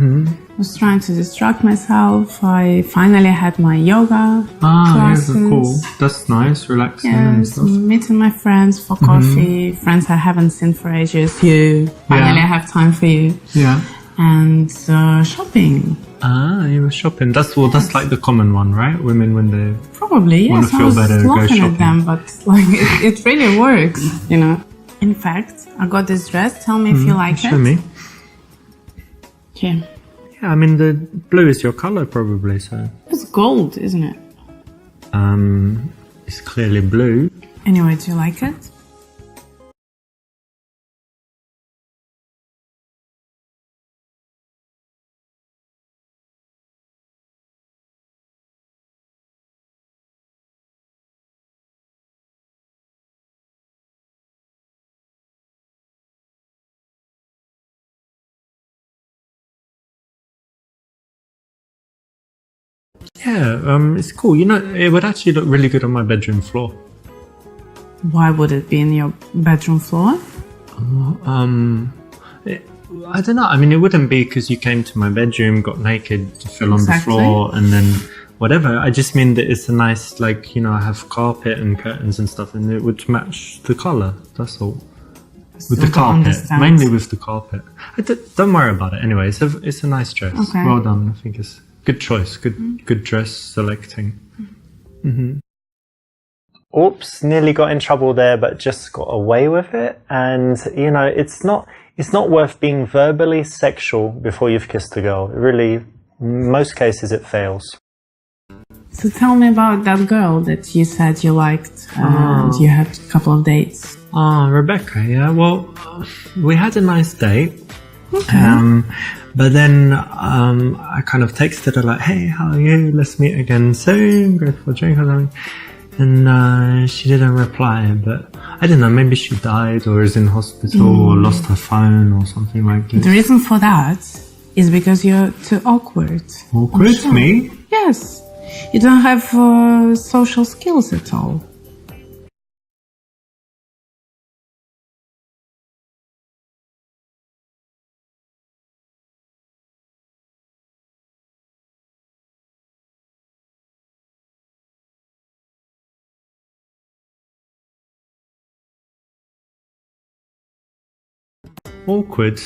was trying to distract myself. I finally had my yoga Ah, yeah, classes. cool. That's nice, relaxing and Yes, stuff. meeting my friends for coffee. Friends I haven't seen for ages. You. Finally, I have time for you. Yeah. And shopping. Ah, you were shopping. That's like the common one, right? Women when they... Probably, Wanna yes. I feel was better, go laughing shopping. at them, but like it really works, you know. In fact, I got this dress. Tell me if you like Show it. me. Here. Yeah, I mean, the blue is your color probably, so... It's gold, isn't it? It's clearly blue. Anyway, do you like it? Yeah, it's cool. You know, it would actually look really good on my bedroom floor. Why would it be in your bedroom floor? I don't know. I mean, it wouldn't be because you came to my bedroom, got naked, fell on the Exactly. floor, and then whatever. I just mean that it's a nice, like, you know, I have carpet and curtains and stuff, and it would match the color. That's all. With the Still don't carpet, understand. mainly with the carpet. Don't worry about it. Anyway, it's a nice dress. Okay. Well done. I think it's good choice. Good dress selecting. Oops, nearly got in trouble there, but just got away with it. And you know, it's not worth being verbally sexual before you've kissed a girl. It really, in most cases, it fails. So tell me about that girl that you said you liked and you had a couple of dates. Ah, Rebecca. Yeah. Well, we had a nice date. Okay. But then I kind of texted her like, hey, how are you? Let's meet again soon. Go for a drink or something. And she didn't reply. But I don't know, maybe she died or is in hospital or lost her phone or something like this. The reason for that is because you're too awkward. Awkward? Me? Yes. You don't have social skills at all. Awkward?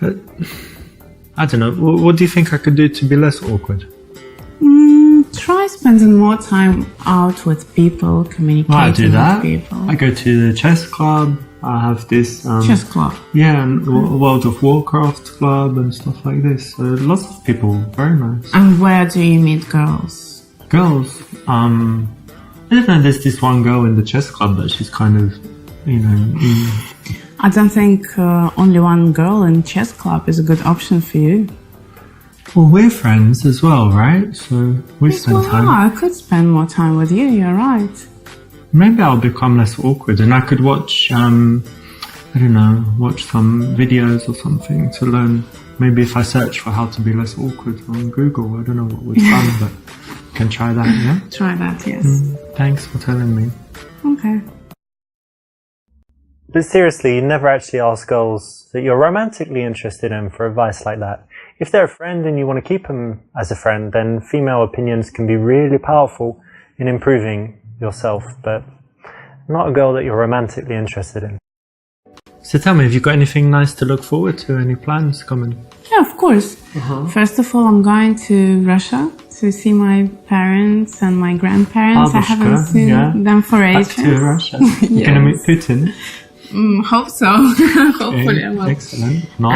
I don't know. What do you think I could do to be less awkward? Try spending more time out with people, communicating I do that. with people. I go to the chess club. I have this... Chess club? Yeah, and World of Warcraft club and stuff like this. Lots of people. Very nice. And where do you meet girls? Girls? I don't know. There's this one girl in the chess club that she's kind of, you know... I don't think only one girl in chess club is a good option for you. Well, we're friends as well, right? So we spend time. I could spend more time with you, you're right. Maybe I'll become less awkward and I could watch, I don't know, watch some videos or something to learn. Maybe if I search for how to be less awkward on Google, I don't know what would fun, but I can try that, yeah? Try that, yes. Thanks for telling me. Okay. But seriously, you never actually ask girls that you're romantically interested in for advice like that. If they're a friend and you want to keep them as a friend, then female opinions can be really powerful in improving yourself, but not a girl that you're romantically interested in. So tell me, have you got anything nice to look forward to? Any plans coming? Yeah, of course. First of all, I'm going to Russia to see my parents and my grandparents. Babushka, I haven't seen them for ages. Back to Russia. You're going to meet Putin? Hope so. Hopefully I will. Excellent. Not.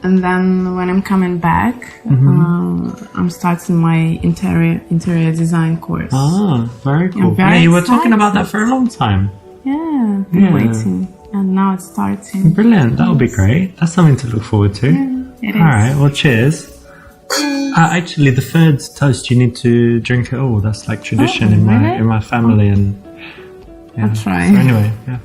And then when I'm coming back, I'm starting my interior design course. Ah, very cool. Very you were talking about that for a long time. Yeah, I'm waiting. And now it's starting. Brilliant. That'll be great. That's something to look forward to. Yeah, it is. All right. Well, cheers. Actually, the third toast, you need to drink it all. That's like tradition in my family, and yeah. I'll try. So anyway, yeah.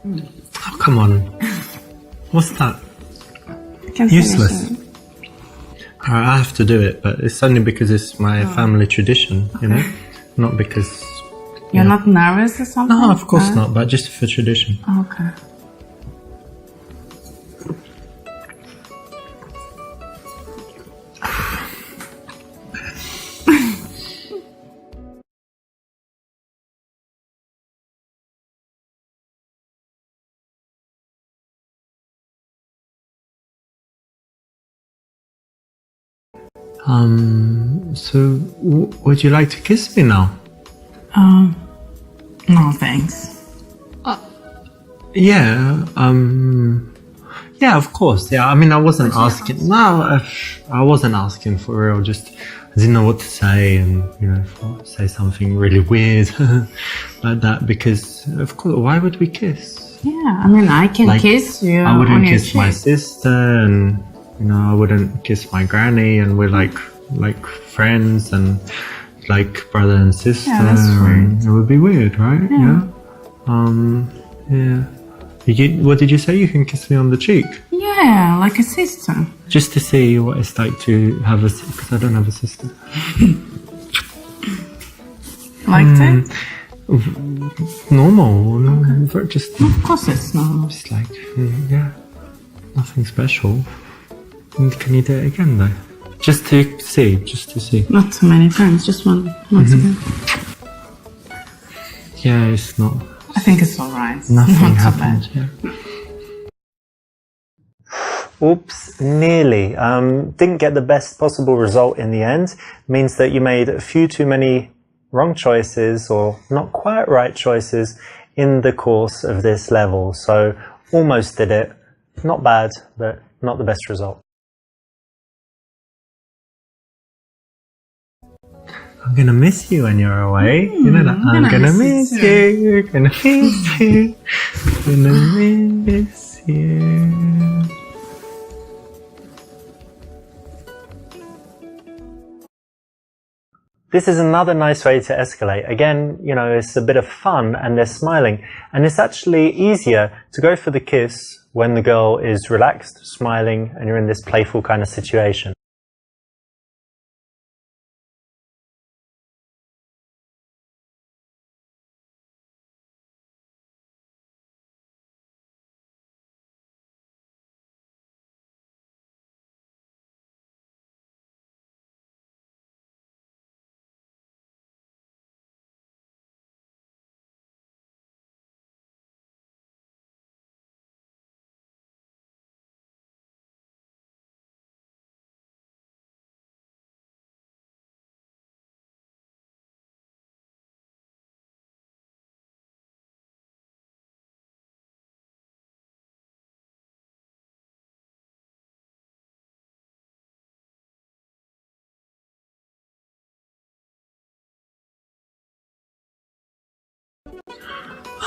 Oh, come on. What's that? Useless. I have to do it, but it's only because it's my family tradition, you know? Not because... You're not nervous or something? No, of course not, but just for tradition. Okay. So, would you like to kiss me now? No, thanks. Yeah, yeah, of course, yeah. I mean, I wasn't asking, I wasn't asking for real, just, I didn't know what to say and, you know, say something really weird like that, because, of course, why would we kiss? Yeah, I mean, I can kiss you. I wouldn't on your kiss cheek. my sister, and, you know, I wouldn't kiss my granny, and we're like friends and like brother and sister. Yeah, that's and it would be weird, right? Yeah. Yeah. What did you say? You can kiss me on the cheek? Yeah, like a sister. Just to see what it's like to have because I don't have a sister. Liked it? Normal. Okay. Just, of course it's normal. Just like, yeah, nothing special. Can you do it again though? Just to see. Not too many times, just once again. Yeah, it's not. I think it's alright. Nothing happened. Yeah. Oops, nearly. Didn't get the best possible result in the end. Means that you made a few too many wrong choices or not quite right choices in the course of this level. So almost did it. Not bad, but not the best result. I'm gonna miss you when you're away. You know that? I'm gonna miss you. Gonna miss you. Gonna miss you. This is another nice way to escalate. Again, you know, it's a bit of fun and they're smiling. And it's actually easier to go for the kiss when the girl is relaxed, smiling, and you're in this playful kind of situation.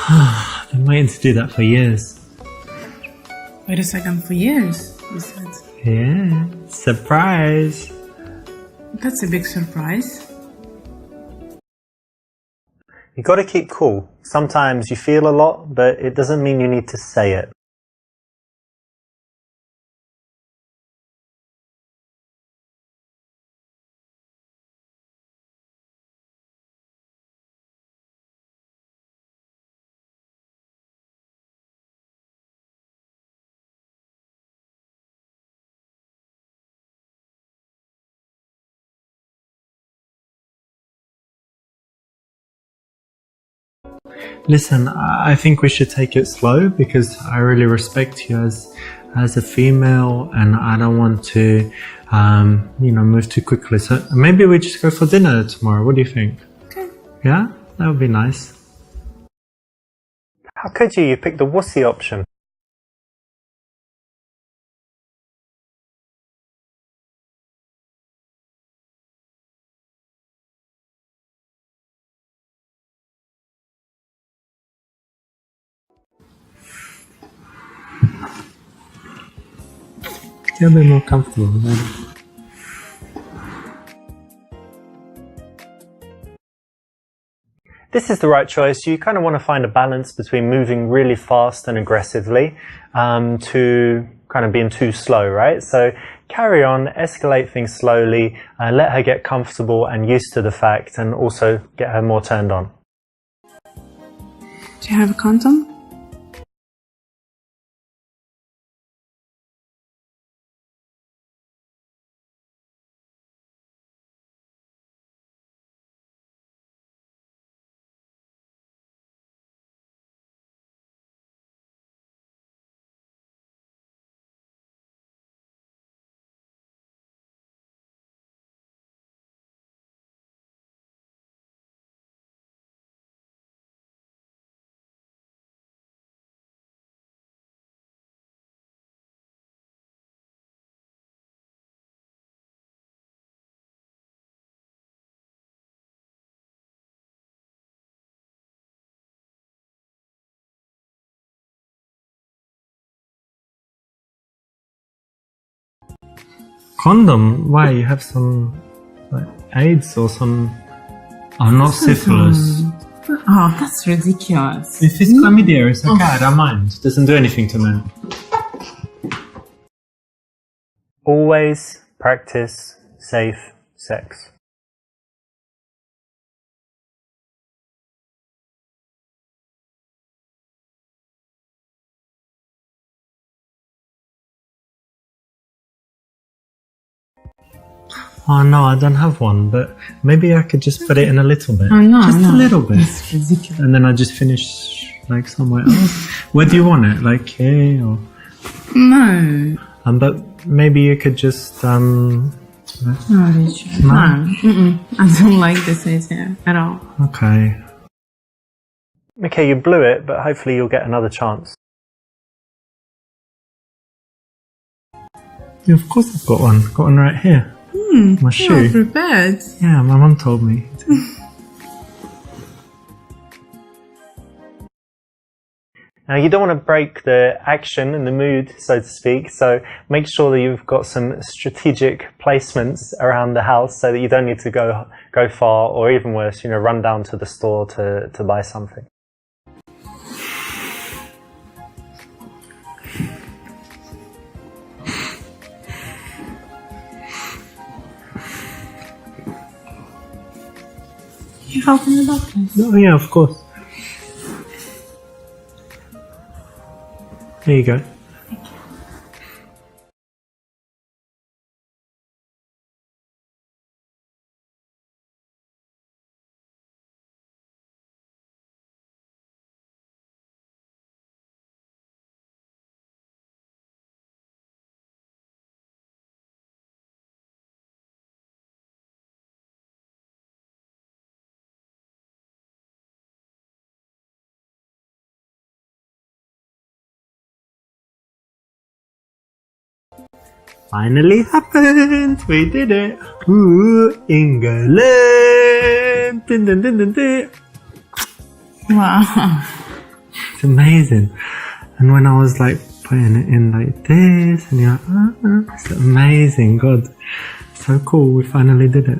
I've been waiting to do that for years. Wait a second, for years, you said? Yeah, surprise. That's a big surprise. You gotta keep cool. Sometimes you feel a lot, but it doesn't mean you need to say it. Listen, I think we should take it slow because I really respect you as a female and I don't want to, you know, move too quickly. So maybe we just go for dinner tomorrow. What do you think? Okay. Yeah? That would be nice. How could you? You picked the wussy option. Get a bit more comfortable. This is the right choice. You kind of want to find a balance between moving really fast and aggressively to kind of being too slow, right? So carry on, escalate things slowly, let her get comfortable and used to the fact and also get her more turned on. Do you have a condom? Condom? Why? You have some like, AIDS or some... Oh, not syphilis. Oh, that's ridiculous. If it's chlamydia, it's okay, I don't mind. It doesn't do anything to men. Always practice safe sex. Oh no, I don't have one, but maybe I could just put it in a little bit. Oh no, just no. a little bit. It's ridiculous. And then I just finish like somewhere else. Where do you want it? Like here or? No. But maybe you could just No, Richard. No. I don't like this idea at all. Okay. Okay, you blew it, but hopefully you'll get another chance. Yeah, of course I've got one. Got one right here. My shoe. Prepared. Yeah, my mum told me. Now, you don't want to break the action and the mood, so to speak, so make sure that you've got some strategic placements around the house so that you don't need to go far, or even worse, run down to the store to buy something. You helping the doctor? Oh yeah, of course. There you go. Finally happened! We did it! Ooh, England! Dun, dun, dun, dun, dun. Wow. It's amazing. And when I was like putting it in like this, and you're like, it's amazing, God. So cool, we finally did it.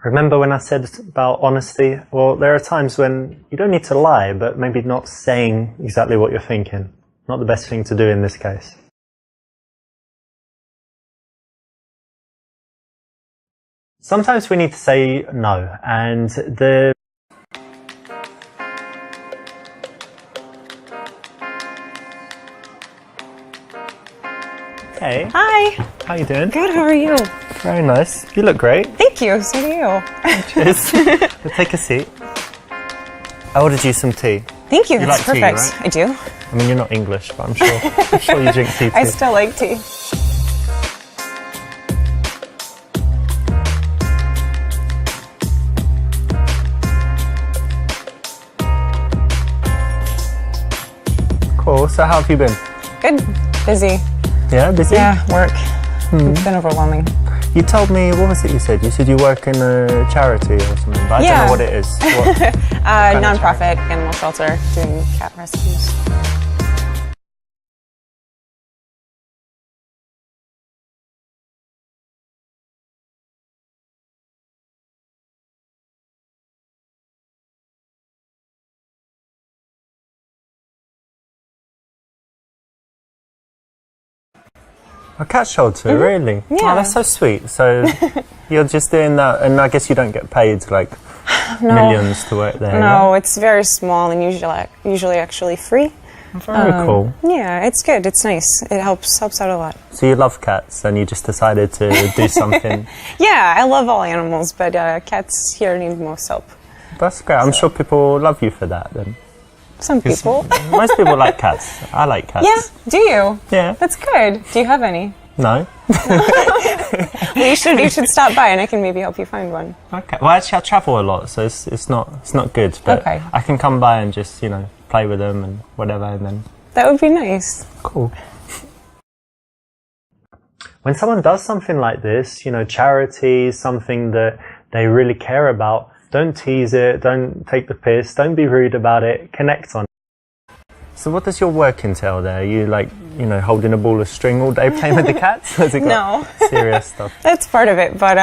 Remember when I said about honesty? Well, there are times when you don't need to lie, but maybe not saying exactly what you're thinking. Not the best thing to do in this case. Sometimes we need to say no, and Hey. Hi. How you doing? Good, how are you? Very nice. You look great. Thank you, so do you. Cheers. We'll take a seat. I ordered you some tea. Thank you, You that's like tea, perfect. right? I do. I mean, you're not English, but I'm sure you drink tea too. I still like tea. Cool. So how have you been? Good. Busy. Yeah, busy? Yeah, work. It's been overwhelming. You told me, what was it you said? You said you work in a charity or something, but I don't know what it is. What kind of Non-profit animal shelter doing cat rescues. A cat shelter, really? Yeah. Oh, that's so sweet. So you're just doing that, and I guess you don't get paid like millions to work there. No, it's very small and usually actually free. Very cool. Yeah, it's good. It's nice. It helps out a lot. So you love cats, and you just decided to do something. Yeah, I love all animals, but cats here need most help. That's great. I'm sure people love you for that. Then Some people. most people like cats. I like cats. Yeah, do you? Yeah. That's good. Do you have any? No. Well, you should stop by and I can maybe help you find one. Okay. Well, actually, I travel a lot, so it's not good. But Okay. I can come by and just play with them and whatever, and then. That would be nice. Cool. When someone does something like this, charity, something that they really care about, don't tease it, don't take the piss, don't be rude about it, connect on it. So what does your work entail there? Are you holding a ball of string all day playing with the cats? Has it got No. serious stuff? That's part of it, but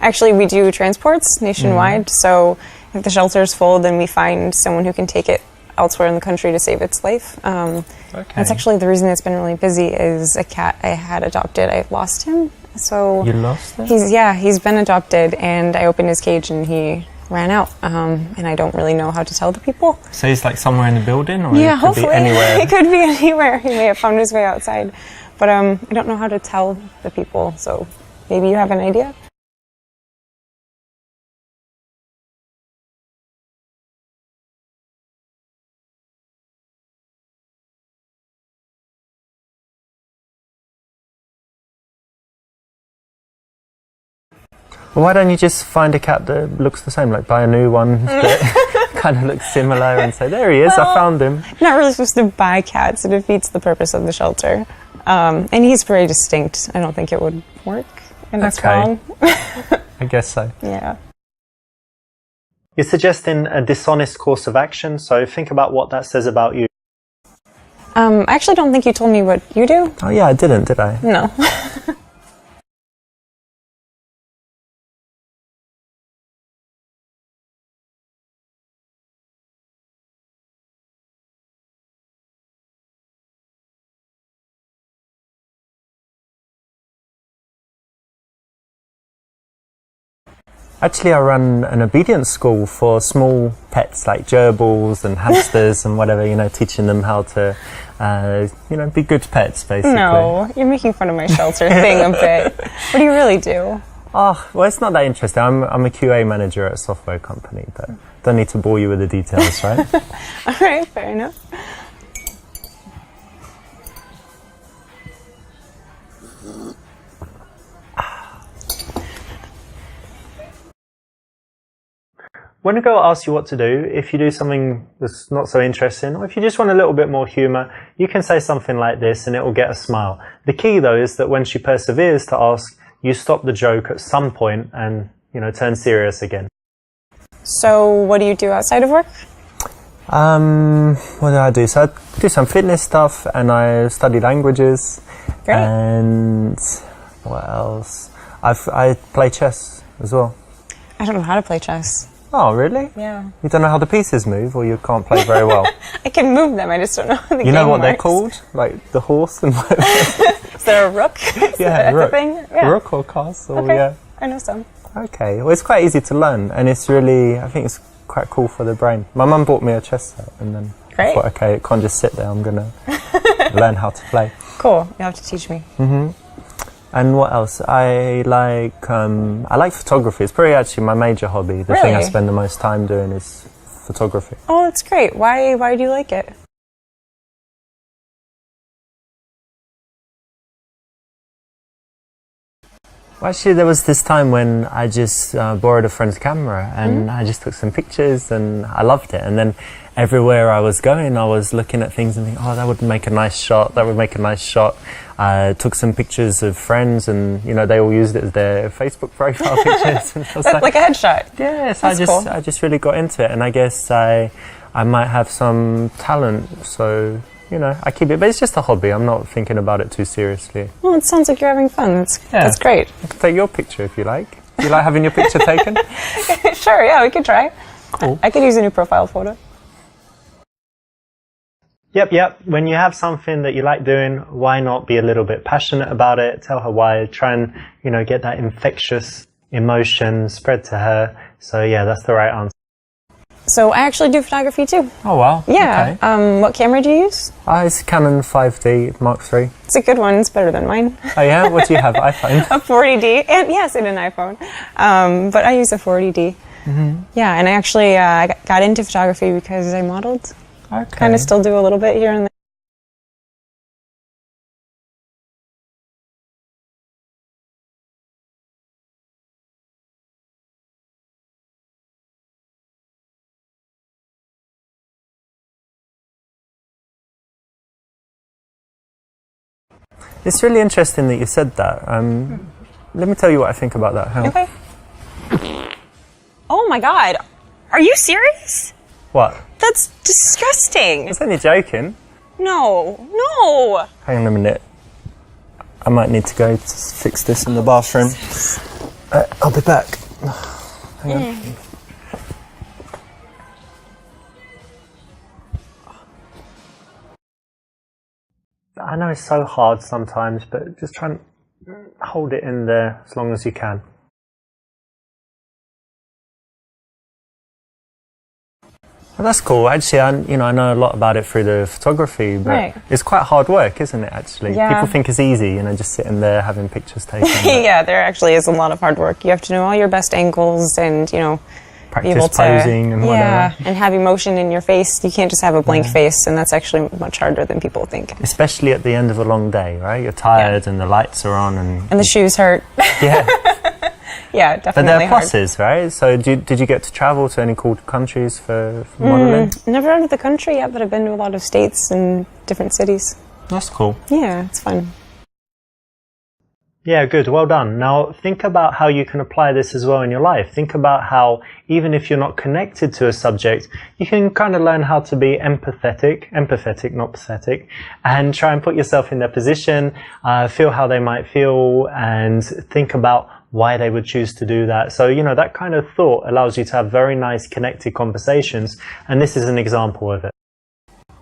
actually we do transports nationwide, so if the shelter's full, then we find someone who can take it elsewhere in the country to save its life. That's actually the reason it's been really busy is a cat I had adopted. I lost him. So You lost him? He's been adopted, and I opened his cage and he ran out, and I don't really know how to tell the people. So he's like somewhere in the building, or Yeah, it could hopefully. be anywhere? It could be anywhere. He may have found his way outside. But I don't know how to tell the people, so maybe you have an idea? Well, why don't you just find a cat that looks the same, like buy a new one that kind of looks similar and say, there he is, I found him. Not really supposed to buy cats. It defeats the purpose of the shelter. And he's very distinct. I don't think it would work in a song. I guess so. Yeah. You're suggesting a dishonest course of action, so think about what that says about you. I actually don't think you told me what you do. Oh yeah, I didn't, did I? No. Actually, I run an obedience school for small pets like gerbils and hamsters and whatever, you know, teaching them how to, you know, be good pets, basically. No, you're making fun of my shelter thing a bit. What do you really do? Oh, well, it's not that interesting. I'm a QA manager at a software company, but don't need to bore you with the details, right? All right, fair enough. When a girl asks you what to do, if you do something that's not so interesting, or if you just want a little bit more humour, you can say something like this and it will get a smile. The key, though, is that when she perseveres to ask, you stop the joke at some point and, you know, turn serious again. So what do you do outside of work? What do I do? So I do some fitness stuff and I study languages. Great. And what else? I play chess as well. I don't know how to play chess. Oh, really? Yeah. You don't know how the pieces move, or you can't play very well? I can move them, I just don't know how the game You know what they're works. called? Like the horse and whatever. Is there a rook? Is that rook. the thing? Yeah. Rook or castle, Okay. yeah. I know some. Okay, well, it's quite easy to learn, and it's really, I think it's quite cool for the brain. My mum bought me a chess set, and then I thought, okay, it can't just sit there, I'm going to learn how to play. Cool, you have to teach me. Mm-hmm. And what else? I like photography. It's probably actually my major hobby. The thing I spend the most time doing is photography. Oh, that's great. Why do you like it? Well, actually, there was this time when I just borrowed a friend's camera and I just took some pictures and I loved it. And then everywhere I was going, I was looking at things and thinking, oh, that would make a nice shot. That would make a nice shot. I took some pictures of friends and, you know, they all used it as their Facebook profile pictures. And I was That's like a headshot. Yes, That's I just really got into it. And I guess I might have some talent. So, you know, I keep it, but it's just a hobby. I'm not thinking about it too seriously. Well, it sounds like you're having fun. That's great. I can take your picture if you like. Do you like having your picture taken? Sure, yeah, we could try. Cool. I could use a new profile photo. Yep. When you have something that you like doing, why not be a little bit passionate about it? Tell her why. Try and, you know, get that infectious emotion spread to her. So yeah, that's the right answer. So I actually do photography too. Oh wow. Yeah. Okay. What camera do you use? It's Canon 5D Mark III. It's a good one. It's better than mine. Oh yeah? What do you have? iPhone? A 40D. And yes, and an iPhone. But I use a 40D. Mm-hmm. Yeah, and I actually got into photography because I modeled. Okay. Kind of still do a little bit here and there. It's really interesting that you said that. Let me tell you what I think about that. Hang on. Okay. Oh my God. Are you serious? What? That's disgusting. I was only joking. No. Hang on a minute. I might need to go to fix this in the bathroom. I'll be back. Hang on. I know it's so hard sometimes, but just try and hold it in there as long as you can. Well, that's cool. Actually, I know a lot about it through the photography, but it's quite hard work, isn't it, actually? Yeah. People think it's easy, you know, just sitting there having pictures taken. Yeah, there actually is a lot of hard work. You have to know all your best angles and, you know, practice be able to, posing and whatever. and have emotion in your face. You can't just have a blank face, and that's actually much harder than people think. Especially at the end of a long day, right? You're tired and the lights are on and the shoes hurt. Yeah. Yeah, But definitely there are pluses, right? So did you get to travel to any cool countries for modeling? Never out of the country yet, but I've been to a lot of states and different cities. That's cool. Yeah, it's fun. Yeah, good. Well done. Now think about how you can apply this as well in your life. Think about how even if you're not connected to a subject, you can kind of learn how to be empathetic, not pathetic, and try and put yourself in their position, feel how they might feel, and think about why they would choose to do that. So, you know, that kind of thought allows you to have very nice connected conversations, and this is an example of it.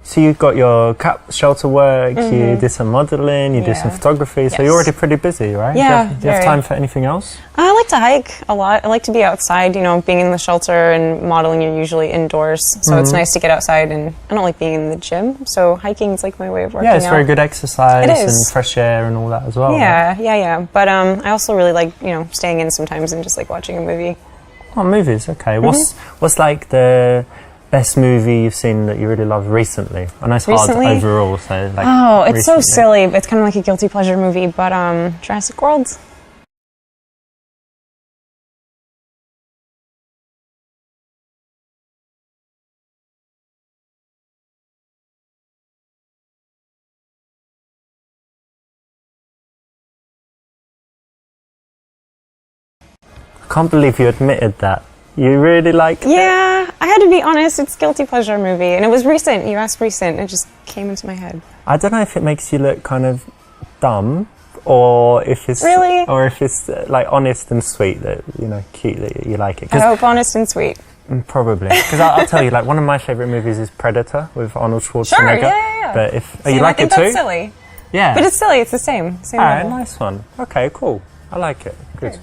So you got your cat shelter work, you did some modelling, you did some photography, so you're already pretty busy, right? Yeah, do you have time for anything else? I like to hike a lot. I like to be outside, you know, being in the shelter and modeling, you're usually indoors, so it's nice to get outside, and I don't like being in the gym, so hiking is like my way of working out. Yeah, it's very good exercise It is. and fresh air and all that as well. Yeah, yeah. But I also really like, you know, staying in sometimes and just like watching a movie. Oh, movies, okay. What's like the best movie you've seen that you really love recently? I know it's hard overall, so like... Oh, it's recently. so silly. It's kind of like a guilty pleasure movie, but Jurassic World. I can't believe you admitted that. You really like it? Yeah, I had to be honest. It's a guilty pleasure movie, and it was recent. You asked recent. It just came into my head. I don't know if it makes you look kind of dumb, or if it's or if it's like honest and sweet, that you know, cute that you like it. I hope honest and sweet. Probably, because I'll tell you, like one of my favorite movies is Predator with Arnold Schwarzenegger. Sure, yeah. But if you like it too, that's silly. Yeah, but it's silly. It's the same. All right, nice one. Okay, cool. I like it. Good.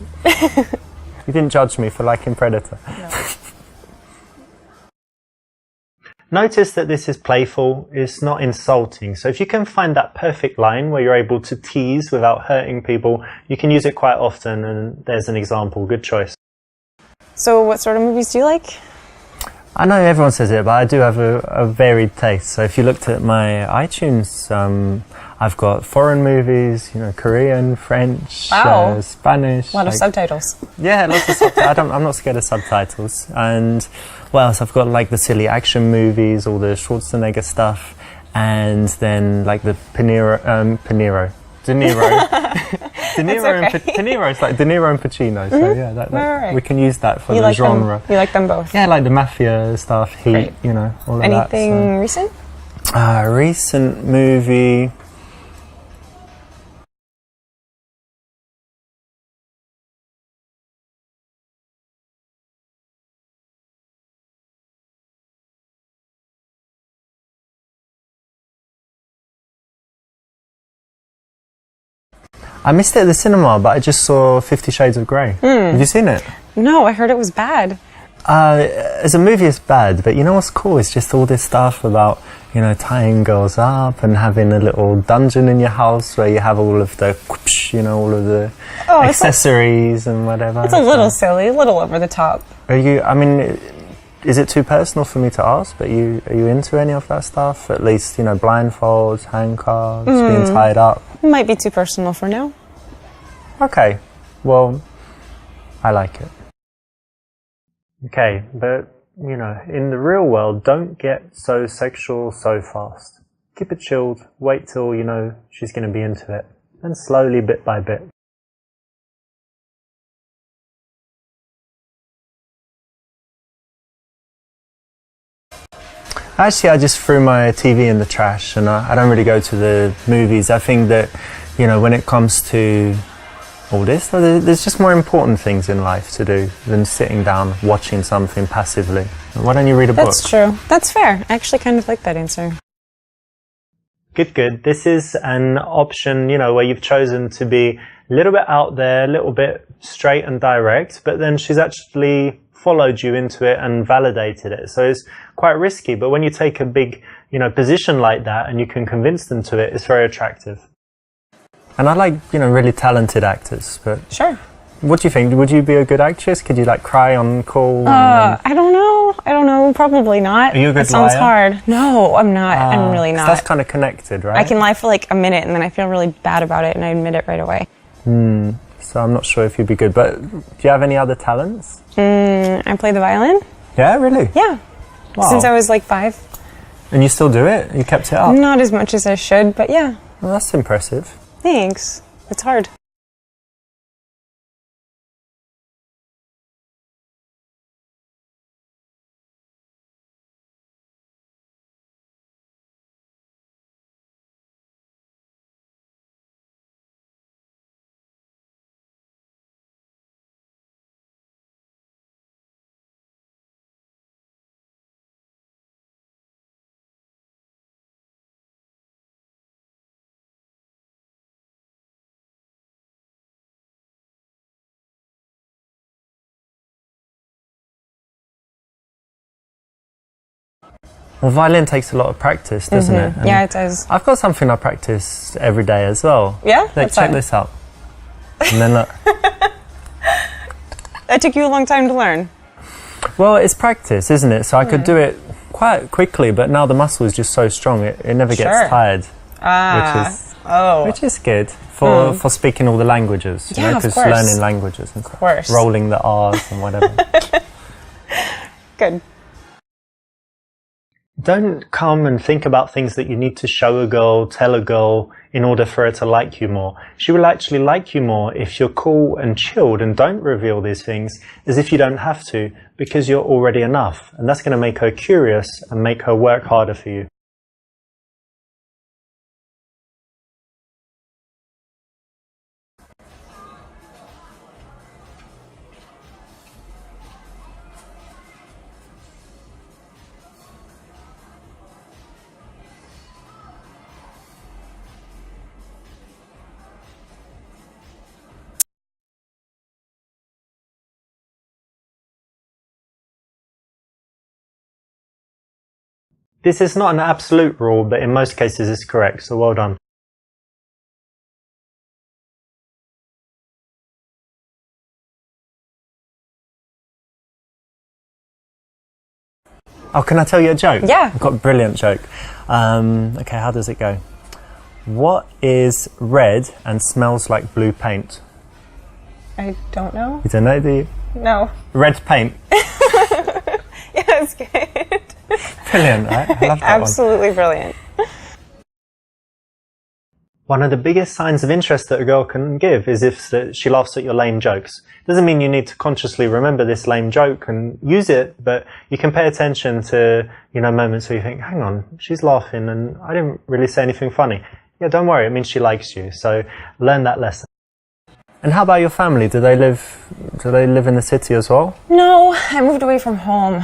You didn't judge me for liking Predator. No. Notice that this is playful, it's not insulting. So if you can find that perfect line where you're able to tease without hurting people, you can use it quite often, and there's an example. Good choice. So what sort of movies do you like? I know everyone says it, but I do have a varied taste. So if you looked at my iTunes, I've got foreign movies, you know, Korean, French, Spanish. A lot of subtitles. Yeah, lots of subtitles. I'm not scared of subtitles. And what else? I've got like the silly action movies, all the Schwarzenegger stuff, and then like the De Niro. De Niro is like De Niro and Pacino. So yeah, we can use that for the genre. You like them both? Yeah, like the mafia stuff, Heat, you know, all of that. Anything recent? Recent movie. I missed it at the cinema, but I just saw 50 Shades of Grey. Have you seen it? No, I heard it was bad. As a movie, it's bad, but you know what's cool? It's just all this stuff about, you know, tying girls up and having a little dungeon in your house where you have all of the, you know, all of the accessories and whatever. It's a little silly, a little over the top. Are you, I mean, is it too personal for me to ask, but are you into any of that stuff? At least, you know, blindfolds, handcuffs, being tied up? Might be too personal for now. Okay, well, I like it. Okay, but, you know, in the real world, don't get so sexual so fast. Keep it chilled, wait till you know she's going to be into it, and slowly, bit by bit. Actually, I just threw my TV in the trash, and I don't really go to the movies. I think that, you know, when it comes to all this, there's just more important things in life to do than sitting down watching something passively. Why don't you read a book? That's true. That's fair. I actually kind of like that answer. Good. This is an option, you know, where you've chosen to be a little bit out there, a little bit straight and direct, but then she's actually followed you into it and validated it. So it's quite risky, but when you take a big, you know, position like that and you can convince them to it, it's very attractive. And I like, you know, really talented actors, but... Sure. What do you think? Would you be a good actress? Could you, like, cry on call? I don't know. Probably not. Are you a good That sounds liar? hard. No, I'm not. I'm really not. That's kind of connected, right? I can lie for, like, a minute, and then I feel really bad about it, and I admit it right away. So I'm not sure if you'd be good, but do you have any other talents? I play the violin. Yeah, really? Yeah. Wow. Since I was, like, 5. And you still do it? You kept it up? Not as much as I should, but yeah. Well, that's impressive. Thanks. It's hard. Well, violin takes a lot of practice, doesn't it? And yeah, it does. I've got something I practice every day as well. Yeah? Like, What's check that? this out. And then look. That took you a long time to learn. Well, it's practice, isn't it? So I could do it quite quickly, but now the muscle is just so strong, it never gets tired. Which is good for speaking all the languages. You know, of because course. learning languages and stuff. Of course. Rolling the R's and whatever. Good. Don't come and think about things that you need to show a girl, tell a girl in order for her to like you more. She will actually like you more if you're cool and chilled and don't reveal these things as if you don't have to, because you're already enough. And that's going to make her curious and make her work harder for you. This is not an absolute rule, but in most cases it's correct, so well done. Oh, can I tell you a joke? Yeah. I've got a brilliant joke. Okay, how does it go? What is red and smells like blue paint? I don't know. You don't know, do you? No. Red paint. Yeah, that's good. Brilliant, right? I love that Absolutely brilliant. One of the biggest signs of interest that a girl can give is if she laughs at your lame jokes. Doesn't mean you need to consciously remember this lame joke and use it, but you can pay attention to, moments where you think, hang on, she's laughing and I didn't really say anything funny. Yeah, don't worry, it means she likes you. So learn that lesson. And how about your family? Do they live in the city as well? No, I moved away from home,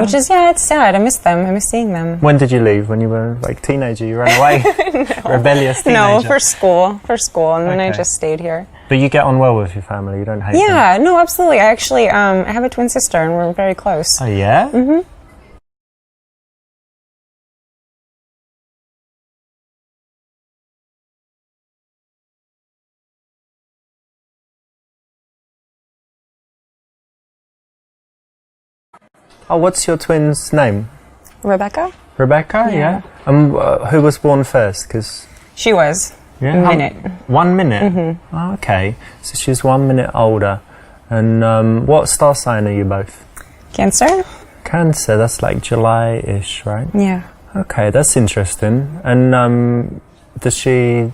which is, it's sad. I miss them. I miss seeing them. When did you leave? When you were like teenager, you ran away? No. Rebellious teenager? No, for school, and then I just stayed here. But you get on well with your family, you don't hate them? Yeah, no, absolutely. I actually, I have a twin sister and we're very close. Oh yeah? Mm-hmm. Oh, what's your twin's name? Rebecca? Rebecca, yeah. Who was born first? Cause she was. Yeah? 1 minute. 1 minute? Mm-hmm. Oh, okay. So she's 1 minute older. And what star sign are you both? Cancer. Cancer, that's like July-ish, right? Yeah. Okay, that's interesting. And does she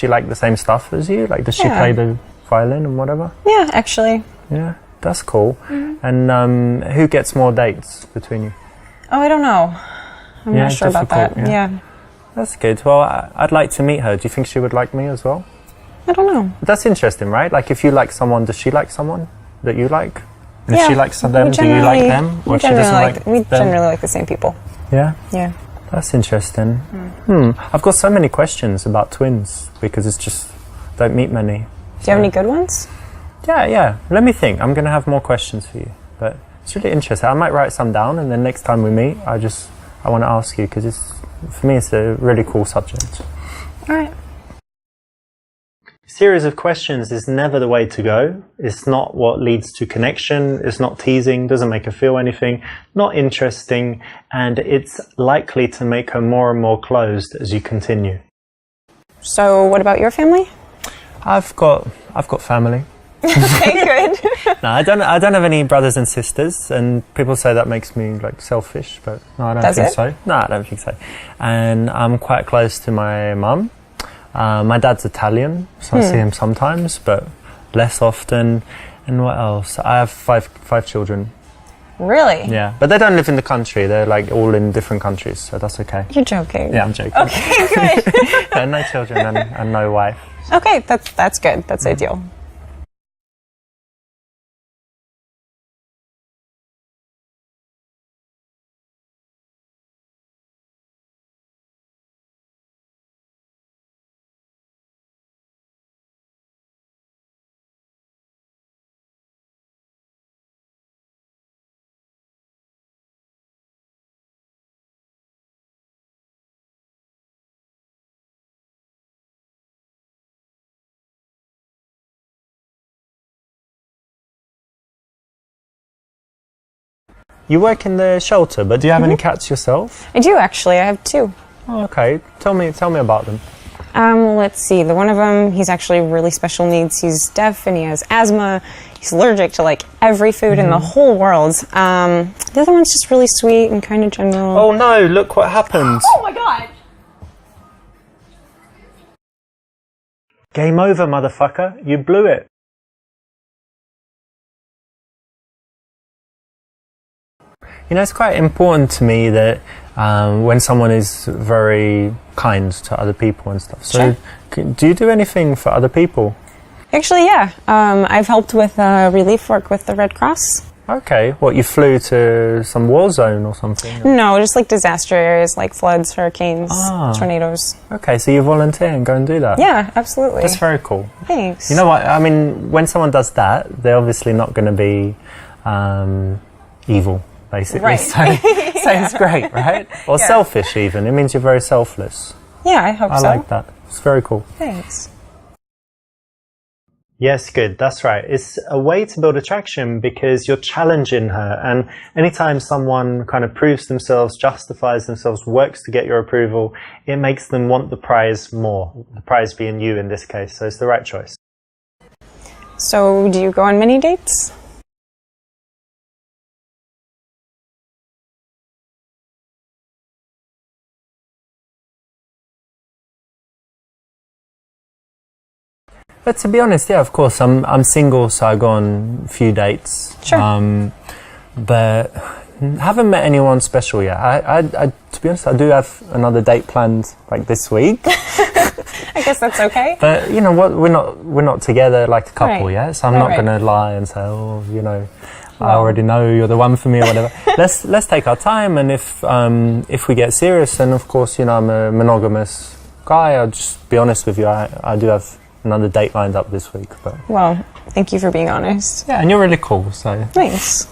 like the same stuff as you? Like, does she play the violin and whatever? Yeah, actually. Yeah, that's cool. Mm-hmm. And who gets more dates between you? Oh, I don't know. I'm not sure about that. Yeah. That's good. Well, I'd like to meet her. Do you think she would like me as well? I don't know. That's interesting, right? Like, if you like someone, does she like someone that you like? And if she likes them, do you like them? Or she doesn't like them? We generally like the same people. Yeah? Yeah. That's interesting. I've got so many questions about twins because it's just, don't meet many. Do you have any good ones? Yeah. Let me think. I'm going to have more questions for you. But it's really interesting. I might write some down and then next time we meet, I want to ask you because for me it's a really cool subject. All right. Series of questions is never the way to go. It's not what leads to connection. It's not teasing, doesn't make her feel anything, not interesting, and it's likely to make her more and more closed as you continue. So what about your family? I've got family. Okay, good. No, I don't have any brothers and sisters, and people say that makes me like selfish, but no, I don't Does think it? so. No, I don't think so. And I'm quite close to my mum. My dad's Italian, so I see him sometimes, but less often. And what else? I have five children. Really? Yeah, but they don't live in the country. They're like all in different countries, so that's okay. You're joking. Yeah, I'm joking. Okay, good. No children and no wife. Okay, that's good. That's ideal. You work in the shelter, but do you have any cats yourself? I do actually. I have 2. Oh, okay. Tell me about them. Let's see. The one of them, he's actually really special needs. He's deaf and he has asthma. He's allergic to like every food in the whole world. The other one's just really sweet and kind of general. Oh no! Look what happened. Oh my god! Game over, motherfucker. You blew it. You know, it's quite important to me that when someone is very kind to other people and stuff. So, do you do anything for other people? Actually, yeah. I've helped with relief work with the Red Cross. Okay. What, you flew to some war zone or something? No, just like disaster areas like floods, hurricanes, tornadoes. Okay, so you volunteer and go and do that? Yeah, absolutely. That's very cool. Thanks. You know what? I mean, when someone does that, they're obviously not going to be evil, basically. Right. So it's great, right? Or selfish even. It means you're very selfless. Yeah, I hope so. I like that. It's very cool. Thanks. Yes, good. That's right. It's a way to build attraction because you're challenging her. And anytime someone kind of proves themselves, justifies themselves, works to get your approval, it makes them want the prize more. The prize being you in this case. So it's the right choice. So, do you go on many dates? But to be honest, yeah, of course, I'm single, so I go on a few dates. Sure. But haven't met anyone special yet. I to be honest, I do have another date planned like this week. I guess that's okay. But you know what? We're not together like a couple Right. yet, so I'm not going to lie and say, oh, you know, I already know you're the one for me or whatever. let's take our time, and if we get serious, then of course, you know, I'm a monogamous guy. I'll just be honest with you. I do have another date lined up this week. But Well, thank you for being honest. yeah, and you're really cool, so Thanks.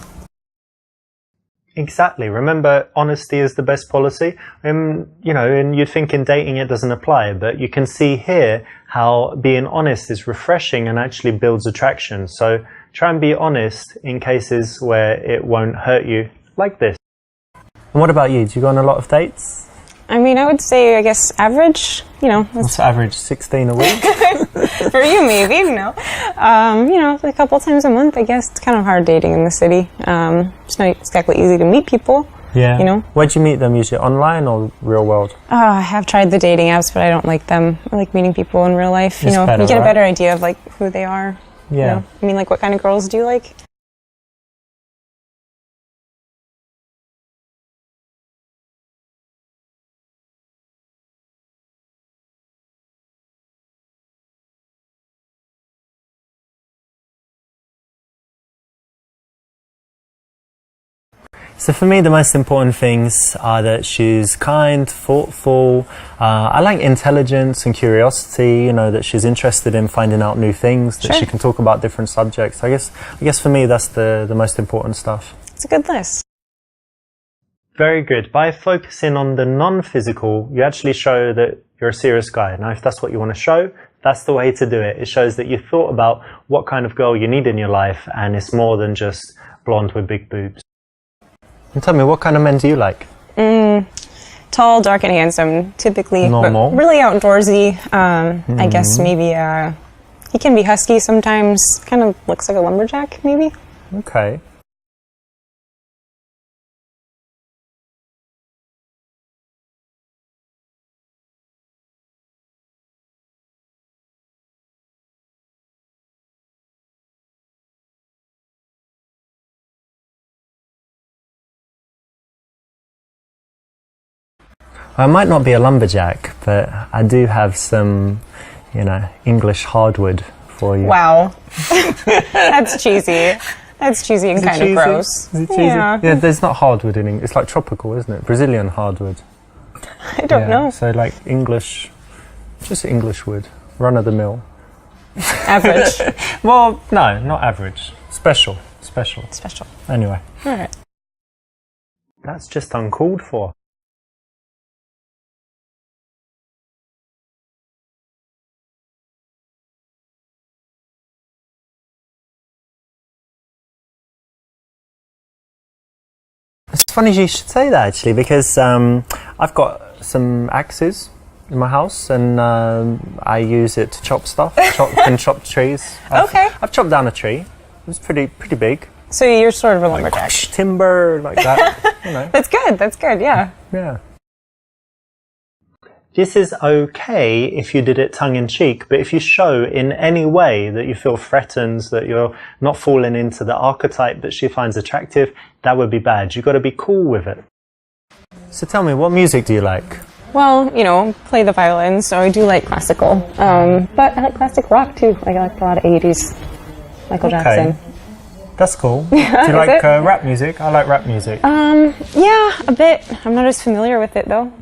exactly. Remember, honesty is the best policy. You know, and you'd think in dating it doesn't apply, but you can see here how being honest is refreshing and actually builds attraction. So try and be honest in cases where it won't hurt you, like this. And what about you? Do you go on a lot of dates? I mean, I would say, I guess, average, you know. What's the average? 16 a week? For you, maybe, you know. You know, a couple times a month, I guess. It's kind of hard dating in the city. It's not exactly easy to meet people. Yeah. You know. Where'd you meet them? Usually online or real world? I have tried the dating apps, but I don't like them. I like meeting people in real life. You It's know, better, you get a right? better idea of, like, who they are. Yeah. You know? I mean, like, what kind of girls do you like? So for me, the most important things are that she's kind, thoughtful. I like intelligence and curiosity. You know, that she's interested in finding out new things. That Sure. she can talk about different subjects. I guess for me, that's the most important stuff. It's a good list. Very good. By focusing on the non-physical, you actually show that you're a serious guy. Now, if that's what you want to show, that's the way to do it. It shows that you thought about what kind of girl you need in your life, and it's more than just blonde with big boobs. And tell me, what kind of men do you like? Tall, dark, and handsome, typically. Normal. But really outdoorsy. I guess maybe He can be husky sometimes, kind of looks like a lumberjack, maybe. Okay. I might not be a lumberjack, but I do have some, you know, English hardwood for you. Wow. That's cheesy. That's cheesy and kind of gross. Is it cheesy? Yeah. Yeah, there's not hardwood in English. It's like tropical, isn't it? Brazilian hardwood. I don't know. So like English, just English wood, run of the mill. Average. Well, no, not average. Special. Anyway. All right. That's just uncalled for. It's funny you should say that, actually, because I've got some axes in my house, and I use it to chop stuff, chop trees. I've chopped down a tree. It was pretty big. So you're sort of a lumberjack. Like, timber, like that. You know. That's good, yeah. Yeah. This is okay if you did it tongue-in-cheek, but if you show in any way that you feel threatened, that you're not falling into the archetype that she finds attractive, that would be bad. You've got to be cool with it. So tell me, what music do you like? Well, you know, play the violin, so I do like classical. But I like classic rock too. I like a lot of 80s. Michael Jackson. That's cool. Do you like rap music? I like rap music. Yeah, a bit. I'm not as familiar with it though.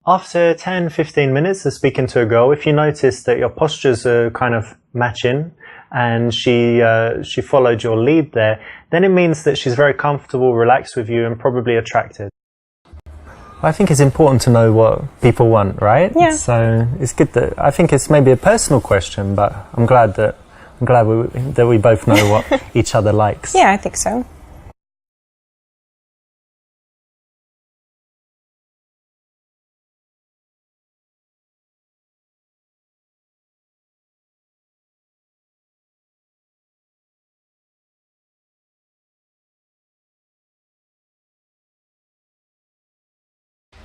After 10-15 minutes of speaking to a girl, if you notice that your postures are kind of matching and she followed your lead there, then it means that she's very comfortable, relaxed with you, and probably attracted. I think it's important to know what people want, right? Yeah. So it's good that, I think it's maybe a personal question, but I'm glad that we both know what each other likes. Yeah, I think so.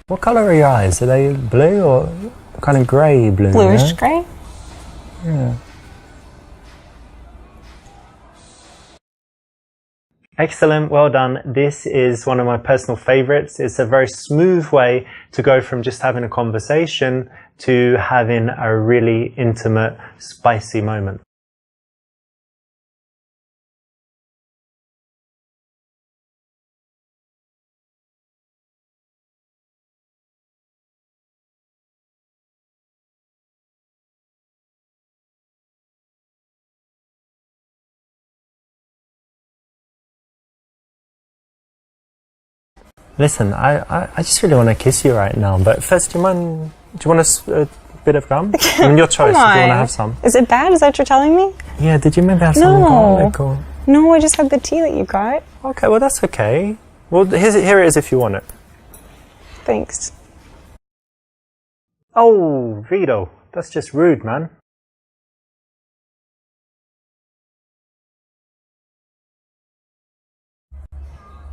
What colour are your eyes? Are they blue or kind of grey blue? Bluish grey? Yeah. Excellent, well done. This is one of my personal favourites. It's a very smooth way to go from just having a conversation to having a really intimate, spicy moment. Listen, I just really want to kiss you right now, but first, do you want a bit of gum? I mean, your choice, if you want to have some. Is it bad? Is that what you're telling me? Yeah, did you maybe have some garlic or... No, I just had the tea that you got. Okay, well, that's okay. Well, here it is if you want it. Thanks. Oh, Vito, that's just rude, man.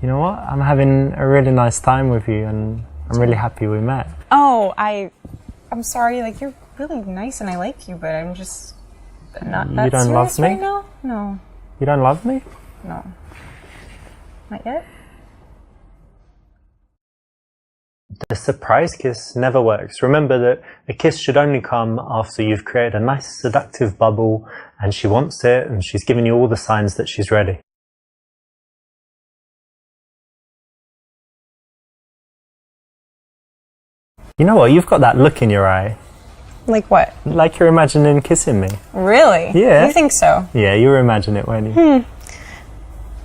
You know what? I'm having a really nice time with you, and I'm really happy we met. Oh, I'm sorry. Like, you're really nice, and I like you, but I'm just not that You don't love serious me? right now. No, You don't love me? no, not yet. The surprise kiss never works. Remember that a kiss should only come after you've created a nice seductive bubble, and she wants it, and she's giving you all the signs that she's ready. You know what? You've got that look in your eye. Like what? Like you're imagining kissing me. Really? Yeah. You think so? Yeah, you were imagining it, weren't you?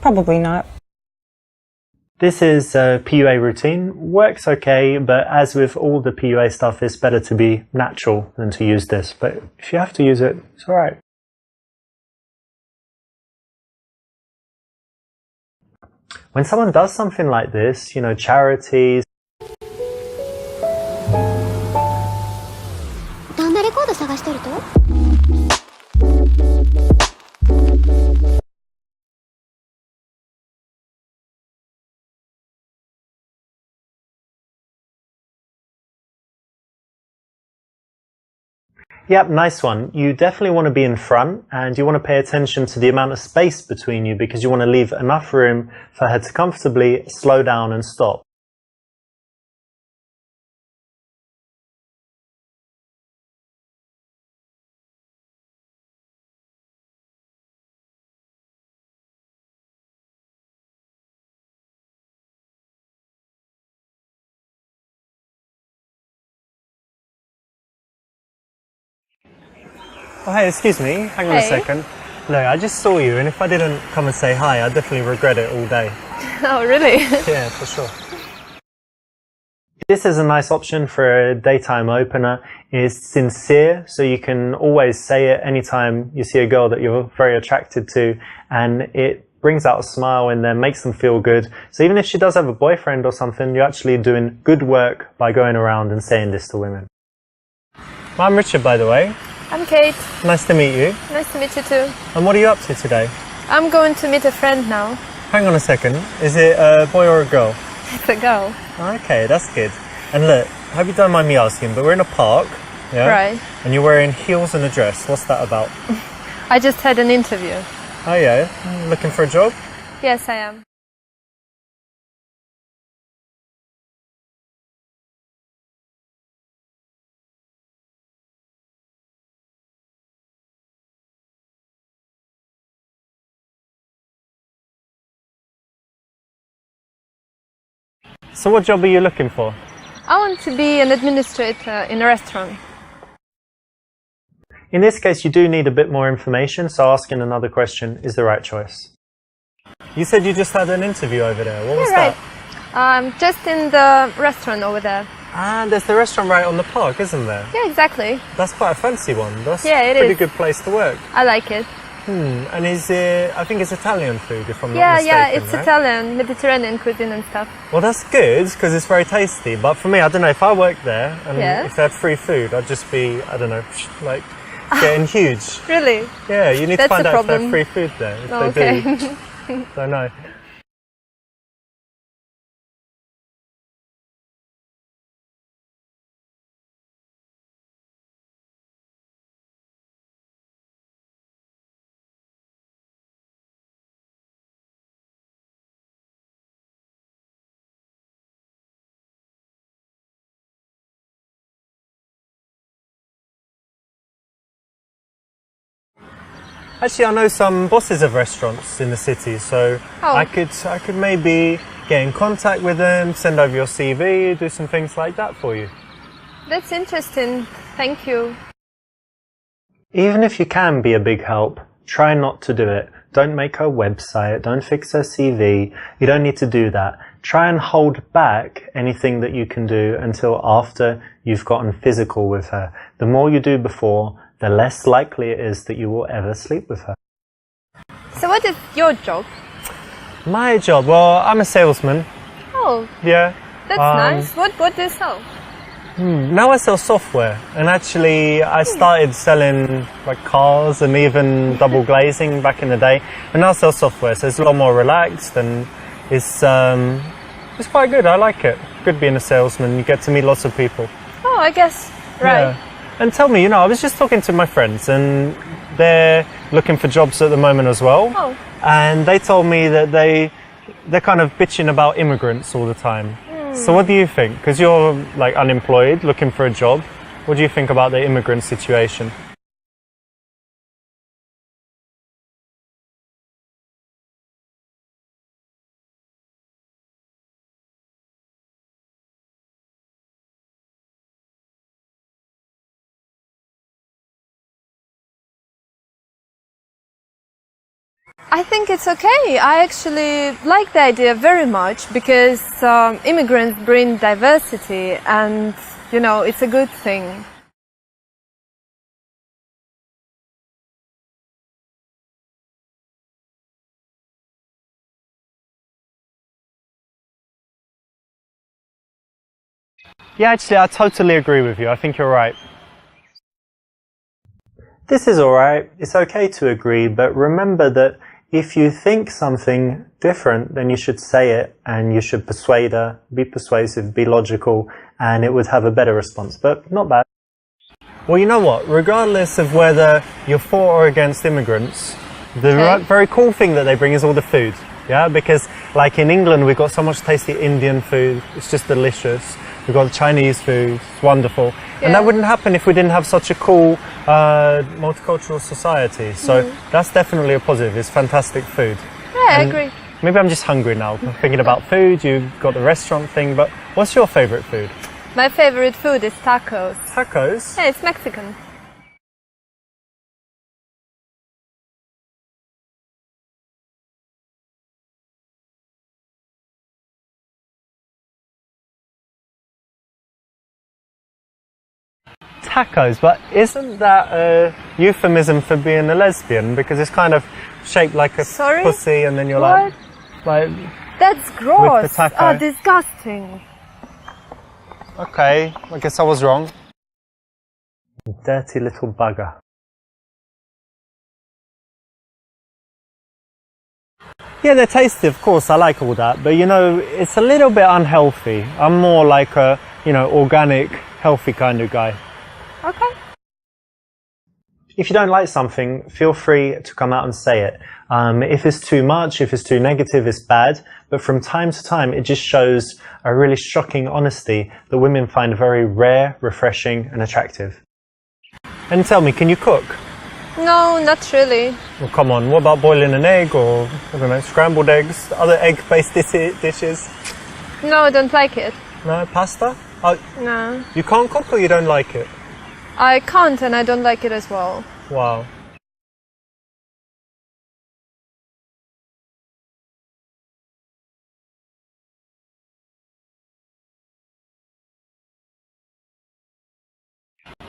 Probably not. This is a PUA routine. Works okay, but as with all the PUA stuff, it's better to be natural than to use this. But if you have to use it, it's alright. When someone does something like this, you know, charities, Yep, nice one. You definitely want to be in front, and you want to pay attention to the amount of space between you because you want to leave enough room for her to comfortably slow down and stop. Oh, hey, excuse me. Hang on a second. Look, I just saw you, and if I didn't come and say hi, I'd definitely regret it all day. Oh, really? Yeah, for sure. This is a nice option for a daytime opener. It's sincere, so you can always say it anytime you see a girl that you're very attracted to, and it brings out a smile in them, makes them feel good. So even if she does have a boyfriend or something, you're actually doing good work by going around and saying this to women. Well, I'm Richard, by the way. I'm Kate. Nice to meet you. Nice to meet you too. And what are you up to today? I'm going to meet a friend now. Hang on a second. Is it a boy or a girl? It's a girl. Okay, that's good. And look, I hope you don't mind me asking, but we're in a park, yeah? Right. And you're wearing heels and a dress. What's that about? I just had an interview. Oh yeah? Looking for a job? Yes, I am. So what job are you looking for? I want to be an administrator in a restaurant. In this case, you do need a bit more information, so asking another question is the right choice. You said you just had an interview over there. What was right. that? Just in the restaurant over there. Ah, there's the restaurant right on the park, isn't there? Yeah, exactly. That's quite a fancy one. That's Yeah, it a pretty is. good place to work. I like it. And is it, I think it's Italian food, if I'm not Yeah, mistaken, it's right? Italian, Mediterranean cuisine and stuff. Well, that's good, because it's very tasty. But for me, I don't know, if I worked there, and Yeah. if they had free food, I'd just be, I don't know, like, getting huge. Really? Yeah, you need That's to find a out if they problem. have free food there. If Oh, they okay. do, don't know. Actually, I know some bosses of restaurants in the city, so Oh. I could maybe get in contact with them, send over your CV, do some things like that for you. That's interesting. Thank you. Even if you can be a big help, try not to do it. Don't make her website, don't fix her CV. You don't need to do that. Try and hold back anything that you can do until after you've gotten physical with her. The more you do before, the less likely it is that you will ever sleep with her. So what is your job? My job? Well, I'm a salesman. Oh, Yeah. that's nice. What do you sell? Now I sell software, and actually I started selling like cars and even double glazing back in the day, and now I sell software, so it's a lot more relaxed and it's quite good. I like it. Good being a salesman. You get to meet lots of people. Oh, I guess. Right. Yeah. And tell me, I was just talking to my friends, and they're looking for jobs at the moment as well. Oh. And they told me that they're kind of bitching about immigrants all the time. So what do you think? Because you're like unemployed, looking for a job. What do you think about the immigrant situation? I think it's okay. I actually like the idea very much because immigrants bring diversity and, it's a good thing. Yeah, actually, I totally agree with you. I think you're right. This is alright. It's okay to agree, but remember that if you think something different, then you should say it and you should persuade her, be persuasive, be logical, and it would have a better response. But not bad. Well, you know what? Regardless of whether you're for or against immigrants, the very cool thing that they bring is all the food. Yeah, because like in England, we've got so much tasty Indian food. It's just delicious. We've got Chinese food. It's wonderful. Yeah. And that wouldn't happen if we didn't have such a cool multicultural society. So that's definitely a positive. It's fantastic food. Yeah, I agree. Maybe I'm just hungry now. I'm thinking about food. You've got the restaurant thing, but what's your favorite food? My favorite food is tacos. Tacos? Yeah, it's Mexican. Tacos, but isn't that a euphemism for being a lesbian? Because it's kind of shaped like a pussy, and then you're like that's gross. With the taco. Oh, disgusting. Okay, I guess I was wrong. Dirty little bugger. Yeah, they're tasty, of course. I like all that, but you know, it's a little bit unhealthy. I'm more like a, you know, organic, healthy kind of guy. Okay. If you don't like something, feel free to come out and say it. If it's too much, if it's too negative, it's bad. But from time to time, it just shows a really shocking honesty that women find very rare, refreshing, and attractive. And tell me, can you cook? No, not really. Well, come on, what about boiling an egg or, I don't know, scrambled eggs, other egg-based dishes? No, I don't like it. No, pasta? Oh, no. You can't cook or you don't like it? I can't, and I don't like it as well. Wow.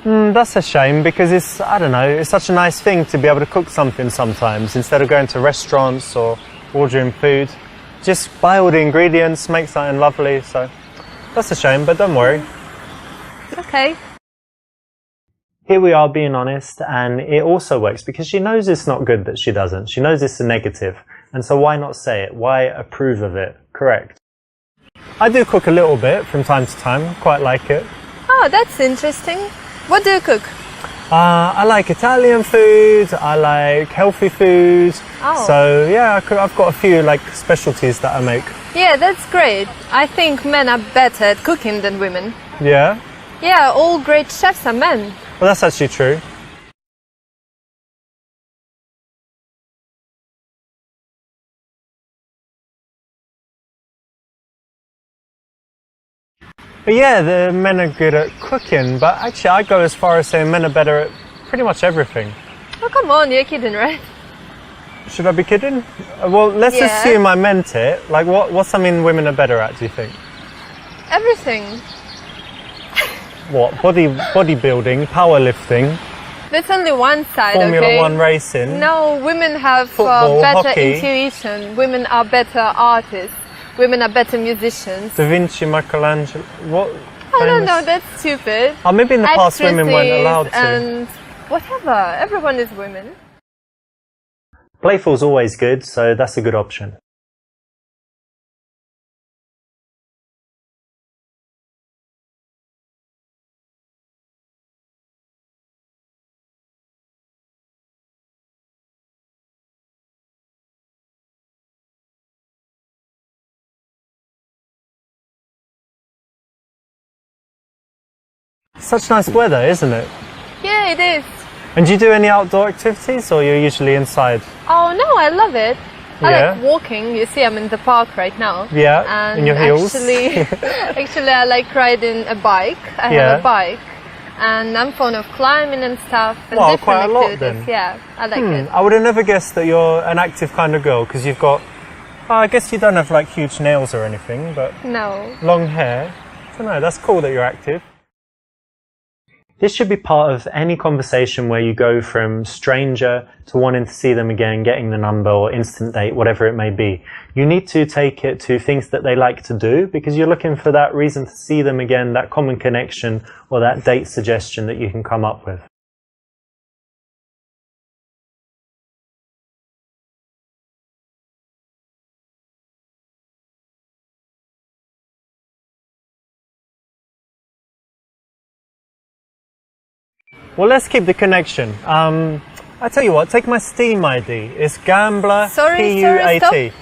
That's a shame, because it's, I don't know, it's such a nice thing to be able to cook something sometimes instead of going to restaurants or ordering food. Just buy all the ingredients, make something lovely, so that's a shame, but don't worry. Okay. Here we are being honest, and it also works because she knows it's not good that she doesn't. She knows it's a negative, and so why not say it? Why approve of it? Correct. I do cook a little bit from time to time, quite like it. Oh, that's interesting. What do you cook? I like Italian food, I like healthy food. Oh. So yeah, I've got a few like specialties that I make. Yeah, that's great. I think men are better at cooking than women. Yeah? Yeah, all great chefs are men. Well, that's actually true. But yeah, the men are good at cooking, but actually I go as far as saying men are better at pretty much everything. Oh, come on, you're kidding, right? Should I be kidding? Well, let's assume I meant it. Like, what's something women are better at, do you think? Everything. What? Bodybuilding, powerlifting? There's only one side, Formula One racing? No, women have football, better hockey. intuition. Women are better artists. Women are better musicians. Da Vinci, Michelangelo, what? I don't know, that's stupid. Oh, maybe in the past women weren't allowed to. And whatever, everyone is women. Playful's always good, so that's a good option. Such nice weather, isn't it? Yeah, it is. And do you do any outdoor activities, or you're usually inside? Oh no, I love it. I Yeah. like walking. You see, I'm in the park right now. Yeah, And in your heels. actually, I like riding a bike. I have a bike, and I'm fond of climbing and stuff. And Wow, different quite a lot activities. then. Yeah, I like it. I would have never guessed that you're an active kind of girl, because you've got, I guess you don't have like huge nails or anything, but No. long hair. I don't know, that's cool that you're active. This should be part of any conversation where you go from stranger to wanting to see them again, getting the number or instant date, whatever it may be. You need to take it to things that they like to do, because you're looking for that reason to see them again, that common connection or that date suggestion that you can come up with. Well, let's keep the connection. I tell you what, take my Steam ID. It's Gambler Sorry, PUAT.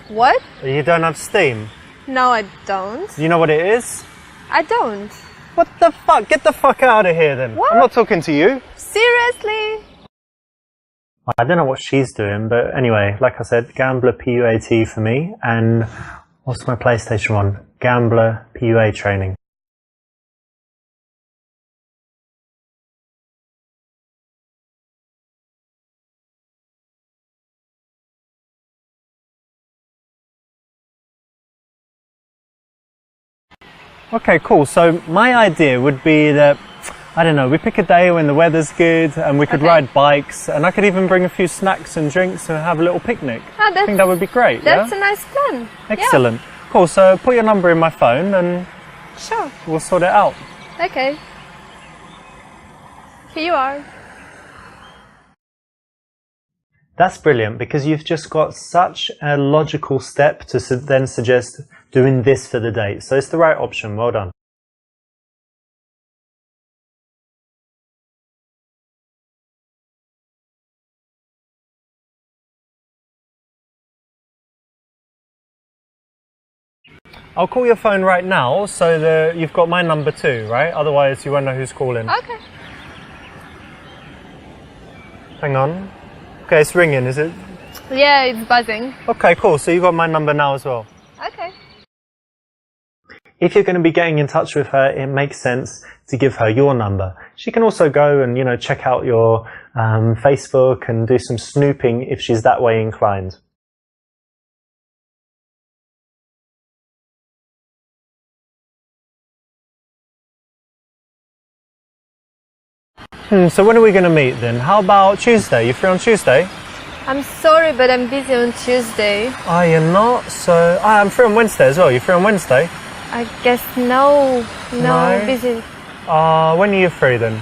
What? You don't have Steam? No, I don't. You know what it is? I don't. What the fuck? Get the fuck out of here then. What? I'm not talking to you. Seriously? I don't know what she's doing, but anyway, like I said, Gambler PUAT for me. And what's my PlayStation one? Gambler PUA training. Okay, cool. So my idea would be that, I don't know, we pick a day when the weather's good and we could ride bikes, and I could even bring a few snacks and drinks and have a little picnic. I think that would be great. That's a nice plan. Excellent. Yeah. Cool. So put your number in my phone and sure, we'll sort it out. Okay. Here you are. That's brilliant, because you've just got such a logical step to then suggest doing this for the date. So it's the right option. Well done. I'll call your phone right now so that you've got my number too, right? Otherwise you won't know who's calling. Okay. Hang on. Okay, it's ringing, is it? Yeah, it's buzzing. Okay, cool. So you've got my number now as well. Okay. If you're going to be getting in touch with her, it makes sense to give her your number. She can also go and, you know, check out your Facebook and do some snooping if she's that way inclined. So when are we going to meet then? How about Tuesday? You free on Tuesday? I'm sorry, but I'm busy on Tuesday. Oh, you're not? So I'm free on Wednesday as well. You free on Wednesday? I guess no, busy. When are you free then?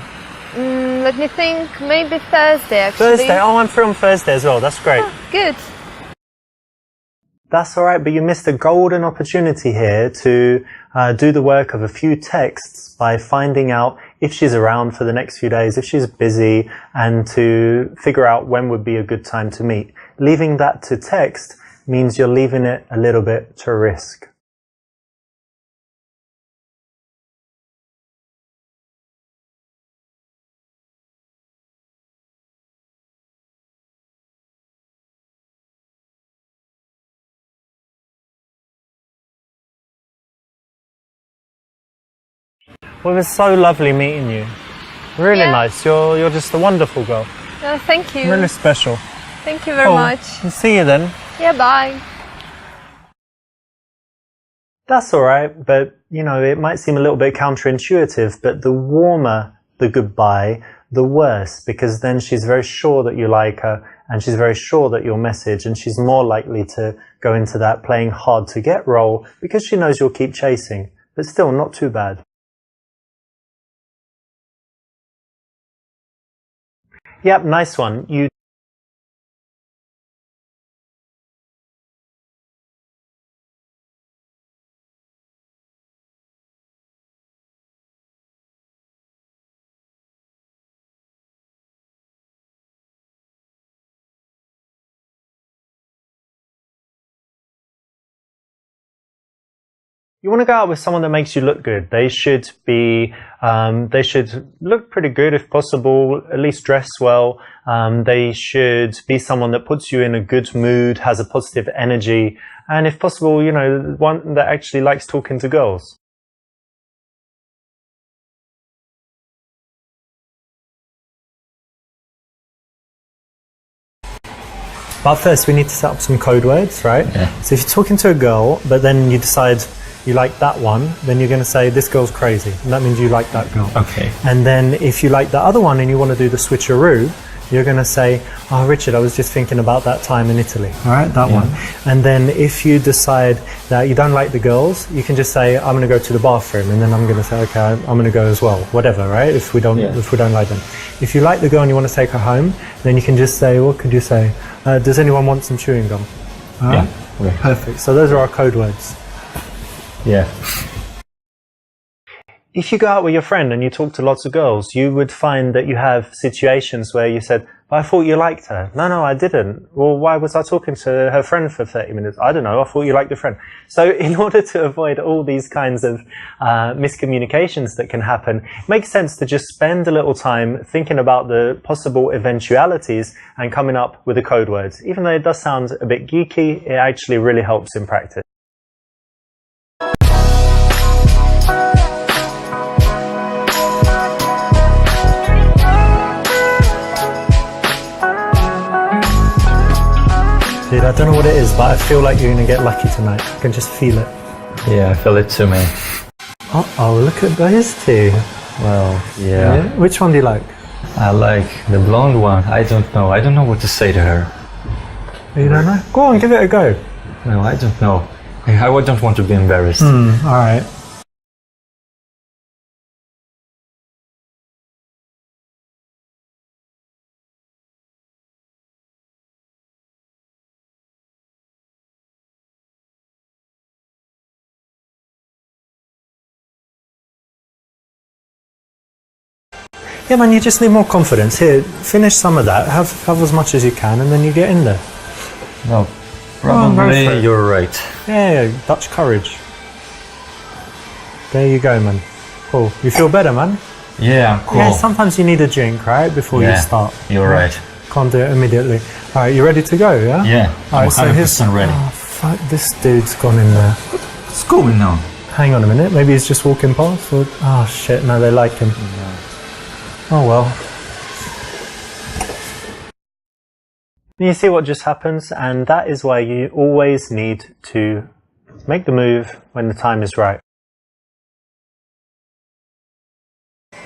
Let me think, maybe Thursday actually. Thursday? Oh, I'm free on Thursday as well. That's great. Oh, good. That's all right, but you missed a golden opportunity here to do the work of a few texts by finding out if she's around for the next few days, if she's busy, and to figure out when would be a good time to meet. Leaving that to text means you're leaving it a little bit to risk. Well, it was so lovely meeting you. Really nice. You're just a wonderful girl. Oh, thank you. Really special. Thank you very much. See you then. Yeah, bye. That's all right, but, you know, it might seem a little bit counterintuitive, but the warmer the goodbye, the worse, because then she's very sure that you like her, and she's very sure that you'll message, and she's more likely to go into that playing hard to get role because she knows you'll keep chasing. But still, not too bad. Yep, nice one. You want to go out with someone that makes you look good. They should look pretty good if possible, at least dress well. They should be someone that puts you in a good mood, has a positive energy, and if possible, you know, one that actually likes talking to girls. But first, we need to set up some code words, right? Yeah. So if you're talking to a girl, but then you decide you like that one, then you're going to say, this girl's crazy. And that means you like that girl. Okay. And then if you like the other one and you want to do the switcheroo, you're going to say, oh, Richard, I was just thinking about that time in Italy. All right, that one. And then if you decide that you don't like the girls, you can just say, I'm going to go to the bathroom. And then I'm going to say, okay, I'm going to go as well. Whatever, right? If we don't like them. If you like the girl and you want to take her home, then you can just say, what could you say? Does anyone want some chewing gum? All right? Perfect. So those are our code words. Yeah. if you go out with your friend and you talk to lots of girls, you would find that you have situations where you said, but I thought you liked her. No, I didn't. Well, why was I talking to her friend for 30 minutes? I don't know. I thought you liked your friend. So in order to avoid all these kinds of miscommunications that can happen, it makes sense to just spend a little time thinking about the possible eventualities and coming up with the code words. Even though it does sound a bit geeky, it actually really helps in practice. Dude, I don't know what it is, but I feel like you're going to get lucky tonight. I can just feel it. Yeah, I feel it too, man. Oh, look at those two. Well, yeah. Which one do you like? I like the blonde one. I don't know. I don't know what to say to her. You don't know? Go on, give it a go. No, I don't know. I don't want to be embarrassed. Alright. Yeah, man, you just need more confidence. Here, finish some of that, have as much as you can, and then you get in there. No, probably you're right. Yeah, Dutch courage. There you go, man. Cool. You feel better, man? Yeah, cool. Yeah, sometimes you need a drink, right, before you start. You're right. Can't do it immediately. Alright, you ready to go, yeah? Yeah, I'm 100% ready. Oh, fuck, this dude's gone in there. What's going on? Hang on a minute, maybe he's just walking past, or... Oh, shit, no, they like him. No. Oh well. You see what just happens, and that is why you always need to make the move when the time is right.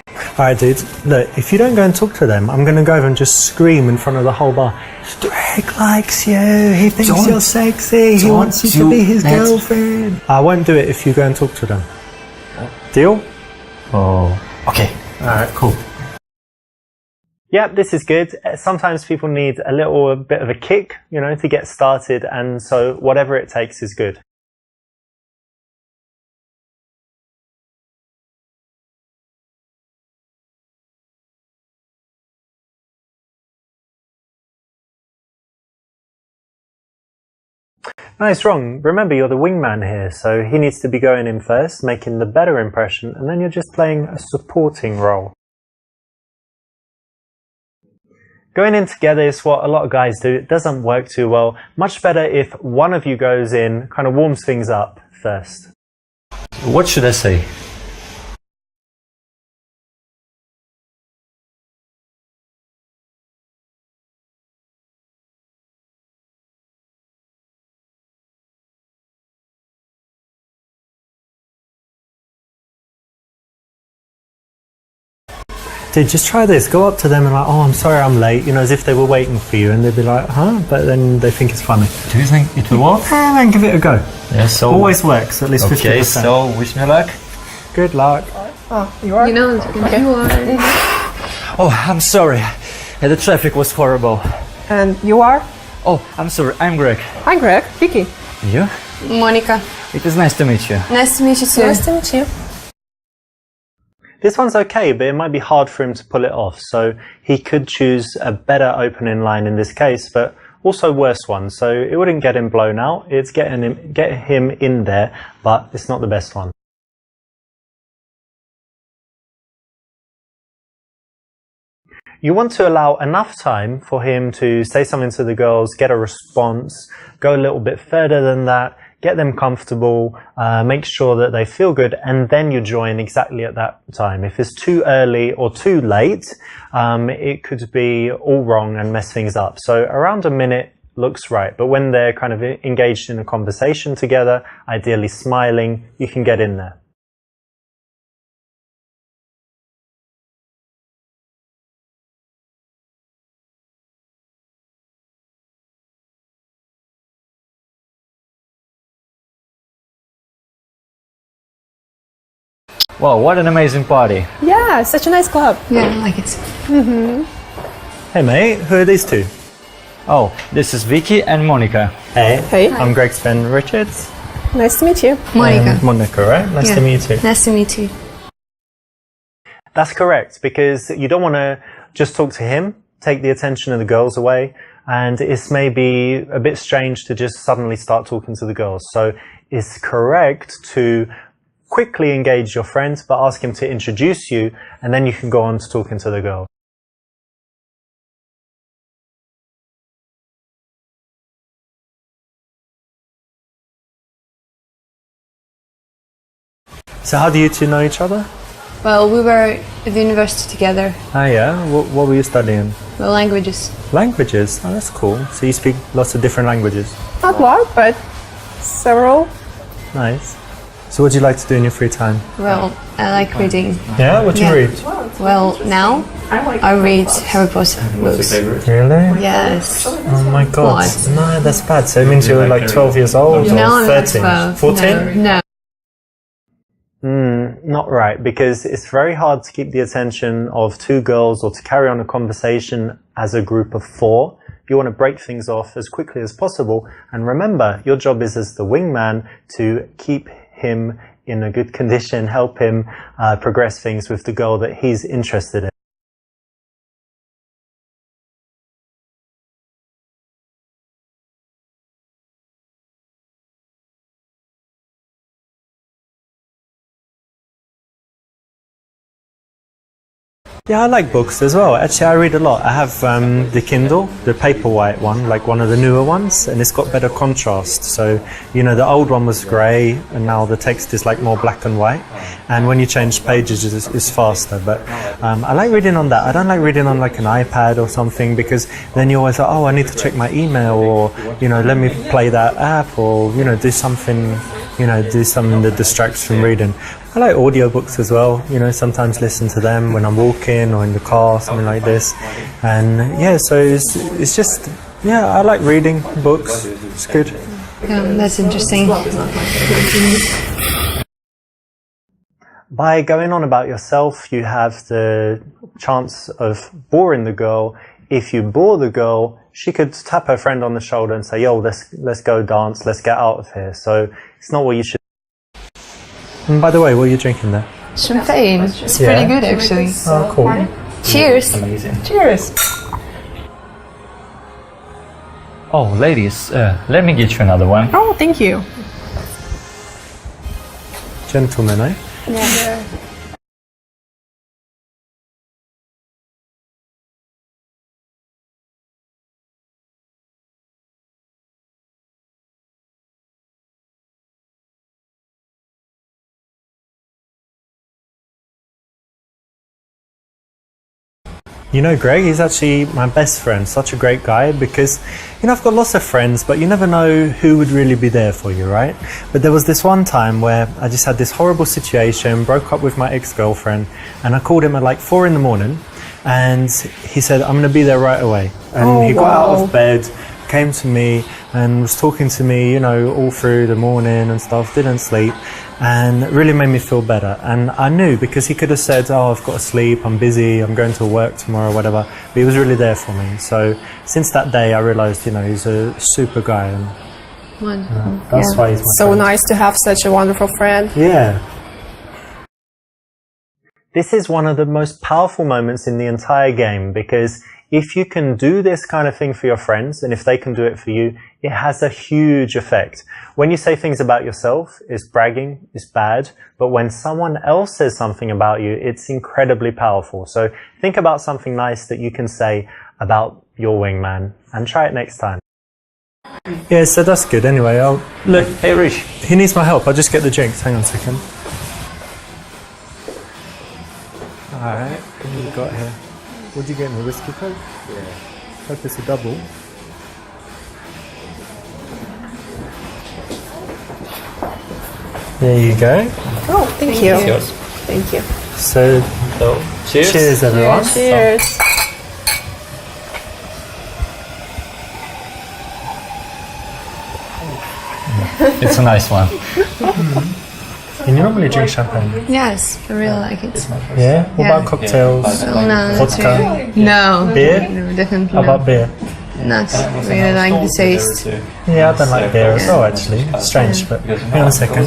Alright dudes, look, if you don't go and talk to them, I'm going to go over and just scream in front of the whole bar. Drake likes you, he thinks you're sexy, he wants you to be his girlfriend. I won't do it if you go and talk to them. Deal? Oh, okay. Alright, cool. Yep, this is good. Sometimes people need a little bit of a kick, you know, to get started, and so whatever it takes is good. No, it's wrong. Remember, you're the wingman here, so he needs to be going in first, making the better impression, and then you're just playing a supporting role. Going in together is what a lot of guys do. It doesn't work too well. Much better if one of you goes in, kind of warms things up first. What should I say? Dude, just try this. Go up to them and like, oh, I'm sorry I'm late, you know, as if they were waiting for you, and they'd be like, huh? But then they think it's funny. Do you think it will work? Yeah, then give it a go. Yeah, so... Always works, at least 50%. Okay, so wish me luck. Good luck. Oh, you are? You know, okay. You are. Oh, I'm sorry. The traffic was horrible. And you are? Oh, I'm sorry. I'm Greg. Hi, Greg. Vicky. You? Monica. It is nice to meet you. Nice to meet you too. Nice to meet you. This one's okay, but it might be hard for him to pull it off, so he could choose a better opening line in this case, but also worse one, so it wouldn't get him blown out. It's get him in there, but it's not the best one. You want to allow enough time for him to say something to the girls, get a response, go a little bit further than that, get them comfortable, make sure that they feel good, and then you join exactly at that time. If it's too early or too late, it could be all wrong and mess things up. So around a minute looks right, but when they're kind of engaged in a conversation together, ideally smiling, you can get in there. Wow, what an amazing party. Yeah, such a nice club. Yeah, I like it. Mm-hmm. Hey mate, who are these two? Oh, this is Vicky and Monica. Hey. Hey. I'm Greg's friend Richard. Nice to meet you. Monica. Monica, right? Nice to meet you too. Nice to meet you. That's correct, because you don't want to just talk to him, take the attention of the girls away, and it's maybe a bit strange to just suddenly start talking to the girls. So it's correct to quickly engage your friend, but ask him to introduce you, and then you can go on to talking to the girl. So how do you two know each other? Well, we were at the university together. Ah, yeah? What were you studying? Well, languages. Languages? Oh, that's cool. So you speak lots of different languages? Not a lot, but several. Nice. So what do you like to do in your free time? Well, I like reading. Yeah? What do you read? Well, now I read Harry Potter books. Really? Yes. Oh my god. What? No, that's bad. So it means you're like 12 years old or No, I'm not 13? 12. 14? No. Not right, because it's very hard to keep the attention of two girls or to carry on a conversation as a group of 4. You want to break things off as quickly as possible. And remember, your job is as the wingman to keep him in a good condition, help him progress things with the girl that he's interested in. Yeah, I like books as well. Actually, I read a lot. I have the Kindle, the Paperwhite one, like one of the newer ones, and it's got better contrast. So, you know, the old one was grey, and now the text is like more black and white. And when you change pages, it's faster. But I like reading on that. I don't like reading on like an iPad or something, because then you always like, oh, I need to check my email, or, you know, let me play that app, or, you know, do something that distracts from reading. I like audiobooks as well, you know, sometimes listen to them when I'm walking or in the car, something like this. And yeah, so it's just, yeah, I like reading books. It's good. That's interesting. By going on about yourself, you have the chance of boring the girl. If you bore the girl, she could tap her friend on the shoulder and say, yo, let's go dance, let's get out of here. So it's not what you should. And by the way, what are you drinking there? Champagne. It's pretty good, actually. Oh, cool. Cheers. Amazing. Cheers. Oh, ladies, let me get you another one. Oh, thank you. Gentlemen, eh? Yeah. You know, Greg, he's actually my best friend, such a great guy, because, you know, I've got lots of friends, but you never know who would really be there for you, right? But there was this one time where I just had this horrible situation, broke up with my ex-girlfriend, and I called him at like 4 in the morning, and he said, I'm going to be there right away. And he got out of bed, came to me, and was talking to me, you know, all through the morning and stuff, didn't sleep. And it really made me feel better. And I knew, because he could have said, oh, I've got to sleep, I'm busy, I'm going to work tomorrow, whatever. But he was really there for me. So since that day, I realized, you know, he's a super guy. And that's why he's my So friend. nice to have such a wonderful friend. Yeah. This is one of the most powerful moments in the entire game, because if you can do this kind of thing for your friends, and if they can do it for you, it has a huge effect. When you say things about yourself, it's bragging, it's bad, but when someone else says something about you, it's incredibly powerful. So think about something nice that you can say about your wingman, and try it next time. Yeah, so that's good. Anyway, look, hey Rish, he needs my help. I'll just get the drinks. Hang on a second. Alright, what have you got here? What did you get me? Whiskey Coke? Yeah. Hope it's a double. There you go. Oh, thank you. Yours. Thank you. So, Cheers. cheers everyone. Cheers. It's a nice one. And you normally drink champagne? Yes, I really like it. Yeah? What about cocktails? No, not Vodka? really. No. Beer? No, definitely How not. about beer? Not really like the taste. Yeah, I don't like beer as well, actually. Strange, but hang on a second.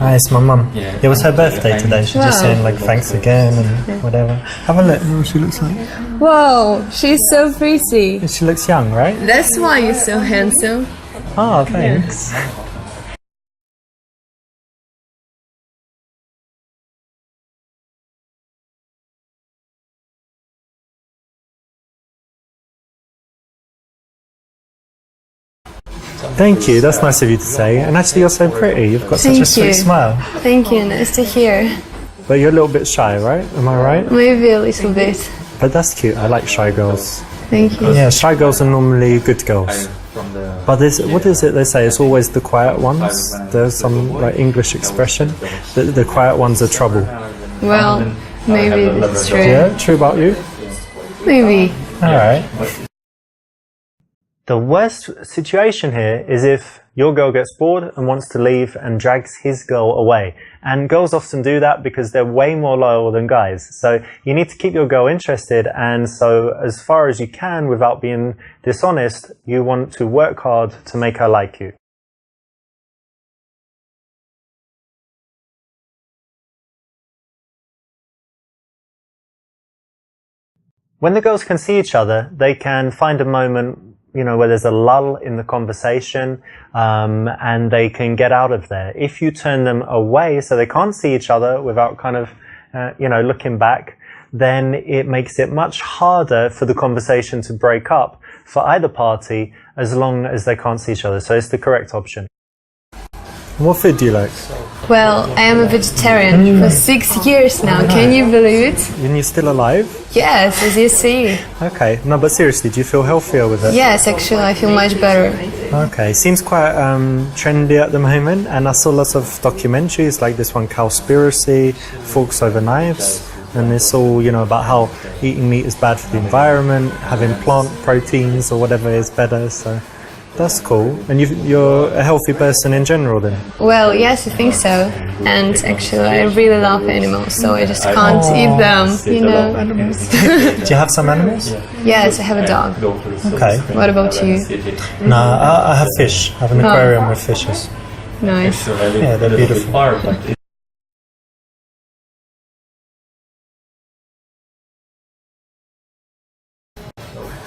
Hi, it's my mum. It was her birthday today. She's just saying like thanks again and whatever. Have a look. What she looks like. Whoa, she's so pretty. She looks young, right? That's why you're so handsome. Oh, thanks. Thank you, that's nice of you to say. And actually, you're so pretty. You've got such a sweet smile. Thank you, nice to hear. But you're a little bit shy, right? Am I right? Maybe a little bit. But that's cute. I like shy girls. Thank you. Yeah, shy girls are normally good girls. But what is it they say? It's always the quiet ones. There's some like English expression that the quiet ones are trouble. Well, maybe that's true. Yeah, true about you? Maybe. All right. The worst situation here is if your girl gets bored and wants to leave and drags his girl away. And girls often do that because they're way more loyal than guys. So you need to keep your girl interested, and so as far as you can without being dishonest, you want to work hard to make her like you. When the girls can see each other, they can find a moment, you know, where there's a lull in the conversation, and they can get out of there. If you turn them away so they can't see each other without kind of, you know, looking back, then it makes it much harder for the conversation to break up for either party as long as they can't see each other. So it's the correct option. What food do you like? Well, I am a vegetarian for 6 years now. Can you believe it? And you're still alive? Yes, as you see. Okay. No, but seriously, do you feel healthier with it? Yes, actually, I feel much better. Okay. Seems quite trendy at the moment, and I saw lots of documentaries like this one, Cowspiracy, Forks Over Knives, and it's all, you know, about how eating meat is bad for the environment, having plant proteins or whatever is better, so... That's cool. And you're a healthy person in general then? Well, yes, I think so. And actually, I really love animals, so I just can't eat them, you know. Do you have some animals? Yes, I have a dog. Okay. What about you? No, I have fish. I have an aquarium with fishes. Nice. Yeah, they're beautiful.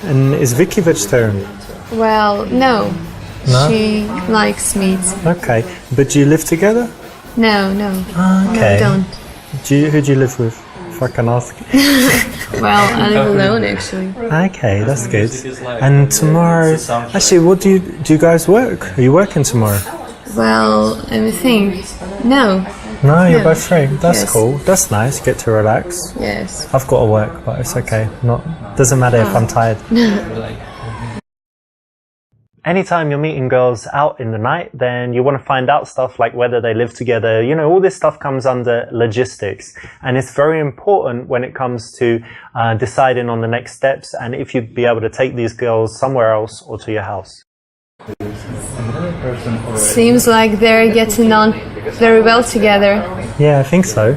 And is Vicky vegetarian? Well, no. She likes meat. Okay, but do you live together? No. Okay. No, I don't. Who do you live with, if I can ask? Well, I live alone, actually. Okay, that's good. And tomorrow, actually, what do you guys work? Are you working tomorrow? Well, let me think. No. No, you're both free. That's cool. That's nice. You get to relax. Yes. I've got to work, but it's okay. Doesn't matter if I'm tired. Anytime you're meeting girls out in the night, then you want to find out stuff like whether they live together. You know, all this stuff comes under logistics. And it's very important when it comes to deciding on the next steps and if you'd be able to take these girls somewhere else or to your house. Seems like they're getting on very well together. Yeah, I think so.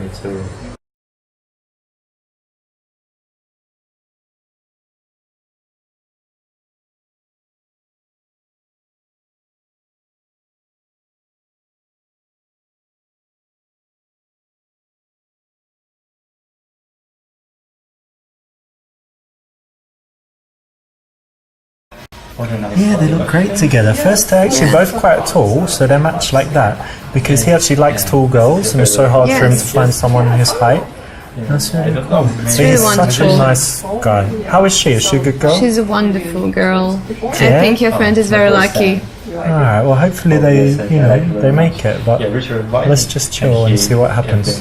Yeah, they look great together. First, they're actually both quite tall, so they match like that. Because he actually likes tall girls, and it's so hard for him to find someone his height. That's really cool. It's really wonderful. Such a nice guy. How is she? Is she a good girl? She's a wonderful girl. I think your friend is very lucky. Alright, well hopefully they make it, but let's just chill and see what happens.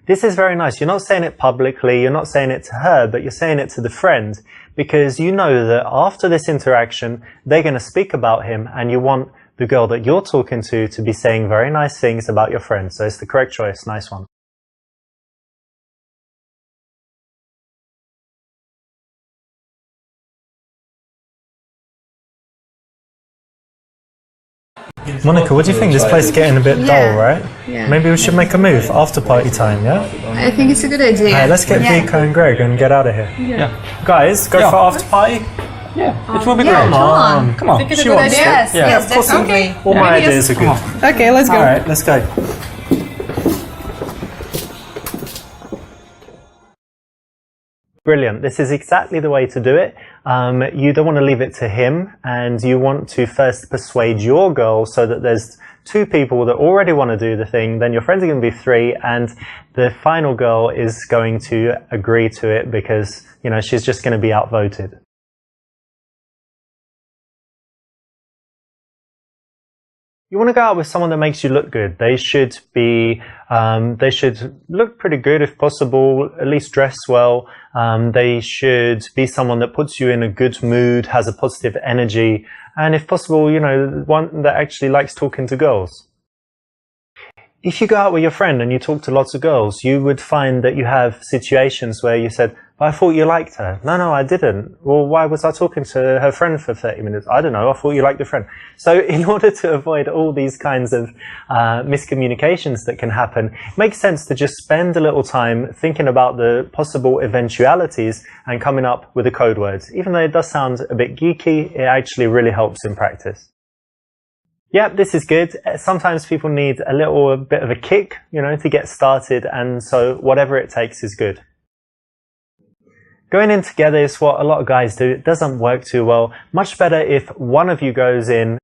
This is very nice. You're not saying it publicly, you're not saying it to her, but you're saying it to the friend, because you know that after this interaction, they're going to speak about him, and you want the girl that you're talking to be saying very nice things about your friend. So it's the correct choice. Nice one. Monica, what do you think? This place is getting a bit dull, right? Yeah. Maybe we should make a move after party time, yeah? I think it's a good idea. Alright, let's get Vika and Greg and get out of here. Yeah. Guys, go for after party. Yeah, it will be yeah, great. come on. Come on. Think it's a She good wants idea? to. Yes, Yeah. yes, definitely. Okay. All my Yes. ideas are good. Okay, let's go. All right, let's go. Brilliant. This is exactly the way to do it. You don't want to leave it to him, and you want to first persuade your girl so that there's 2 people that already want to do the thing. Then your friends are going to be 3, and the final girl is going to agree to it because, you know, she's just going to be outvoted. You want to go out with someone that makes you look good. They should look pretty good if possible, at least dress well. They should be someone that puts you in a good mood, has a positive energy, and if possible, you know, one that actually likes talking to girls. If you go out with your friend and you talk to lots of girls, you would find that you have situations where you said, "But I thought you liked her." No, I didn't. Well, why was I talking to her friend for 30 minutes? I don't know. I thought you liked your friend. So in order to avoid all these kinds of miscommunications that can happen, it makes sense to just spend a little time thinking about the possible eventualities and coming up with the code words. Even though it does sound a bit geeky, it actually really helps in practice. Yeah, this is good. Sometimes people need a little bit of a kick, you know, to get started, and so whatever it takes is good. Going in together is what a lot of guys do. It doesn't work too well. Much better if one of you goes in